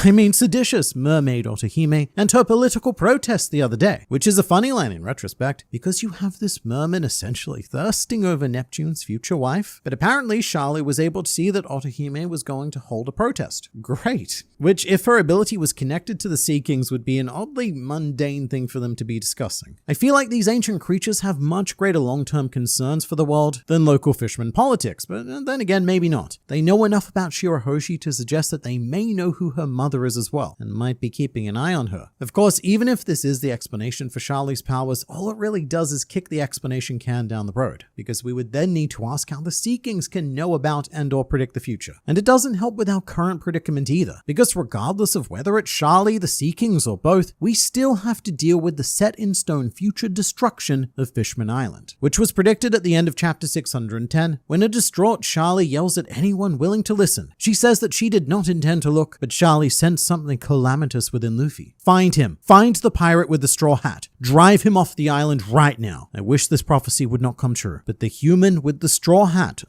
mermaid Otohime and her political protest the other day, which is a funny line in retrospect, because you have this merman essentially thirsting over Neptune's future wife, but apparently Shyarly was able to see that Otohime was going to hold a protest. Great. Which, if her ability was connected to the Sea Kings, would be an oddly mundane thing for them to be discussing. I feel like these ancient creatures have much greater long-term concerns for the world than local Fishman politics, but then again, maybe not. They know enough about Shirahoshi to suggest that they may know who her mother is as well, and might be keeping an eye on her. Of course, even if this is the explanation for Shyarly's powers, all it really does is kick the explanation can down the road, because we would then need to ask how the Sea Kings can know about and or predict the future. And it doesn't help with our current predicament either, because regardless of whether it's Shyarly, the Sea Kings, or both, we still have to deal with the set-in-stone future destruction of Fishman Island, which was predicted at the end of chapter 610, when a distraught Shyarly yells at anyone willing to listen. She says that she did not intend to look, but Shyarly sensed something calamitous within Luffy. Find him. Find the pirate with the straw hat. Drive him off the island right now. I wish this prophecy would not come true, but the human with the straw hat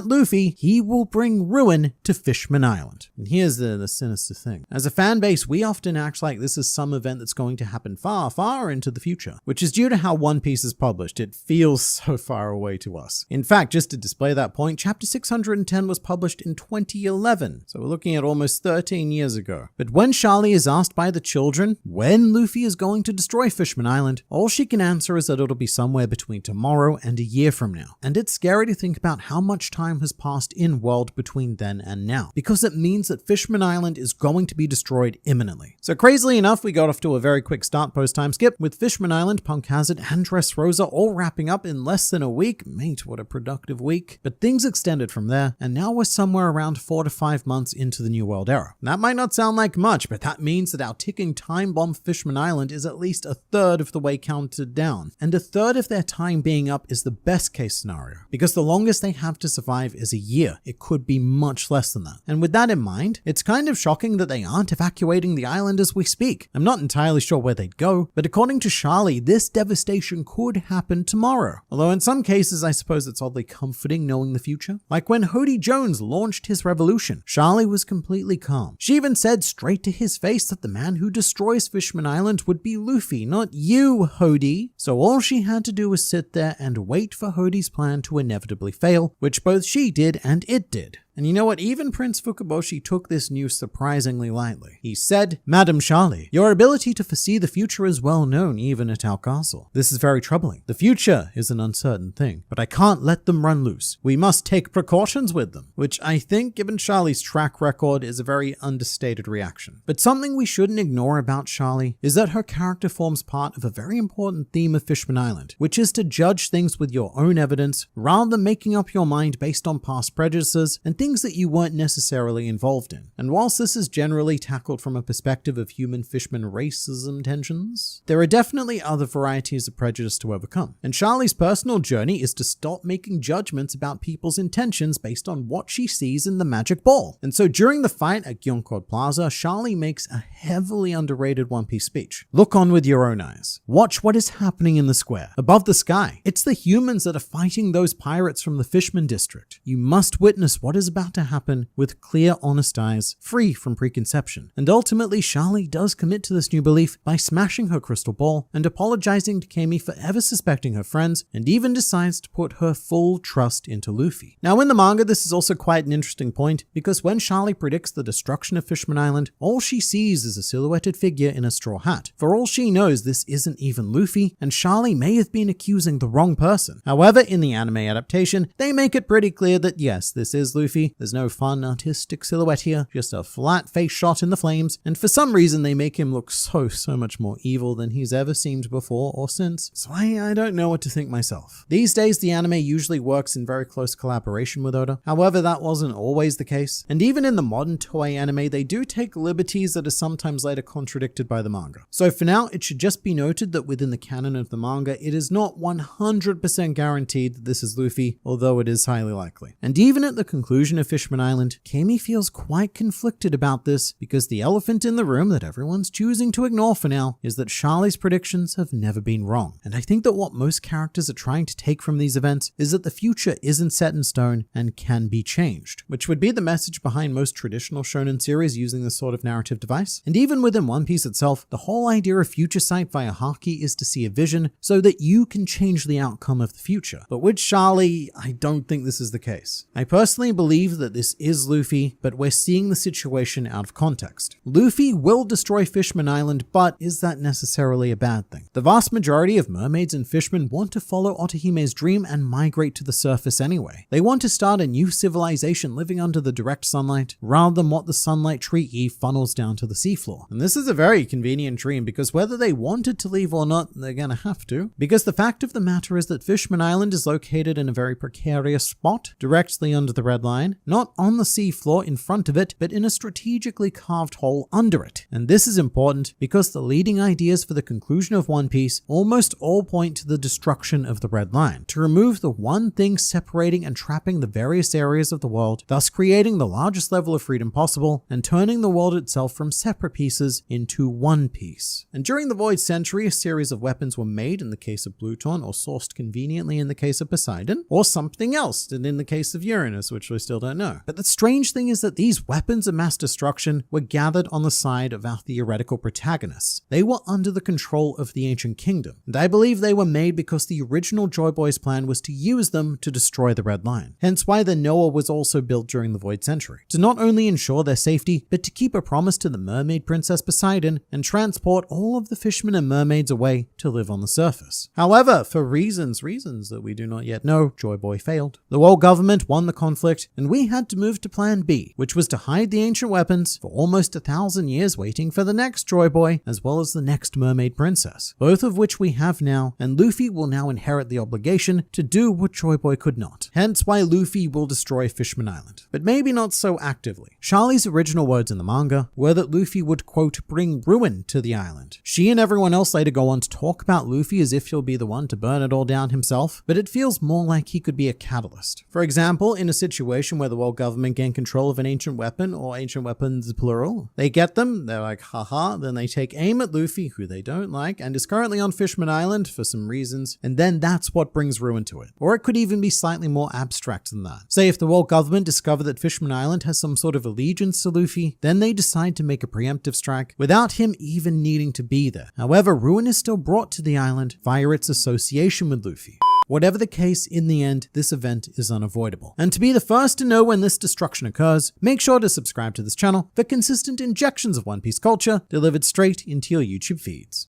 Luffy, he will bring ruin to Fishman Island. And here's the sinister thing. As a fan base, we often act like this is some event that's going to happen far, far into the future, which is due to how One Piece is published. It feels so far away to us. In fact, just to display that point, chapter 610 was published in 2011, so we're looking at almost 13 years ago. But when Shyarly is asked by the children when Luffy is going to destroy Fishman Island, all she can answer is that it'll be somewhere between tomorrow and a year from now. And it's scary to think about how much time has passed in world between then and now, because it means that Fishman Island is going to be destroyed imminently. So crazily enough, we got off to a very quick start post-time skip, with Fishman Island, Punk Hazard, and Dressrosa all wrapping up in less than a week. Mate, what a productive week. But things extended from there, and now we're somewhere around 4 to 5 months into the New World Era. That might not sound like much, but that means that our ticking time bomb Fishman Island is at least a third of the way counted down, and a third of their time being up is the best case scenario, because the longest they have to survive is a year. It could be much less than that. And with that in mind, it's kind of shocking that they aren't evacuating the island as we speak. I'm not entirely sure where they'd go, but according to Shyarly, this devastation could happen tomorrow. Although in some cases, I suppose it's oddly comforting knowing the future. Like when Hody Jones launched his revolution, Shyarly was completely calm. She even said straight to his face that the man who destroys Fishman Island would be Luffy, not you, Hody. So all she had to do was sit there and wait for Hody's plan to inevitably fail, which both she did and it did. And you know what? Even Prince Fukaboshi took this news surprisingly lightly. He said, "Madam Shyarly, your ability to foresee the future is well known even at our castle. This is very troubling. The future is an uncertain thing, but I can't let them run loose. We must take precautions with them," which I think, given Shyarly's track record, is a very understated reaction. But something we shouldn't ignore about Shyarly is that her character forms part of a very important theme of Fishman Island, which is to judge things with your own evidence rather than making up your mind based on past prejudices and things that you weren't necessarily involved in. And whilst this is generally tackled from a perspective of human-fishman racism tensions, there are definitely other varieties of prejudice to overcome. And Shyarly's personal journey is to stop making judgments about people's intentions based on what she sees in the magic ball. And so during the fight at Gyeongkor Plaza, Shyarly makes a heavily underrated One Piece speech. Look on with your own eyes. Watch what is happening in the square, above the sky. It's the humans that are fighting those pirates from the Fishman district. You must witness what is about to happen with clear, honest eyes, free from preconception. And ultimately, Shyarly does commit to this new belief by smashing her crystal ball and apologizing to Kami for ever suspecting her friends, and even decides to put her full trust into Luffy. Now in the manga, this is also quite an interesting point, because when Shyarly predicts the destruction of Fishman Island, all she sees is a silhouetted figure in a straw hat. For all she knows, this isn't even Luffy, and Shyarly may have been accusing the wrong person. However, in the anime adaptation, they make it pretty clear that yes, this is Luffy, Luffy. There's no fun artistic silhouette here, just a flat face shot in the flames, and for some reason they make him look so much more evil than he's ever seemed before or since. So I don't know what to think myself. These days the anime usually works in very close collaboration with Oda. However, that wasn't always the case, and even in the modern Toei anime they do take liberties that are sometimes later contradicted by the manga. So for now, it should just be noted that within the canon of the manga, it is not 100% guaranteed that this is Luffy, although it is highly likely. And even at the conclusion of Fishman Island, Kami feels quite conflicted about this because the elephant in the room that everyone's choosing to ignore for now is that Shyarly's predictions have never been wrong. And I think that what most characters are trying to take from these events is that the future isn't set in stone and can be changed, which would be the message behind most traditional shonen series using this sort of narrative device. And even within One Piece itself, the whole idea of future sight via Haki is to see a vision so that you can change the outcome of the future. But with Shyarly, I don't think this is the case. I personally believe that this is Luffy, but we're seeing the situation out of context. Luffy will destroy Fishman Island, but is that necessarily a bad thing? The vast majority of mermaids and fishmen want to follow Otohime's dream and migrate to the surface anyway. They want to start a new civilization living under the direct sunlight, rather than what the sunlight treaty funnels down to the seafloor. And this is a very convenient dream because whether they wanted to leave or not, they're gonna have to. Because the fact of the matter is that Fishman Island is located in a very precarious spot, directly under the red line, not on the seafloor in front of it, but in a strategically carved hole under it. And this is important because the leading ideas for the conclusion of One Piece almost all point to the destruction of the red line, to remove the one thing separating and trapping the various areas of the world, thus creating the largest level of freedom possible and turning the world itself from separate pieces into one piece. And during the Void Century, a series of weapons were made in the case of Pluton, or sourced conveniently in the case of Poseidon, or something else in the case of Uranus, which we still don't know. But the strange thing is that these weapons of mass destruction were gathered on the side of our theoretical protagonists. They were under the control of the Ancient Kingdom, and I believe they were made because the original Joy Boy's plan was to use them to destroy the Red Line. Hence why the Noah was also built during the Void Century, to not only ensure their safety, but to keep a promise to the mermaid princess Poseidon and transport all of the fishermen and mermaids away to live on the surface. However, for reasons that we do not yet know, Joy Boy failed. The world government won the conflict, and we had to move to Plan B, which was to hide the ancient weapons for almost 1,000 years waiting for the next Joy Boy, as well as the next mermaid princess, both of which we have now, and Luffy will now inherit the obligation to do what Joy Boy could not. Hence why Luffy will destroy Fishman Island, but maybe not so actively. Shyarly's original words in the manga were that Luffy would, quote, bring ruin to the island. She and everyone else later go on to talk about Luffy as if he'll be the one to burn it all down himself, but it feels more like he could be a catalyst. For example, in a situation where the world government gain control of an ancient weapon, or ancient weapons plural, they get them, they're like, haha, then they take aim at Luffy, who they don't like, and is currently on Fishman Island for some reasons, and then that's what brings ruin to it. Or it could even be slightly more abstract than that. Say if the world government discover that Fishman Island has some sort of allegiance to Luffy, then they decide to make a preemptive strike without him even needing to be there. However, ruin is still brought to the island via its association with Luffy. Whatever the case, in the end, this event is unavoidable. And to be the first to know when this destruction occurs, make sure to subscribe to this channel for consistent injections of One Piece culture delivered straight into your YouTube feeds.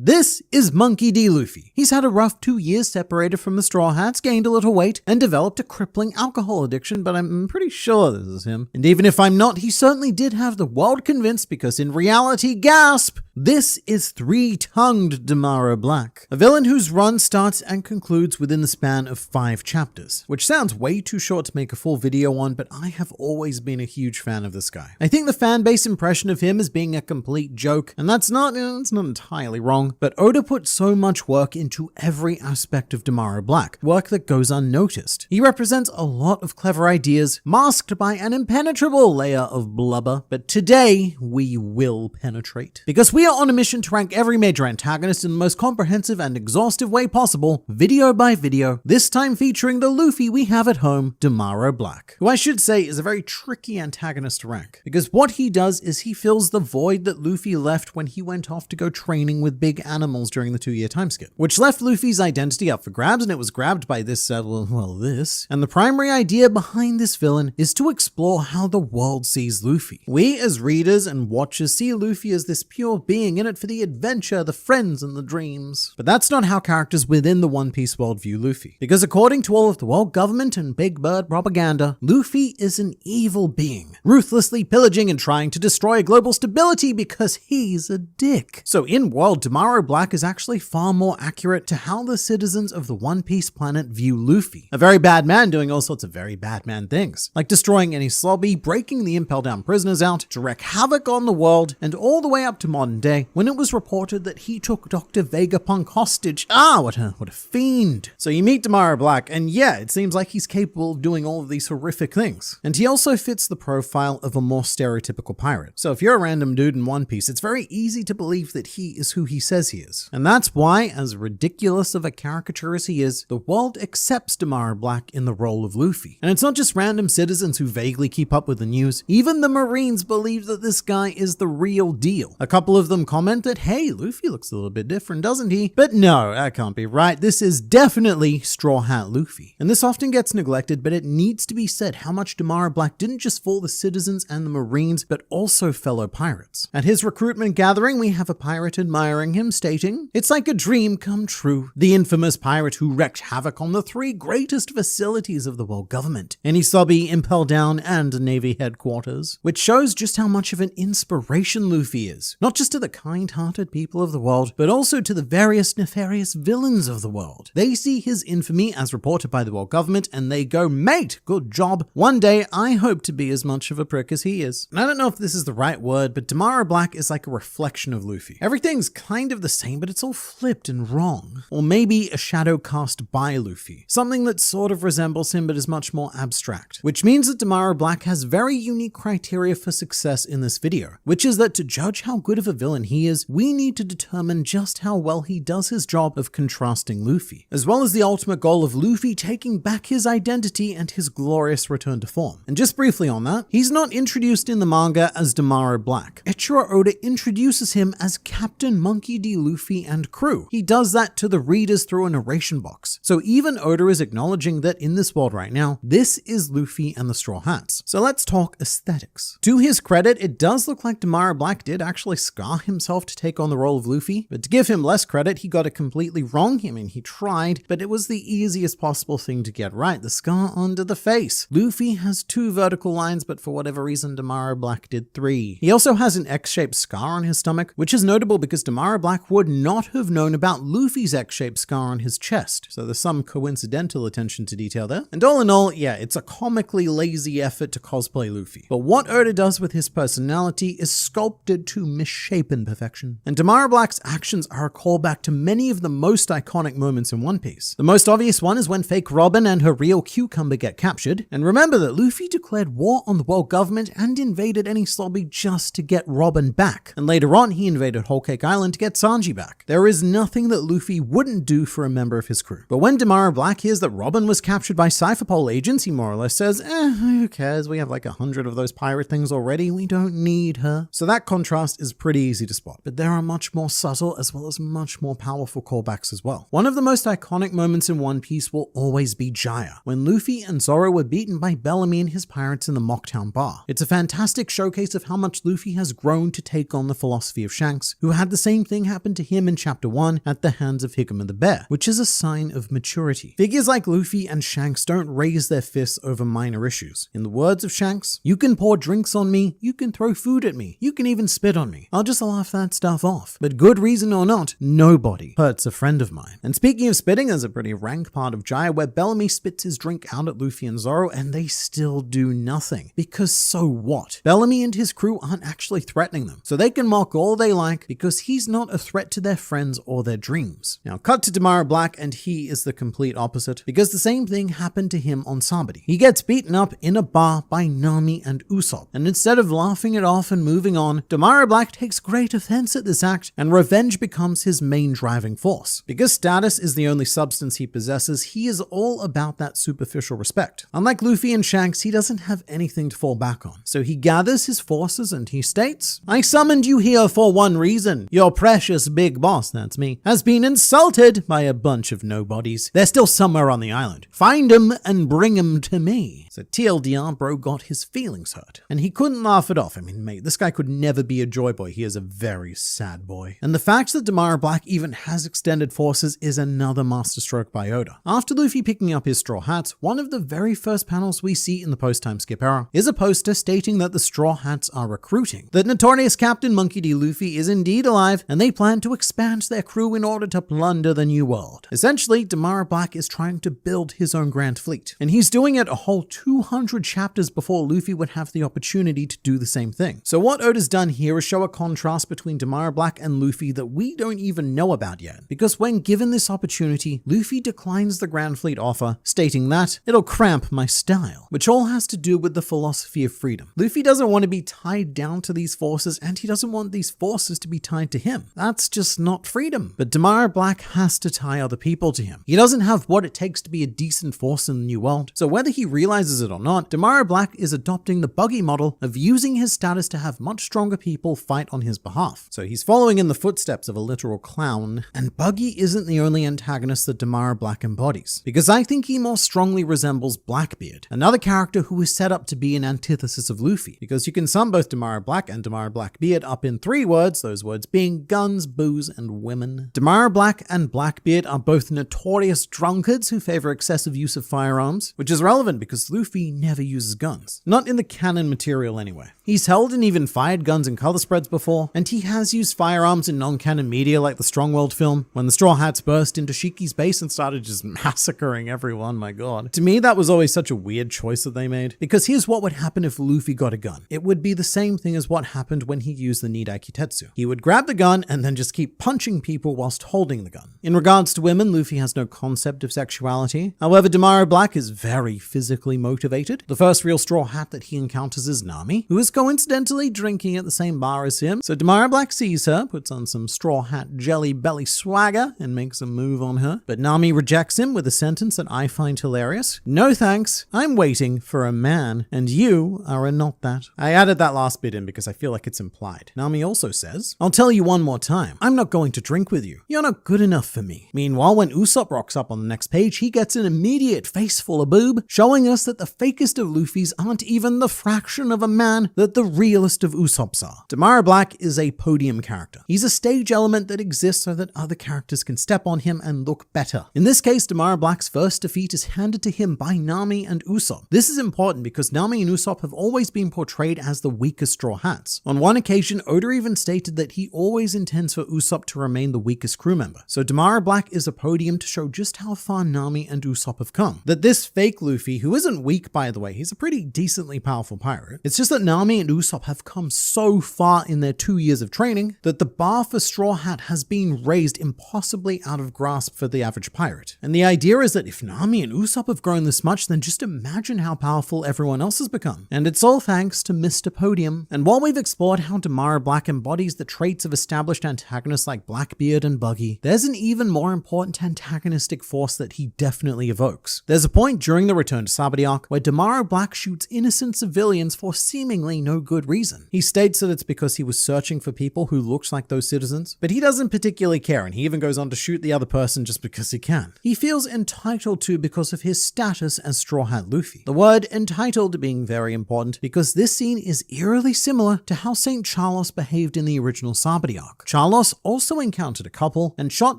This is Monkey D. Luffy. He's had a rough 2 years separated from the Straw Hats, gained a little weight, and developed a crippling alcohol addiction, but I'm pretty sure this is him. And even if I'm not, he certainly did have the world convinced because in reality, gasp, this is Three-Tongued Damaro Black, a villain whose run starts and concludes within the span of 5 chapters, which sounds way too short to make a full video on, but I have always been a huge fan of this guy. I think the fan base impression of him as being a complete joke, and that's not entirely wrong, but Oda put so much work into every aspect of Damaro Black, work that goes unnoticed. He represents a lot of clever ideas, masked by an impenetrable layer of blubber, but today we will penetrate. Because we are on a mission to rank every major antagonist in the most comprehensive and exhaustive way possible, video by video, this time featuring the Luffy we have at home, Damaro Black, who I should say is a very tricky antagonist to rank, because what he does is he fills the void that Luffy left when he went off to go training with Big big animals during the 2-year time skip, which left Luffy's identity up for grabs, and it was grabbed by this, this. And the primary idea behind this villain is to explore how the world sees Luffy. We as readers and watchers see Luffy as this pure being in it for the adventure, the friends, and the dreams. But that's not how characters within the One Piece world view Luffy. Because according to all of the world government and Big Bird propaganda, Luffy is an evil being, ruthlessly pillaging and trying to destroy global stability because he's a dick. So in world, Tomorrow Black is actually far more accurate to how the citizens of the One Piece planet view Luffy. A very bad man doing all sorts of very bad man things, like destroying any slobby, breaking the Impel Down prisoners out to wreak havoc on the world, and all the way up to modern day when it was reported that he took Dr. Vegapunk hostage. What a fiend. So you meet Tomorrow Black, and yeah, it seems like he's capable of doing all of these horrific things. And he also fits the profile of a more stereotypical pirate. So if you're a random dude in One Piece, it's very easy to believe that he is who he says he is. And that's why, as ridiculous of a caricature as he is, the world accepts Tomorrow Black in the role of Luffy. And it's not just random citizens who vaguely keep up with the news. Even the Marines believe that this guy is the real deal. A couple of them comment that, hey, Luffy looks a little bit different, doesn't he? But no, that can't be right. This is definitely Straw Hat Luffy. And this often gets neglected, but it needs to be said how much Tomorrow Black didn't just fool the citizens and the Marines, but also fellow pirates. At his recruitment gathering, we have a pirate admiring him, stating, "It's like a dream come true. The infamous pirate who wreaked havoc on the 3 greatest facilities of the world government, Enisobi, Impel Down, and Navy headquarters," which shows just how much of an inspiration Luffy is, not just to the kind-hearted people of the world, but also to the various nefarious villains of the world. They see his infamy as reported by the world government, and they go, "Mate, good job. One day, I hope to be as much of a prick as he is." And I don't know if this is the right word, but Tomorrow Black is like a reflection of Luffy. Everything's kind of the same, but it's all flipped and wrong. Or maybe a shadow cast by Luffy. Something that sort of resembles him, but is much more abstract. Which means that Tomorrow Black has very unique criteria for success in this video, which is that to judge how good of a villain he is, we need to determine just how well he does his job of contrasting Luffy, as well as the ultimate goal of Luffy taking back his identity and his glorious return to form. And just briefly on that, he's not introduced in the manga as Tomorrow Black. Eiichiro Oda introduces him as Captain Monkey D. Luffy and crew. He does that to the readers through a narration box. So even Oda is acknowledging that in this world right now, this is Luffy and the Straw Hats. So let's talk aesthetics. To his credit, it does look like Tomorrow Black did actually scar himself to take on the role of Luffy, but to give him less credit, he got it completely wrong. I mean, he tried, but it was the easiest possible thing to get right. The scar under the face. Luffy has 2 vertical lines, but for whatever reason, Tomorrow Black did 3. He also has an X-shaped scar on his stomach, which is notable because Tomorrow Black would not have known about Luffy's X-shaped scar on his chest. So there's some coincidental attention to detail there. And all in all, yeah, it's a comically lazy effort to cosplay Luffy. But what Oda does with his personality is sculpted to misshapen perfection. And Tomorrow Black's actions are a callback to many of the most iconic moments in One Piece. The most obvious one is when fake Robin and her real cucumber get captured. And remember that Luffy declared war on the world government and invaded Enisobi just to get Robin back. And later on, he invaded Whole Cake Island to get Sanji back. There is nothing that Luffy wouldn't do for a member of his crew. But when Tomorrow Black hears that Robin was captured by Cypherpole agents, he more or less says, who cares? We have like 100 of those pirate things already. We don't need her. So that contrast is pretty easy to spot. But there are much more subtle as well as much more powerful callbacks as well. One of the most iconic moments in One Piece will always be Jaya, when Luffy and Zoro were beaten by Bellamy and his pirates in the Mocktown Bar. It's a fantastic showcase of how much Luffy has grown to take on the philosophy of Shanks, who had the same thing happen to him in Chapter 1 at the hands of Hickman the Bear, which is a sign of maturity. Figures like Luffy and Shanks don't raise their fists over minor issues. In the words of Shanks, "You can pour drinks on me, you can throw food at me, you can even spit on me. I'll just laugh that stuff off. But good reason or not, nobody hurts a friend of mine." And speaking of spitting, there's a pretty rank part of Jaya where Bellamy spits his drink out at Luffy and Zoro, and they still do nothing. Because so what? Bellamy and his crew aren't actually threatening them, so they can mock all they like because he's not a threat to their friends or their dreams. Now cut to Tomorrow Black, and he is the complete opposite, because the same thing happened to him on Sabadi. He gets beaten up in a bar by Nami and Usopp, and instead of laughing it off and moving on, Tomorrow Black takes great offense at this act, and revenge becomes his main driving force. Because status is the only substance he possesses, he is all about that superficial respect. Unlike Luffy and Shanks, he doesn't have anything to fall back on. So he gathers his forces and he states, "I summoned you here for one reason. Your precious precious big boss, that's me, has been insulted by a bunch of nobodies. They're still somewhere on the island. Find 'em and bring 'em to me. So TLDR, bro got his feelings hurt. And he couldn't laugh it off. I mean, mate, this guy could never be a joy boy. He is a very sad boy. And the fact that Damara Black even has extended forces is another masterstroke by Oda. After Luffy picking up his straw hats, one of the very first panels we see in the post-time skip era is a poster stating that the straw hats are recruiting, that notorious Captain Monkey D. Luffy is indeed alive, and they plan to expand their crew in order to plunder the New World. Essentially, Damara Black is trying to build his own grand fleet, and he's doing it a whole 200 chapters before Luffy would have the opportunity to do the same thing. So what Oda's done here is show a contrast between Damara Black and Luffy that we don't even know about yet, because when given this opportunity, Luffy declines the Grand Fleet offer, stating that it'll cramp my style, which all has to do with the philosophy of freedom. Luffy doesn't want to be tied down to these forces, and he doesn't want these forces to be tied to him. That's just not freedom. But Damara Black has to tie other people to him. He doesn't have what it takes to be a decent force in the New World, so whether he realizes it or not, Damara Black is adopting the buggy model of using his status to have much stronger people fight on his behalf. So he's following in the footsteps of a literal clown, and Buggy isn't the only antagonist that Damara Black embodies, because I think he more strongly resembles Blackbeard, another character who is set up to be an antithesis of Luffy, because you can sum both Damara Black and Damara Blackbeard up in 3 words, those words being guns, booze, and women. Damara Black and Blackbeard are both notorious drunkards who favor excessive use of firearms, which is relevant because Luffy never uses guns. Not in the canon material anyway. He's held and even fired guns in color spreads before, and he has used firearms in non-canon media like the Strongworld film, when the Straw Hats burst into Shiki's base and started just massacring everyone, my god. To me, that was always such a weird choice that they made, because here's what would happen if Luffy got a gun. It would be the same thing as what happened when he used the Nidai Kitetsu. He would grab the gun and then just keep punching people whilst holding the gun. In regards to women, Luffy has no concept of sexuality. However, Damara Black is very physically motivated. The first real Straw Hat that he encounters is Nami, who is coincidentally drinking at the same bar as him. So Damara Black sees her, puts on some Straw Hat jelly belly swagger, and makes a move on her. But Nami rejects him with a sentence that I find hilarious. "No thanks, I'm waiting for a man, and you are not that." I added that last bit in because I feel like it's implied. Nami also says, "I'll tell you one more time, I'm not going to drink with you. You're not good enough for me." Meanwhile, when Usopp rocks up on the next page, he gets an immediate face full of boob, showing us that the fakest of Luffys aren't even the fraction of a man that the realest of Usopps are. Damara Black is a podium character. He's a stage element that exists so that other characters can step on him and look better. In this case, Damara Black's first defeat is handed to him by Nami and Usopp. This is important because Nami and Usopp have always been portrayed as the weakest Straw Hats. On one occasion, Oda even stated that he always intends for Usopp to remain the weakest crew member. So Damara Black is a podium to show just how far Nami and Usopp have come. That this fake Luffy, who isn't weak by the way, he's a pretty decently powerful pirate. It's just that Nami and Usopp have come so far in their 2 years of training that the bar for Straw Hat has been raised impossibly out of grasp for the average pirate. And the idea is that if Nami and Usopp have grown this much, then just imagine how powerful everyone else has become. And it's all thanks to Mr. Podium. And while we've explored how Damara Black embodies the traits of established antagonists like Blackbeard and Buggy, there's an even more important antagonistic force that he definitely evokes. There's a point during the Return to Sabaody arc where Damara Black shoots innocent civilians for seemingly no good reason. He states that it's because he was searching for people who looked like those citizens, but he doesn't particularly care, and he even goes on to shoot the other person just because he can. He feels entitled to because of his status as Straw Hat Luffy. The word entitled being very important because this scene is eerily similar to how St. Charles behaved in the original Sabaody arc. Charles also encountered a couple and shot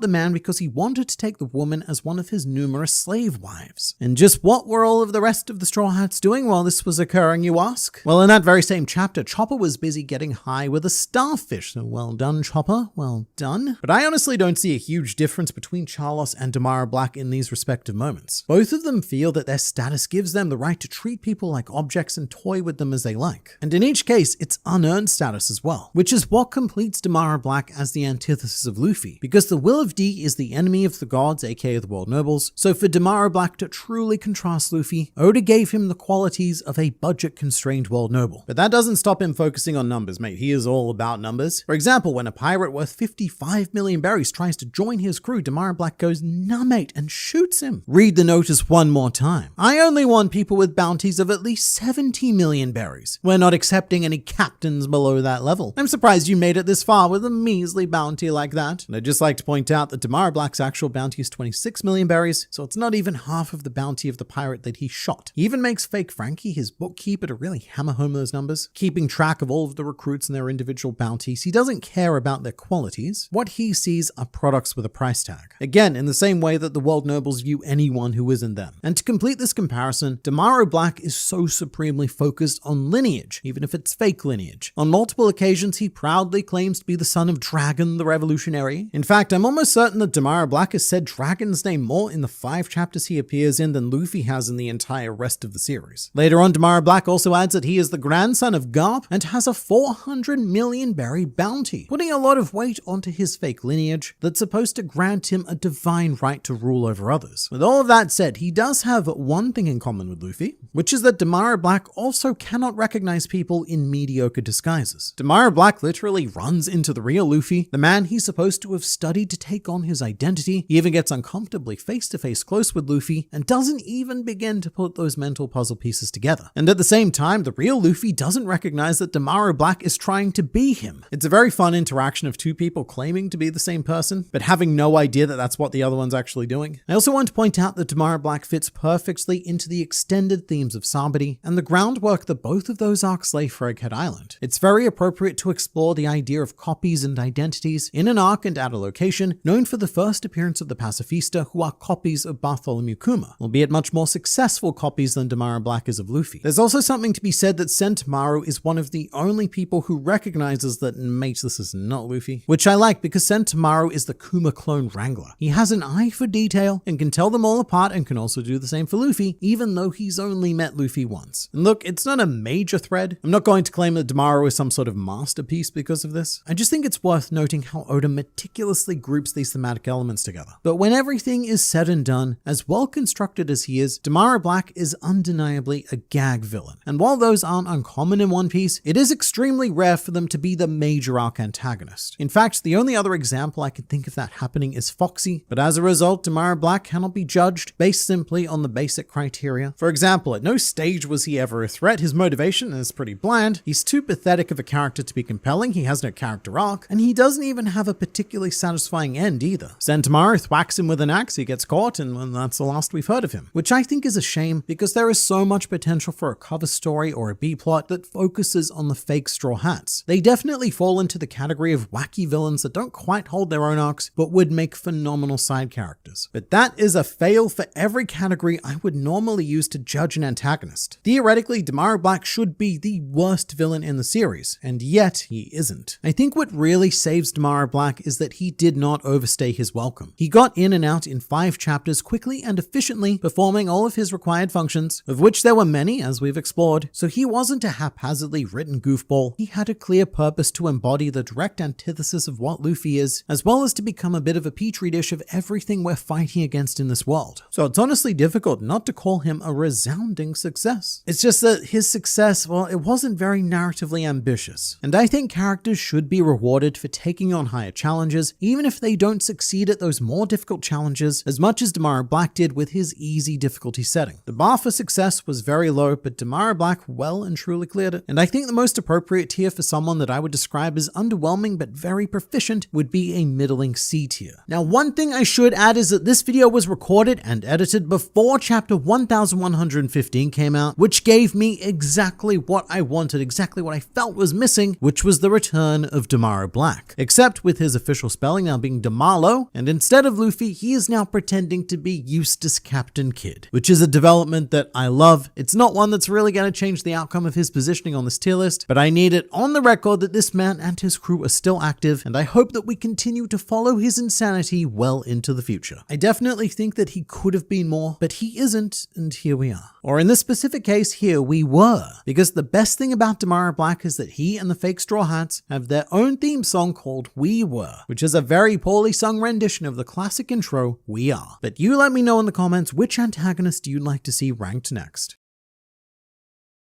the man because he wanted to take the woman as one of his numerous slave wives. And just what were all of the rest of the Straw Hats doing while this was occurring, you ask? Well, in that very same chapter, Chopper was busy getting high with a starfish. So well done, Chopper, well done. But I honestly don't see a huge difference between Charles and Damara Black in these respective moments. Both of them feel that their status gives them the right to treat people like objects and toy with them as they like. And in each case, it's unearned status as well, which is what completes Damara Black as the antithesis of Luffy, because the will of D is the enemy of the gods, aka the world nobles. So for Damara Black to truly contrast Luffy, Oda gave him the qualities of a budget-constrained world noble. But that doesn't stop him focusing on numbers, mate. He is all about numbers. For example, when a pirate worth 55 million berries tries to join his crew, Damara Black goes, "Nah, mate," and shoots him. Read the notice one more time. I only want people with bounties of at least 70 million berries. We're not accepting any captains below that level. I'm surprised you made it this far with a measly bounty like that. And I'd just like to point out that Damara Black's actual bounty is 26 million berries, so it's not even half of the bounty of the pirate that he shot. He even makes fake Frankie his bookkeeper to really hammer home those numbers, keeping track of all of the recruits and their individual bounties. He doesn't care about their qualities. What he sees are products with a price tag. Again, in the same way that the world nobles view anyone who isn't them. And to complete this comparison, Damara Black is so supremely focused on lineage, even if it's fake lineage. On multiple occasions, he proudly claims to be the son of Dragon the Revolutionary. In fact, I'm almost certain that Damara Black has said Dragon's name more in the 5 chapters he appears in than Luffy has in the entire rest of the series. Later on, Damara Black also adds that he is the grandson of Garp and has a 400 million berry bounty, putting a lot of weight onto his fake lineage that's supposed to grant him a divine right to rule over others. With all of that said, he does have one thing in common with Luffy, which is that Damara Black also cannot recognize people in mediocre disguises. Damara Black literally runs into the real Luffy, the man he's supposed to have studied to take on his identity. He even gets uncomfortably face-to-face close with Luffy and doesn't even begin to put those mental puzzle pieces together. And at the same time, the real Luffy doesn't recognize that Damara Black is trying to be him. It's a very fun interaction of two people claiming to be the same person, but having no idea that that's what the other one's actually doing. I also want to point out that Damara Black fits perfectly into the extended themes of Sabati and the groundwork that both of those arcs lay for Egghead Island. It's very appropriate to explore the idea of copies and identities in an arc and at a location known for the first appearance of the Pacifista, who are copies of Bartholomew Kuma, albeit much more successful copies than Damara Black is of Luffy. There's also something to be said that Sentomaru is one of the only people who recognizes that, mate, this is not Luffy, which I like because Sentomaru is the Kuma clone wrangler. He has an eye for detail and can tell them all apart and can also do the same for Luffy, even though he's only met Luffy once. And look, it's not a major thread. I'm not going to claim that Damaro is some sort of masterpiece because of this. I just think it's worth noting how Oda meticulously groups these thematic elements together. But when everything is said and done, as well constructed as he is, Damara Black is undeniably a gag villain. And while those aren't uncommon in One Piece, it is extremely rare for them to be the major arc antagonist. In fact, the only other example I can think of that happening is Foxy, but as a result, Damara Black cannot be judged based simply on the basic criteria. For example, at no stage was he ever a threat. His motivation is pretty bland. He's too pathetic of a character to be compelling. He has no character arc, and he doesn't even have a particularly satisfying end either. Sentomaru thwacks him with an axe, he gets caught, and that's the last we've heard of him. Which I think is a shame, because there is so much potential for a cover story or a B-plot that focuses on the fake Straw Hats. They definitely fall into the category of wacky villains that don't quite hold their own arcs, but would make phenomenal side characters. But that is a fail for every category I would normally use to judge an antagonist. Theoretically, Damara Black should be the worst villain in the series, and yet he isn't. I think what really saves Damara Black is that he did not overstay his welcome. He got in and out in 5 chapters quickly and efficiently, performing all of his required functions, of which there were many, as we've explored, so he wasn't a haphazardly written goofball. He had a clear purpose to embody the direct antithesis of what Luffy is, as well as to become a bit of a petri dish of everything we're fighting against in this world. So it's honestly difficult not to call him a resounding success. It's just that his success, well, it wasn't very narratively ambitious. And I think characters should be rewarded for taking on higher challenges, even if they don't succeed at those more difficult challenges as much as Damara Black did with his easy difficulty setting. The bar for success was very low, but Damara Black well and truly cleared it. And I think the most appropriate tier for someone that I would describe as underwhelming but very proficient would be a middling C tier. Now, one thing I should add is that this video was recorded and edited before chapter 1115 came out, which gave me exactly what I wanted, exactly what I felt was missing, which was the return of Damara Black. Except with his official spelling now being Damalo, and instead of Luffy, he is now pretending to be Eustace Captain Kidd, which is a development that I love. It's not one that's really going to change the outcome of his positioning on this tier list, but I need it on the record that this man and his crew are still active, and I hope that we continue to follow his insanity well into the future. I definitely think that he could have been more, but he isn't, and here we are. Or in this specific case, here we were. Because the best thing about Damara Black is that he and the fake Straw Hats have their own theme song called We Were, which is a very poorly sung rendition of the classic intro, We Are. But you let me know in the comments which antagonist you'd like to see ranked next.